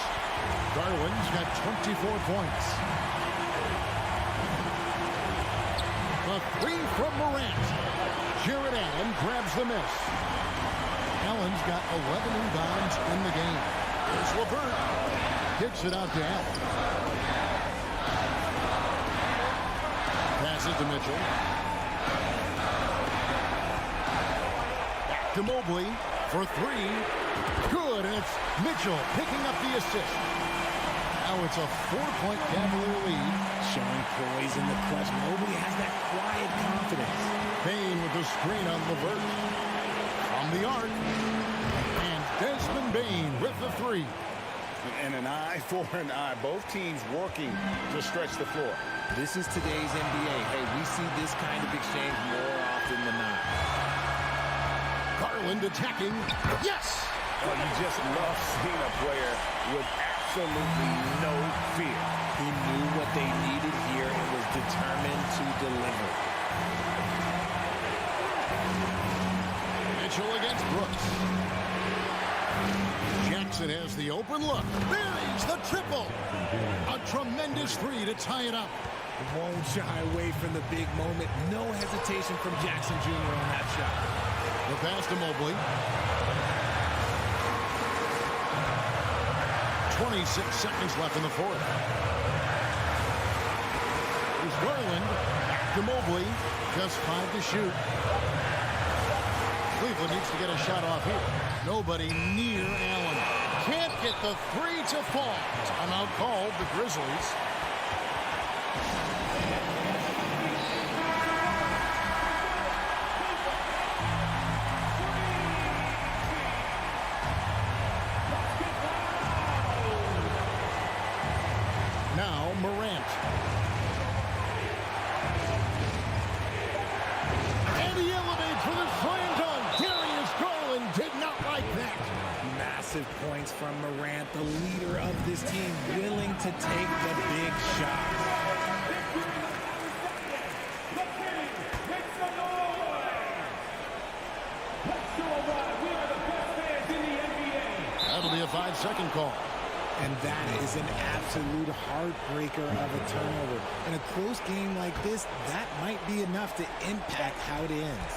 Garland's got 24 points. A three from Morant. Jared Allen grabs the miss. Allen's got 11 rebounds in the game. There's LeVert. Kicks it out to Allen. Pass it to Mitchell. Back to Mobley for three. Good, and it's Mitchell picking up the assist. Now it's a 4-point Cavalier lead. Showing poise in the clutch. Mobley has that quiet confidence. Bain with the screen on LeVert. From the arc. And Desmond Bain with the three. And an eye for an eye. Both teams working to stretch the floor. This is today's NBA. Hey, we see this kind of exchange more often than not. Garland attacking. Yes! Well, you just love seeing a player with absolutely no fear. He knew what they needed here and was determined to deliver. Mitchell against Brooks. Jackson has the open look. Buries the triple. A tremendous three to tie it up. Won't shy away from the big moment. No hesitation from Jackson Jr. on that shot. The pass to Mobley. 26 seconds left in the fourth. Here's Garland. Back to Mobley. Just 5 to shoot. Cleveland needs to get a shot off here. Nobody near Allen. Can't get the three to fall. Timeout called the Grizzlies. Now Morant. And he elevates for the slam dunk. Darius Garland did not like that. Massive points from Morant, the leader of this team, willing to take the big shot. That'll be a 5-second call. And that is an absolute heartbreaker of a turnover. In a close game like this, that might be enough to impact how it ends.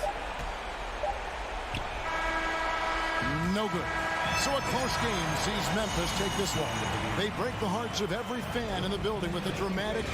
No good. So a close game sees Memphis take this one. They break the hearts of every fan in the building with a dramatic...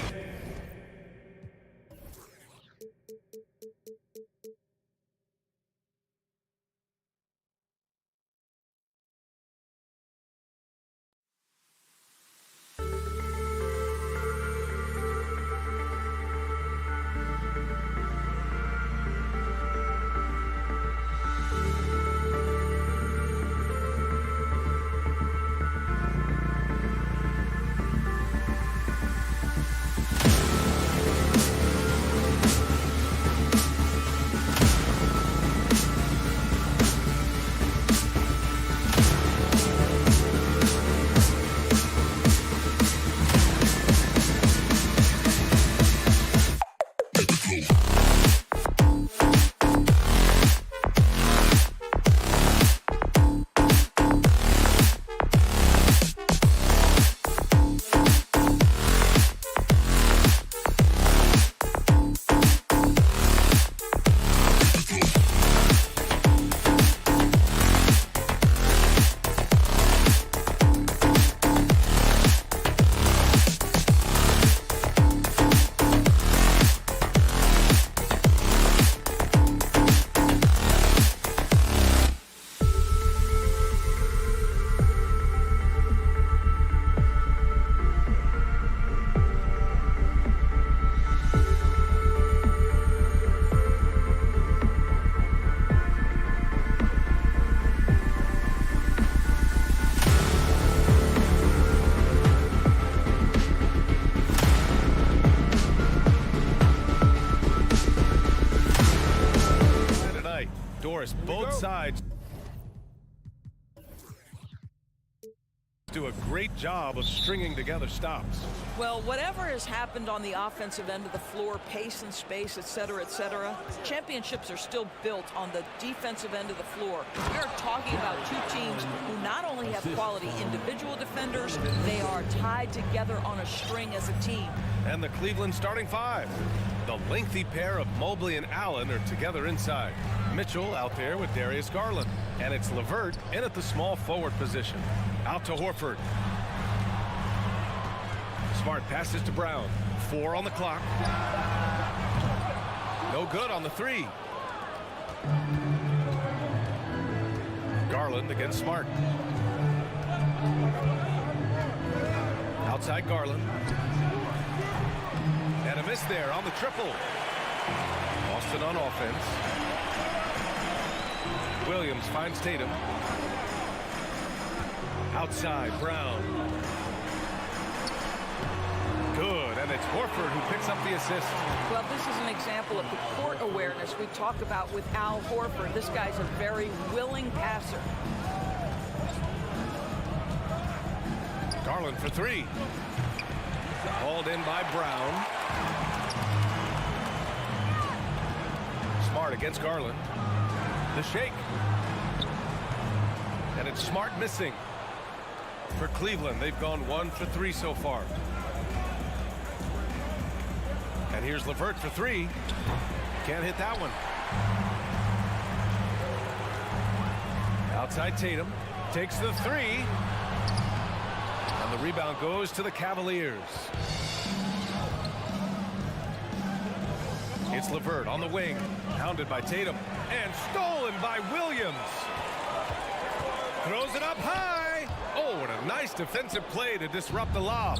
do a great job of stringing together stops. Well, whatever has happened on the offensive end of the floor, pace and space, et cetera, championships are still built on the defensive end of the floor. We are talking about two teams who not only have quality individual defenders, they are tied together on a string as a team. And the Cleveland starting five. The lengthy pair of Mobley and Allen are together inside. Mitchell out there with Darius Garland. And it's LeVert in at the small forward position. Out to Horford. Smart passes to Brown. 4 on the clock. No good on the 3. Garland against Smart. Outside Garland. And a miss there on the triple. Boston on offense. Williams finds Tatum. Outside, Brown. Good, and it's Horford who picks up the assist. Well, this is an example of the court awareness we talk about with Al Horford. This guy's a very willing passer. Garland for 3. Hauled in by Brown. Smart against Garland. The shake. And it's Smart missing. For Cleveland, they've gone 1 for 3 so far. And here's LeVert for 3. Can't hit that one. Outside Tatum. Takes the 3. And the rebound goes to the Cavaliers. It's LeVert on the wing. Hounded by Tatum. And stolen by Williams. Throws it up high. Oh, what a nice defensive play to disrupt the lob.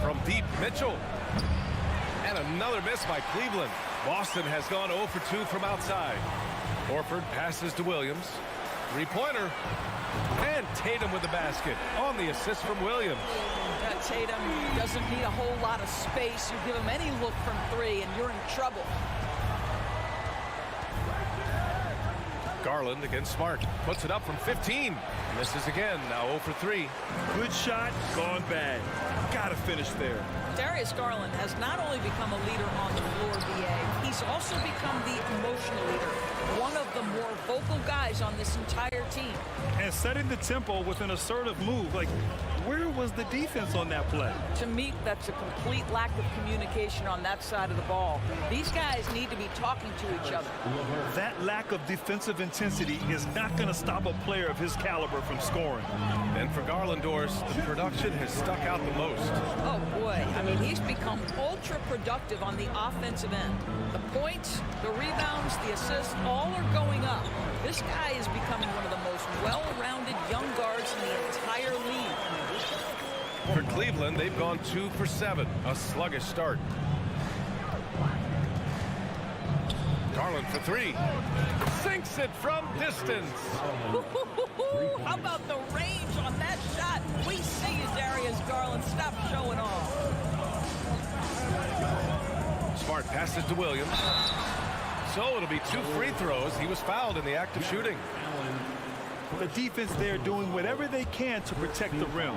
From deep, Mitchell. And another miss by Cleveland. Boston has gone 0 for 2 from outside. Horford passes to Williams. 3-pointer. And Tatum with the basket on the assist from Williams. Tatum doesn't need a whole lot of space. You give him any look from 3 and you're in trouble. Garland against Smart. Puts it up from 15. Misses again. Now 0 for 3. Good shot, gone bad. Gotta finish there. Darius Garland has not only become a leader on the floor, BA, he's also become the emotional leader. One of the more vocal guys on this entire team. And setting the tempo with an assertive move. Like, where was the defense on that play? To me, that's a complete lack of communication on that side of the ball. These guys need to be talking to each other. That lack of defensive intensity is not going to stop a player of his caliber from scoring. And for Garland, Doris, the production has stuck out the most. Oh, boy. I mean, he's become ultra-productive on the offensive end. The points, the rebounds, the assists, all are going up. This guy is becoming one of the most well-rounded young guards in the entire league. For Cleveland, they've gone 2 for 7. A sluggish start. Garland for 3. Sinks it from distance. How about the range on that shot? We see you, Darius Garland. Stop showing off. Smart passes to Williams. So it'll be 2 free throws. He was fouled in the act of shooting. The defense there doing whatever they can to protect the rim.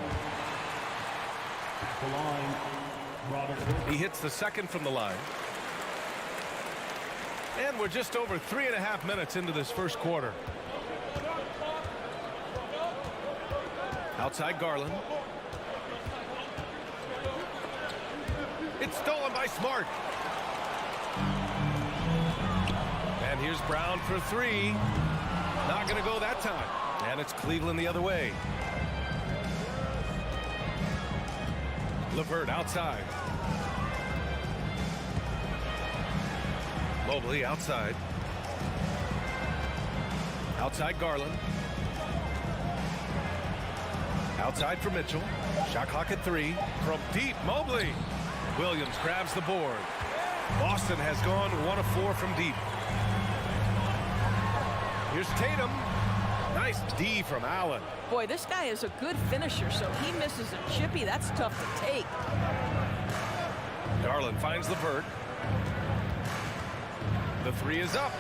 He hits the second from the line. And we're just over 3.5 minutes into this first quarter. Outside Garland. It's stolen by Smart. And here's Brown for 3. Not going to go that time. And it's Cleveland the other way. LeVert outside. Mobley outside. Outside Garland. Outside for Mitchell. Shot clock at 3. From deep, Mobley. Williams grabs the board. Boston has gone 1 of 4 from deep. Here's Tatum. Nice D from Allen. Boy, this guy is a good finisher, so he misses a chippy. That's tough to take. Garland finds LeVert. The 3 is up.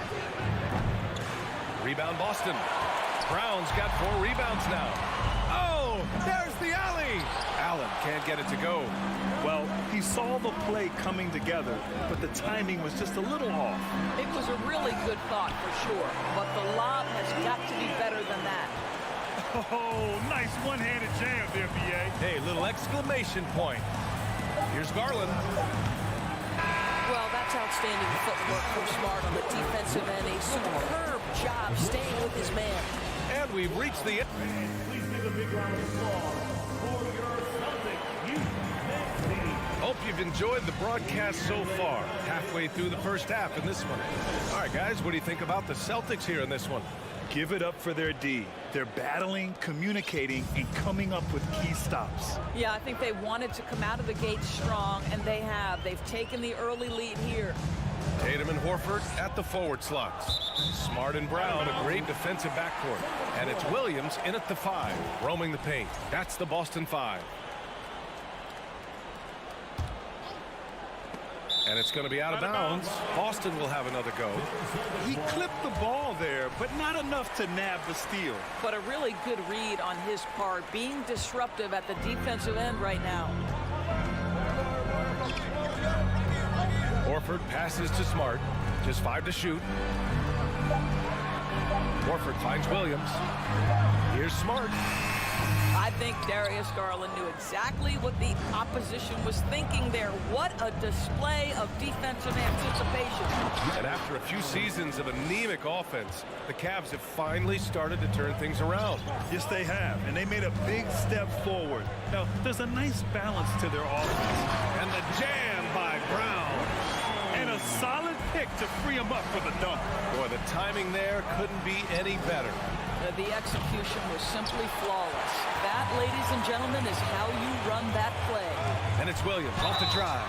Rebound Boston. Brown's got 4 rebounds now. Oh, there's the alley. Allen can't get it to go. Well, he saw the play coming together, but the timing was just a little off. It was a really good thought for sure, but the lob has got to be better than that. Oh, nice one-handed jam there, B.A. Hey, little exclamation point. Here's Garland. Well, that's outstanding footwork from Smart on the defensive end. A superb job staying with his man. And we've reached the end. Please give a big round of applause for your Celtics youth men's team. Hope you've enjoyed the broadcast so far. Halfway through the first half in this one. All right, guys, what do you think about the Celtics here in this one? Give it up for their D. They're battling, communicating, and coming up with key stops. Yeah, I think they wanted to come out of the gate strong, and they have. They've taken the early lead here. Tatum and Horford at the forward slots. Smart and Brown, a great defensive backcourt. And it's Williams in at the 5, roaming the paint. That's the Boston 5. And it's going to be out of bounds. Boston will have another go. He clipped the ball there, but not enough to nab the steal. But a really good read on his part, being disruptive at the defensive end right now. Horford passes to Smart. Just 5 to shoot. Horford finds Williams. Here's Smart. I think Darius Garland knew exactly what the opposition was thinking there. What a display of defensive anticipation. And after a few seasons of anemic offense, the Cavs have finally started to turn things around. Yes, they have, and they made a big step forward. Now, there's a nice balance to their offense. And the jam by Brown. And a solid pick to free him up for the dunk. Boy, the timing there couldn't be any better. The execution was simply flawless. That, ladies and gentlemen, is how you run that play. And it's Williams off the drive.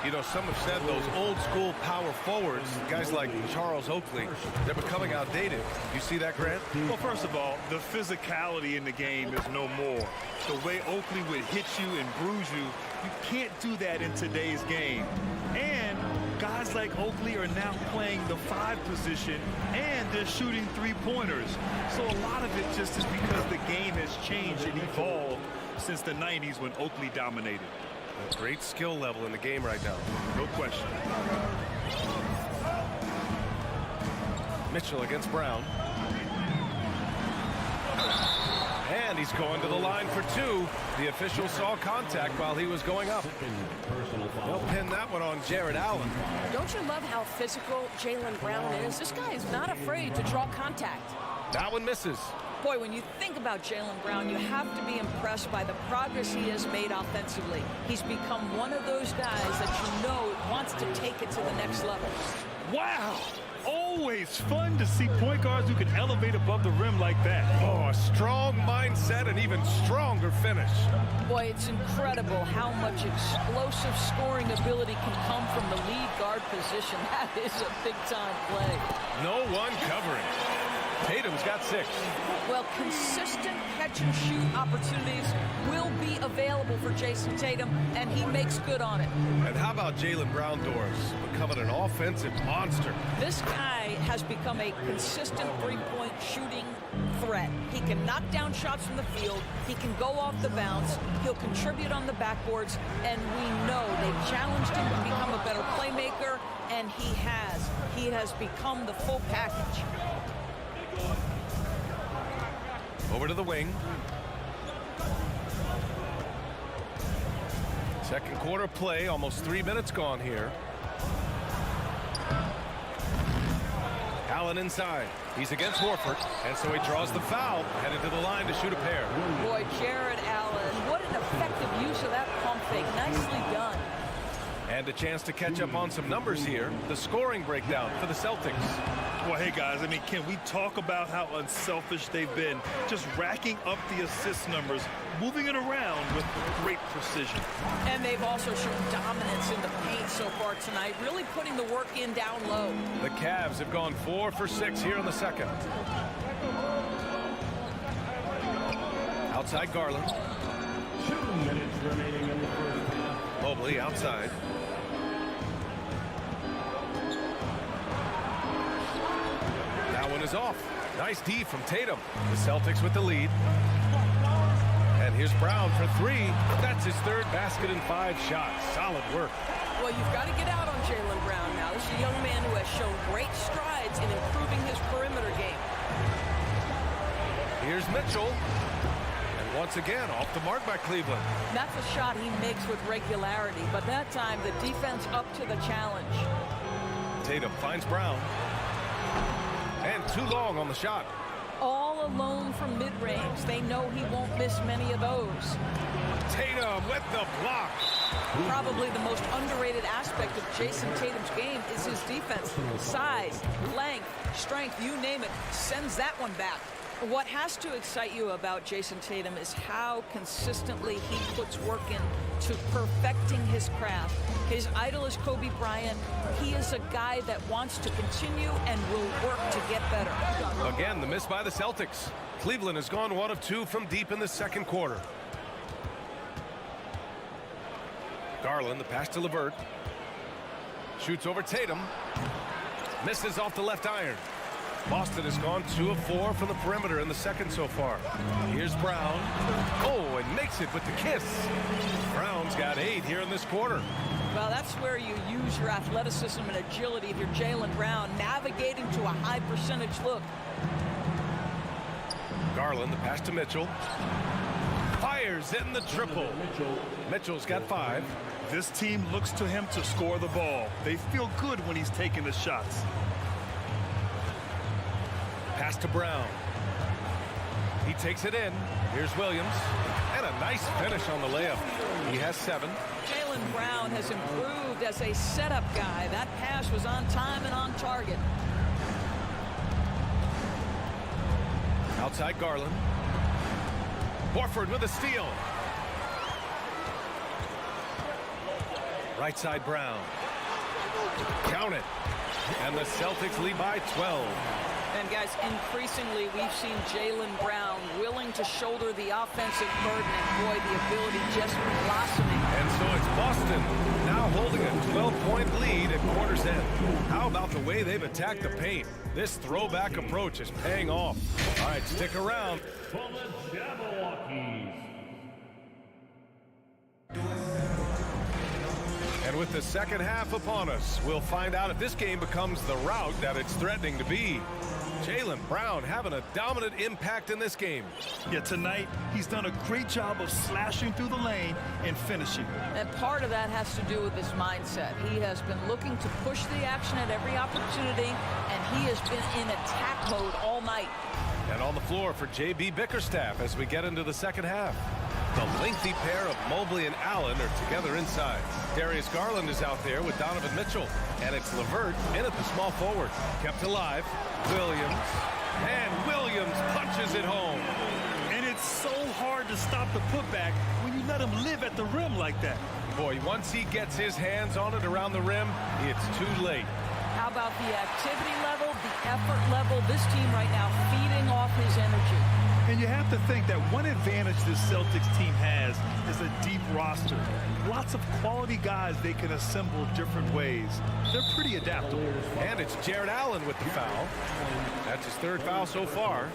You know, some have said those old school power forwards, guys like Charles Oakley, they're becoming outdated. You see that, Grant? Well, first of all, the physicality in the game is no more. The way Oakley would hit you and bruise you, you can't do that in today's game. And guys like Oakley are now playing the 5 position, and they're shooting 3-pointers. So a lot of it just is because the game has changed and evolved since the 90s when Oakley dominated. A great skill level in the game right now. No question. Mitchell against Brown. And he's going to the line for 2. The official saw contact while he was going up. They'll pin that one on Jared Allen. Don't you love how physical Jaylen Brown is? This guy is not afraid to draw contact. That one misses. Boy, when you think about Jaylen Brown, you have to be impressed by the progress he has made offensively. He's become one of those guys that you know wants to take it to the next level. Wow! Always fun to see point guards who can elevate above the rim like that. Oh, a strong mindset and even stronger finish. Boy, it's incredible how much explosive scoring ability can come from the lead guard position. That is a big-time play. No one covering. Tatum's got 6. Well, consistent catch-and-shoot opportunities will be available for Jason Tatum, and he makes good on it. And how about Jaylen Brown doors? Becoming an offensive monster. This guy has become a consistent three-point shooting threat. He can knock down shots from the field. He can go off the bounce. He'll contribute on the backboards, and we know they've challenged him to become a better playmaker, and he has. He has become the full package. Over to the wing. Second quarter play, almost 3 minutes gone here. Allen inside. He's against Horford, and so he draws the foul, headed to the line to shoot a pair. Boy, Jared Allen, what an effective use of that pump fake. Nicely done. And a chance to catch up on some numbers here. The scoring breakdown for the Celtics. Well, hey, guys, I mean, can we talk about how unselfish they've been? Just racking up the assist numbers, moving it around with great precision. And they've also shown dominance in the paint so far tonight, really putting the work in down low. The Cavs have gone 4 for 6 here in the second. Outside Garland. 2 minutes remaining in the first half. Mobley outside. That one is off. Nice D from Tatum. The Celtics with the lead. And here's Brown for three. That's his third basket in 5 shots. Solid work. Well, you've got to get out on Jaylen Brown now. This is a young man who has shown great strides in improving his perimeter game. Here's Mitchell. And once again, off the mark by Cleveland. That's a shot he makes with regularity, but that time the defense up to the challenge. Tatum finds Brown. And too long on the shot. All alone from mid-range. They know he won't miss many of those. Tatum with the block. Probably the most underrated aspect of Jason Tatum's game is his defense. Size, length, strength, you name it, sends that one back. What has to excite you about Jason Tatum is how consistently he puts work into perfecting his craft. His idol is Kobe Bryant. He is a guy that wants to continue and will work to get better. Again, the miss by the Celtics. Cleveland has gone 1 of 2 from deep in the second quarter. Garland, the pass to LeVert. Shoots over Tatum. Misses off the left iron. Boston has gone 2 of 4 from the perimeter in the second so far. Here's Brown. Oh, and makes it with the kiss. Brown's got 8 here in this quarter. Well, that's where you use your athleticism and agility if you're Jaylen Brown, navigating to a high percentage look. Garland, the pass to Mitchell. Fires in the triple. Mitchell's got 5. This team looks to him to score the ball. They feel good when he's taking the shots. Pass to Brown. He takes it in. Here's Williams. And a nice finish on the layup. He has 7. Jaylen Brown has improved as a setup guy. That pass was on time and on target. Outside Garland. Horford with a steal. Right side Brown. Count it. And the Celtics lead by 12. And guys, increasingly we've seen Jaylen Brown willing to shoulder the offensive burden, and boy, the ability just blossoming. And so it's Boston now holding a 12-point lead at quarter's end. How about the way they've attacked the paint? This throwback approach is paying off. All right, stick around. And with the second half upon us, we'll find out if this game becomes the rout that it's threatening to be. Jaylen Brown having a dominant impact in this game. Yeah, tonight he's done a great job of slashing through the lane and finishing. And part of that has to do with his mindset. He has been looking to push the action at every opportunity, and he has been in attack mode all night. And on the floor for J.B. Bickerstaff as we get into the second half. The lengthy pair of Mobley and Allen are together inside. Darius Garland is out there with Donovan Mitchell. And it's LeVert in at the small forward. Kept alive. Williams. And Williams punches it home. And it's so hard to stop the putback when you let him live at the rim like that. Boy, once he gets his hands on it around the rim, it's too late. How about the activity level, the effort level? This team right now feeding off his energy. And you have to think that one advantage this Celtics team has is a deep roster. Lots of quality guys they can assemble different ways. They're pretty adaptable. And it's Jared Allen with the foul. That's his 3rd foul so far.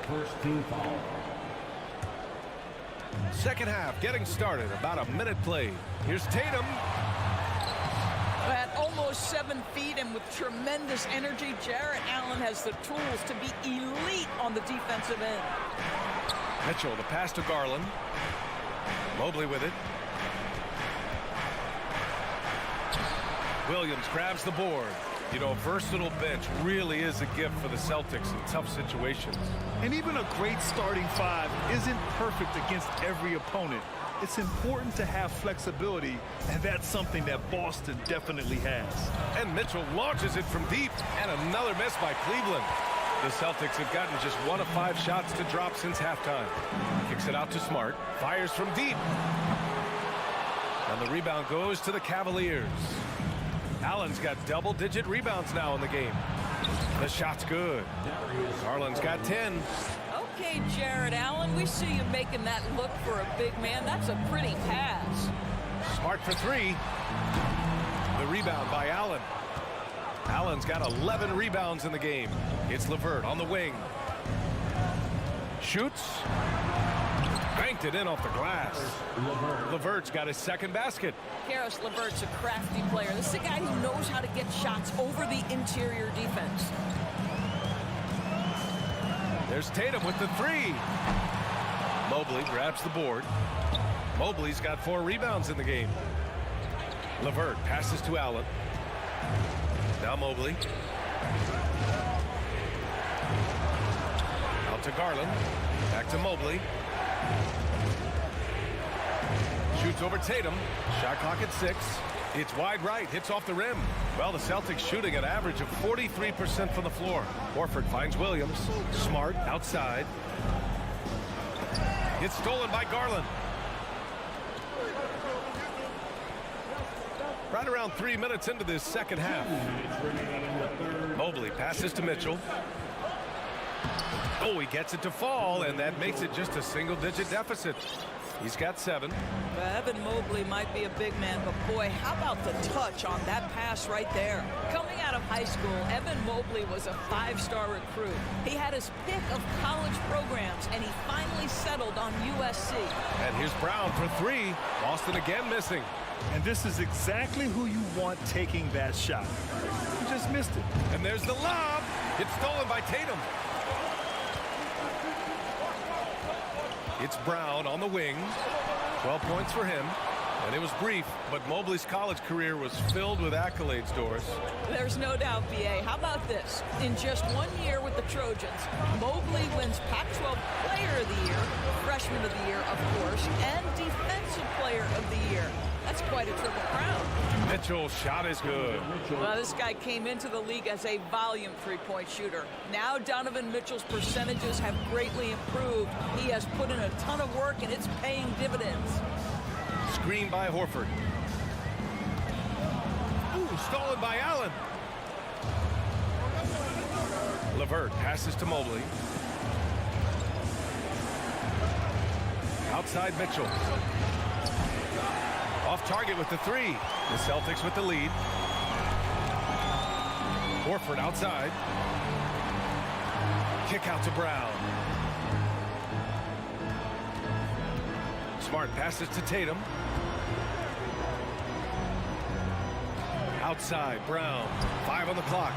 First team foul. Second half getting started. About a minute played. Here's Tatum. At almost 7 feet and with tremendous energy, Jared Allen has the tools to be elite on the defensive end. Mitchell, the pass to Garland. Mobley with it. Williams grabs the board. You know, a versatile bench really is a gift for the Celtics in tough situations. And even a great starting 5 isn't perfect against every opponent. It's important to have flexibility, and that's something that Boston definitely has. And Mitchell launches it from deep, and another miss by Cleveland. The Celtics have gotten just 1 of 5 shots to drop since halftime. Kicks it out to Smart, fires from deep. And the rebound goes to the Cavaliers. Allen's got double-digit rebounds now in the game. The shot's good. Garland's got 10. Okay, Jared Allen, we see you making that look for a big man. That's a pretty pass. Smart for 3. The rebound by Allen. Allen's got 11 rebounds in the game. It's LeVert on the wing. Shoots. Banked it in off the glass. LeVert's got his second basket. Karis LeVert's a crafty player. This is a guy who knows how to get shots over the interior defense. There's Tatum with the three. Mobley grabs the board. Mobley's got 4 rebounds in the game. LeVert passes to Allen. Now Mobley. Out to Garland. Back to Mobley. Shoots over Tatum. Shot clock at 6. It's wide right. Hits off the rim. Well, the Celtics shooting an average of 43% from the floor. Horford finds Williams. Smart outside. It's stolen by Garland. Right around 3 minutes into this second half. Mobley passes to Mitchell. Oh, he gets it to fall, and that makes it just a single-digit deficit. He's got 7. Evan Mobley might be a big man, but boy, how about the touch on that pass right there? Coming out of high school, Evan Mobley was a 5-star recruit. He had his pick of college programs, and he finally settled on USC. And here's Brown for 3. Boston again missing. And this is exactly who you want taking that shot. You just missed it. And there's the lob. It's stolen by Tatum. It's Brown on the wing. 12 points for him. And it was brief, but Mobley's college career was filled with accolades, Doris. There's no doubt, B.A. How about this? In just 1 year with the Trojans, Mobley wins Pac-12 Player of the Year, Freshman of the Year, of course, and Defensive Player of the Year. That's quite a triple crown. Mitchell's shot is good. Well, this guy came into the league as a volume three-point shooter. Now Donovan Mitchell's percentages have greatly improved. He has put in a ton of work, and it's paying dividends. Screen by Horford. Ooh, stolen by Allen. LeVert passes to Mobley. Outside Mitchell. Off target with the 3. The Celtics with the lead. Horford outside. Kick out to Brown. Smart passes to Tatum. Outside, Brown. 5 on the clock.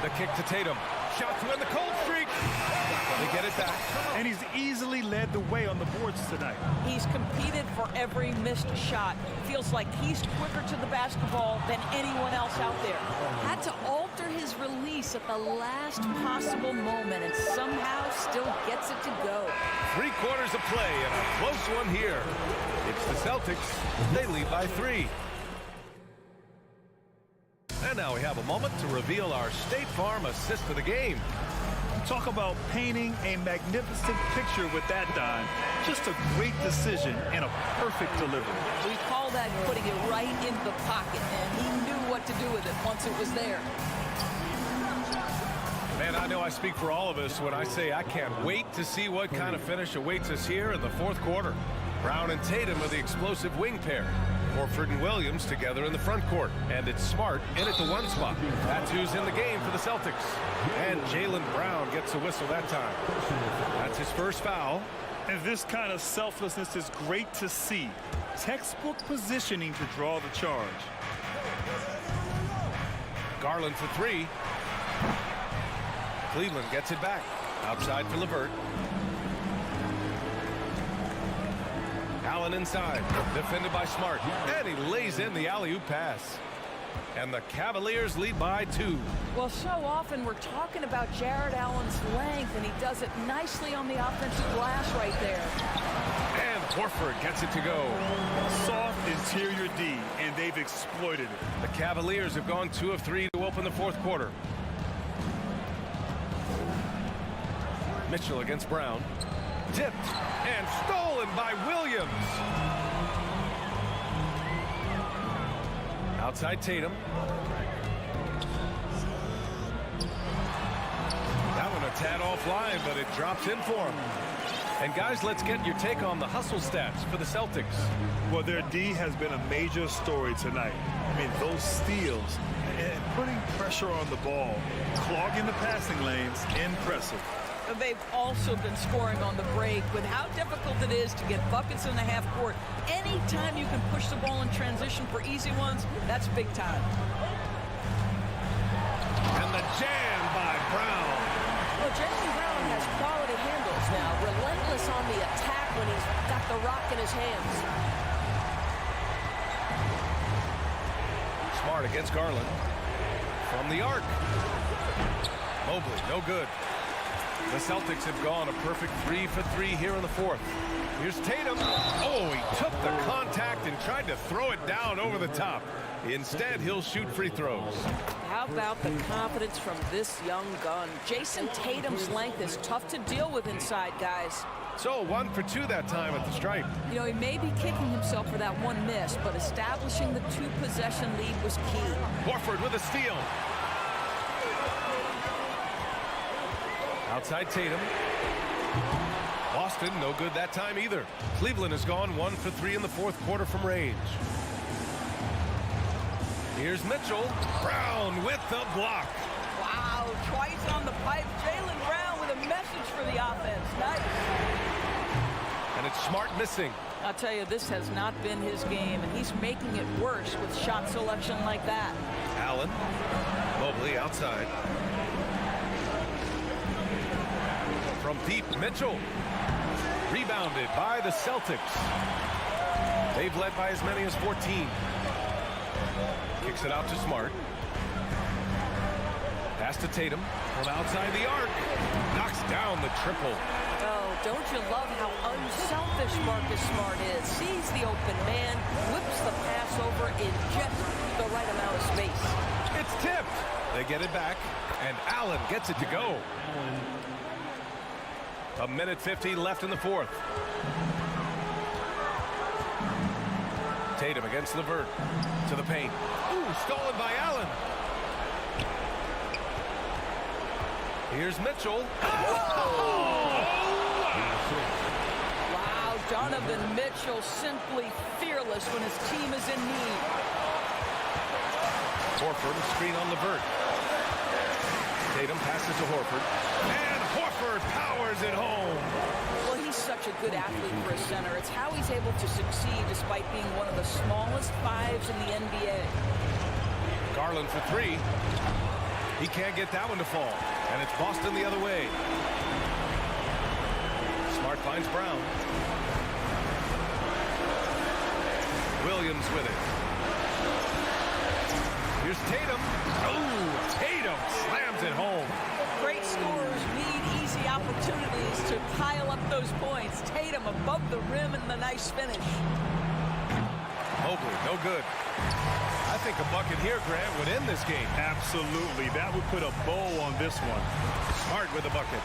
The kick to Tatum. Shot to end the cold streak. They get it back. And he's easily led the way on the boards tonight. He's competed for every missed shot. Feels like he's quicker to the basketball than anyone else out there. Had to alter his release at the last possible moment and somehow still gets it to go. 3 quarters of play and a close one here. It's the Celtics. They lead by 3. And now we have a moment to reveal our State Farm assist of the game. Talk about painting a magnificent picture with that, Don. Just a great decision and a perfect delivery. We call that putting it right in the pocket, and he knew what to do with it once it was there. Man, I know I speak for all of us when I say I can't wait to see what kind of finish awaits us here in the 4th quarter. Brown and Tatum are the explosive wing pair. Horford and Williams together in the front court. And it's Smart in at the 1 spot. That's who's in the game for the Celtics. And Jaylen Brown gets a whistle that time. That's his first foul. And this kind of selflessness is great to see. Textbook positioning to draw the charge. Garland for 3. Cleveland gets it back. Outside for LeVert. Allen inside, defended by Smart, and he lays in the alley-oop pass. And the Cavaliers lead by 2. Well, so often we're talking about Jared Allen's length, and he does it nicely on the offensive glass right there. And Horford gets it to go. Soft interior D, and they've exploited it. The Cavaliers have gone 2 of 3 to open the 4th quarter. Mitchell against Brown. Tipped and stolen by Williams. Outside Tatum. That one a tad offline, but it drops in for him. And guys, let's get your take on the hustle stats for the Celtics. Well, their D has been a major story tonight. I mean, those steals and putting pressure on the ball, clogging the passing lanes, impressive. They've also been scoring on the break. With how difficult it is to get buckets in the half court, anytime you can push the ball in transition for easy ones, that's big time. And the jam by Brown. Well, Jaylen Brown has quality handles now, relentless on the attack when he's got the rock in his hands. Smart against Garland. From the arc. Mobley, no good. The Celtics have gone a perfect 3 for 3 here in the fourth. Here's Tatum. Oh, he took the contact and tried to throw it down over the top. Instead, he'll shoot free throws. How about the confidence from this young gun? Jason Tatum's length is tough to deal with inside, guys. So 1 for 2 that time at the stripe. You know, he may be kicking himself for that one miss, but establishing the 2-possession lead was key. Horford with a steal. Outside Tatum. Boston, no good that time either. Cleveland has gone 1 for 3 in the fourth quarter from range. Here's Mitchell. Brown with the block. Wow, twice on the pipe. Jaylen Brown with a message for the offense. Nice. And it's Smart missing. I'll tell you, this has not been his game, and he's making it worse with shot selection like that. Allen. Mobley outside. From deep, Mitchell. Rebounded by the Celtics. They've led by as many as 14. Kicks it out to Smart. Pass to Tatum from outside the arc. Knocks down the triple. Oh, don't you love how unselfish Marcus Smart is? Sees the open man, whips the pass over in just the right amount of space. It's tipped. They get it back, and Allen gets it to go. A minute 50 left in the fourth. Tatum against LeVert. To the paint. Ooh, stolen by Allen. Here's Mitchell. Wow, Donovan Mitchell simply fearless when his team is in need. Horford, screen on LeVert. Tatum passes to Horford. And Horford powers it home. Well, he's such a good athlete for a center. It's how he's able to succeed despite being one of the smallest fives in the NBA. Garland for 3. He can't get that one to fall. And it's Boston the other way. Smart finds Brown. Williams with it. Here's Tatum. Oh, Tatum slams it home. Great scorers need easy opportunities to pile up those points. Tatum above the rim and the nice finish. Mobley, no good. I think a bucket here, Grant, would end this game. Absolutely. That would put a bow on this one. Smart with a bucket.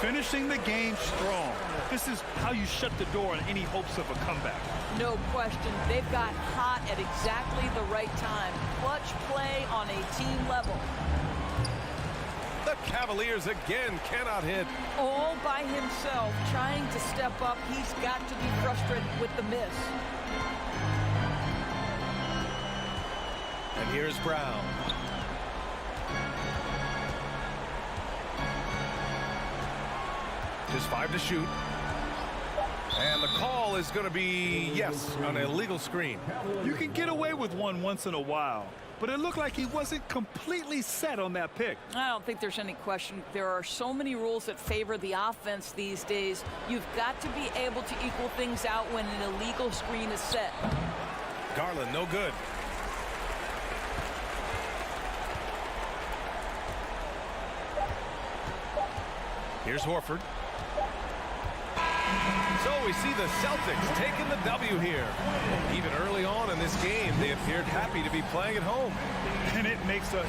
Finishing the game strong. This is how you shut the door on any hopes of a comeback. No question. They've got hot at exactly the right time. Clutch play on a team level. The Cavaliers again cannot hit. All by himself, trying to step up. He's got to be frustrated with the miss. And here's Brown. Just 5 to shoot. And the call is going to be, yes, an illegal screen. You can get away with one once in a while, but it looked like he wasn't completely set on that pick. I don't think there's any question. There are so many rules that favor the offense these days. You've got to be able to equal things out when an illegal screen is set. Garland, no good. Here's Horford. So we see the Celtics taking the W here. Even early on in this game, they appeared happy to be playing at home. And it makes a